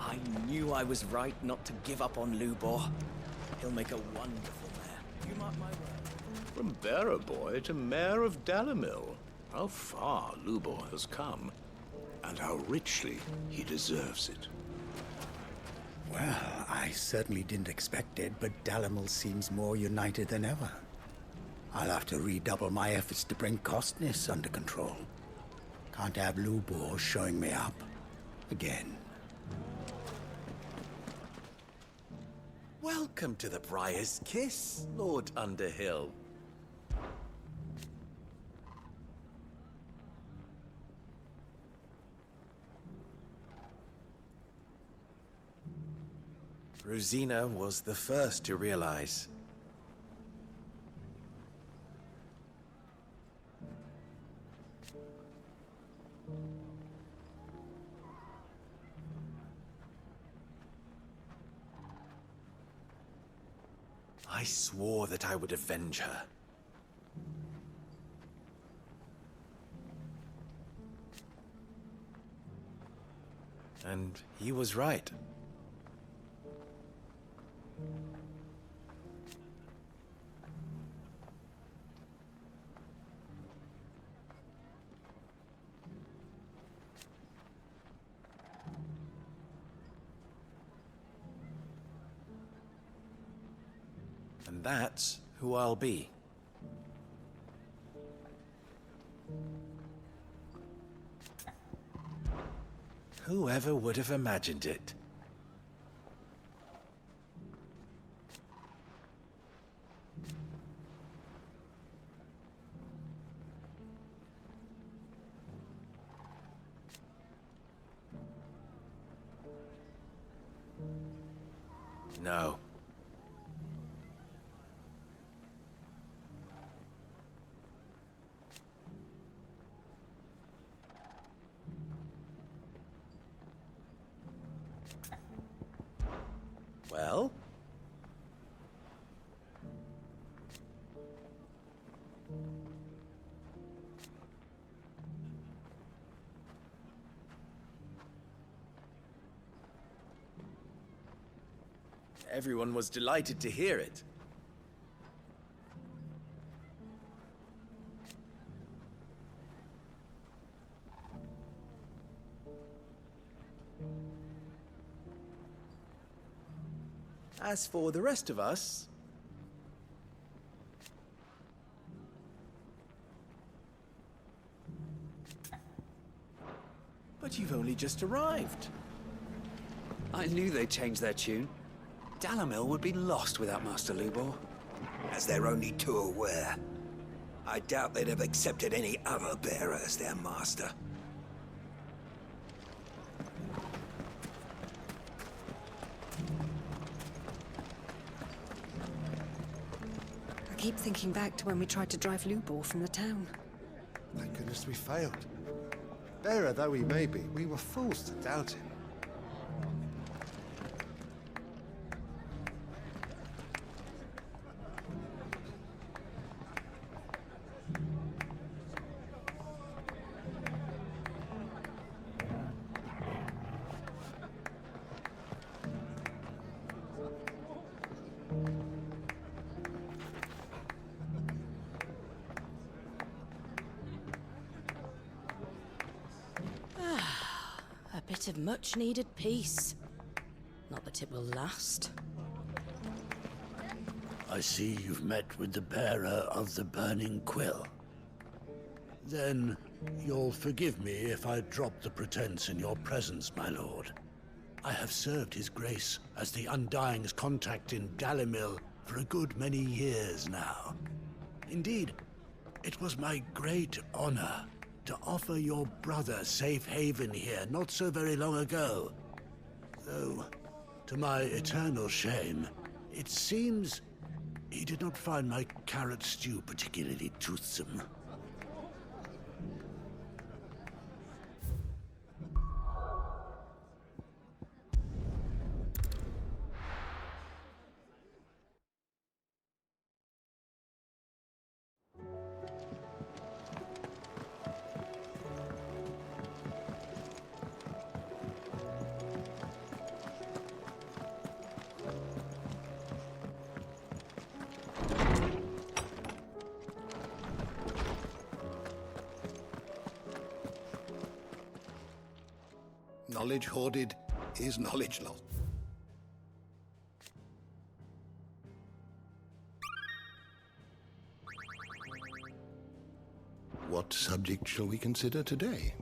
S2: I knew I was right not to give up on Lubor. He'll make a wonderful mayor. You mark my word.
S5: From bearer boy to mayor of Dalamil. How far Lubor has come, and how richly he deserves it.
S3: Well, I certainly didn't expect it, but Dalamil seems more united than ever. I'll have to redouble my efforts to bring Costness under control. Can't have Lubor showing me up again.
S5: Welcome to the Briar's Kiss, Lord Underhill.
S2: Rosina was the first to realize. I swore that I would avenge her. And he was right. And that's who I'll be. Whoever would have imagined it? No. Well? Everyone was delighted to hear it. As for the rest of us... But you've only just arrived.
S9: I knew they'd change their tune. Dalamil would be lost without Master Lubor.
S23: As they're only too aware. I doubt they'd have accepted any other bearer as their master.
S11: I keep thinking back to when we tried to drive Lubor from the town.
S7: Thank goodness we failed. Bearer though he may be, we were fools to doubt him.
S6: bit of much-needed peace. Not that it will last.
S12: I see you've met with the bearer of the Burning Quill. Then you'll forgive me if I drop the pretense in your presence, my lord. I have served his grace as the Undying's contact in Dalimil for a good many years now. Indeed, it was my great honor to offer your brother safe haven here not so very long ago. Though, to my eternal shame, it seems he did not find my carrot stew particularly toothsome.
S7: Knowledge hoarded is knowledge lost. What subject shall we consider today?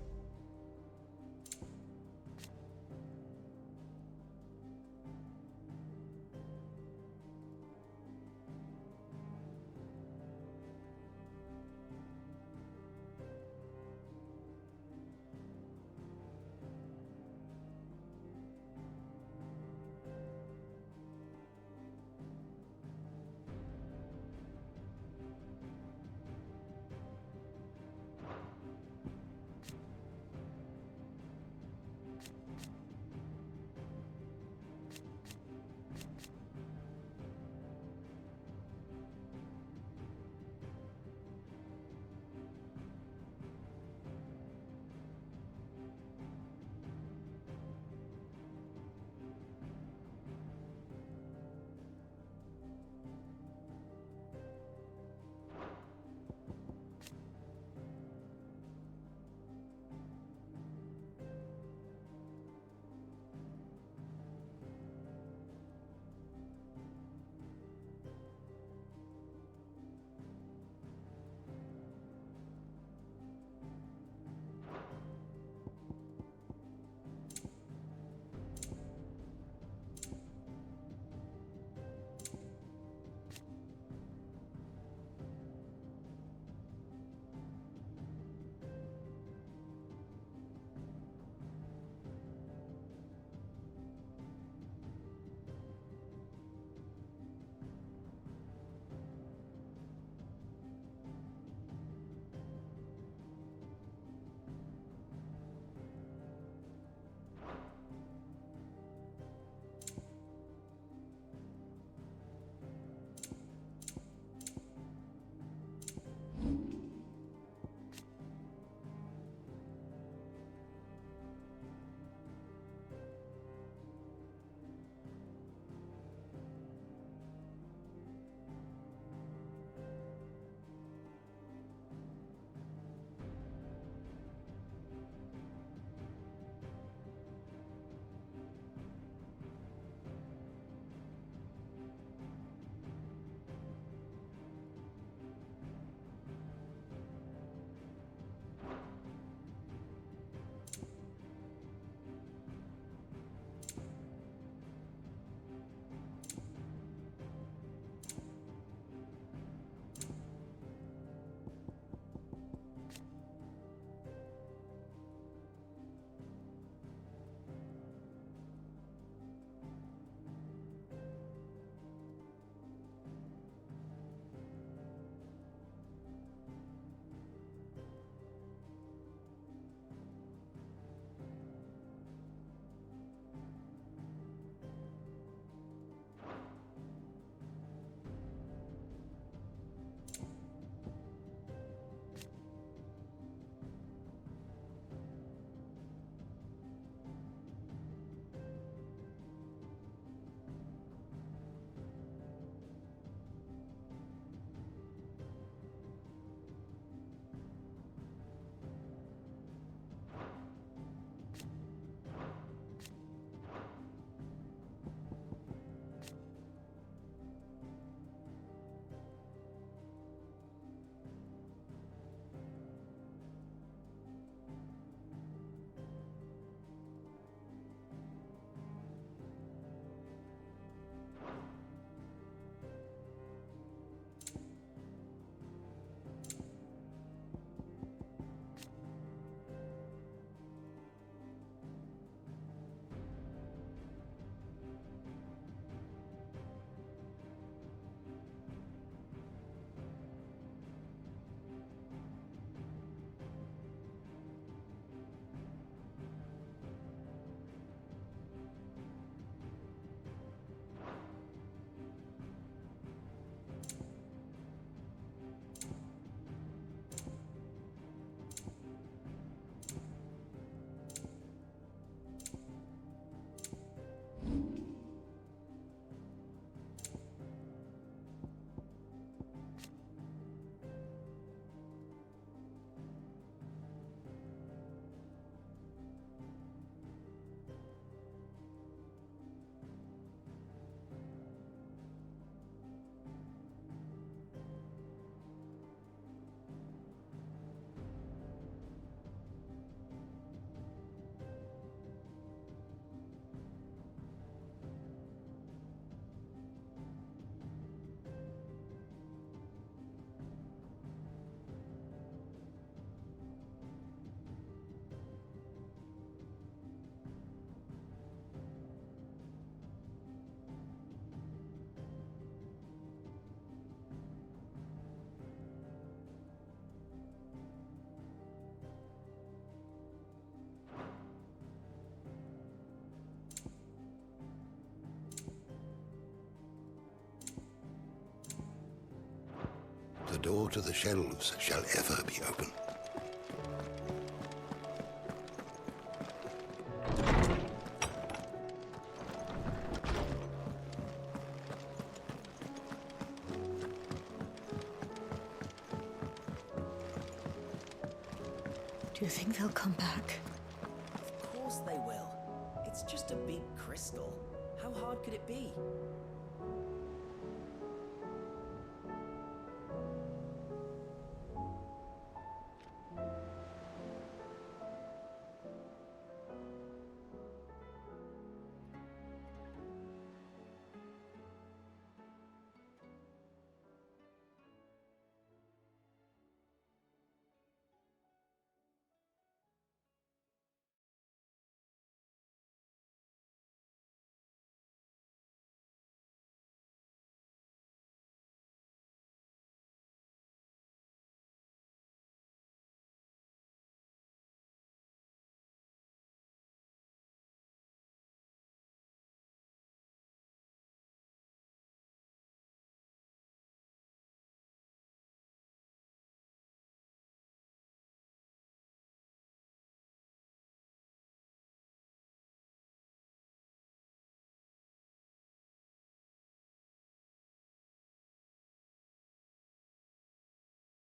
S10: door to the shelves shall ever be open.
S6: Do you think they'll come back?
S17: Of course they will. It's just a big crystal. How hard could it be?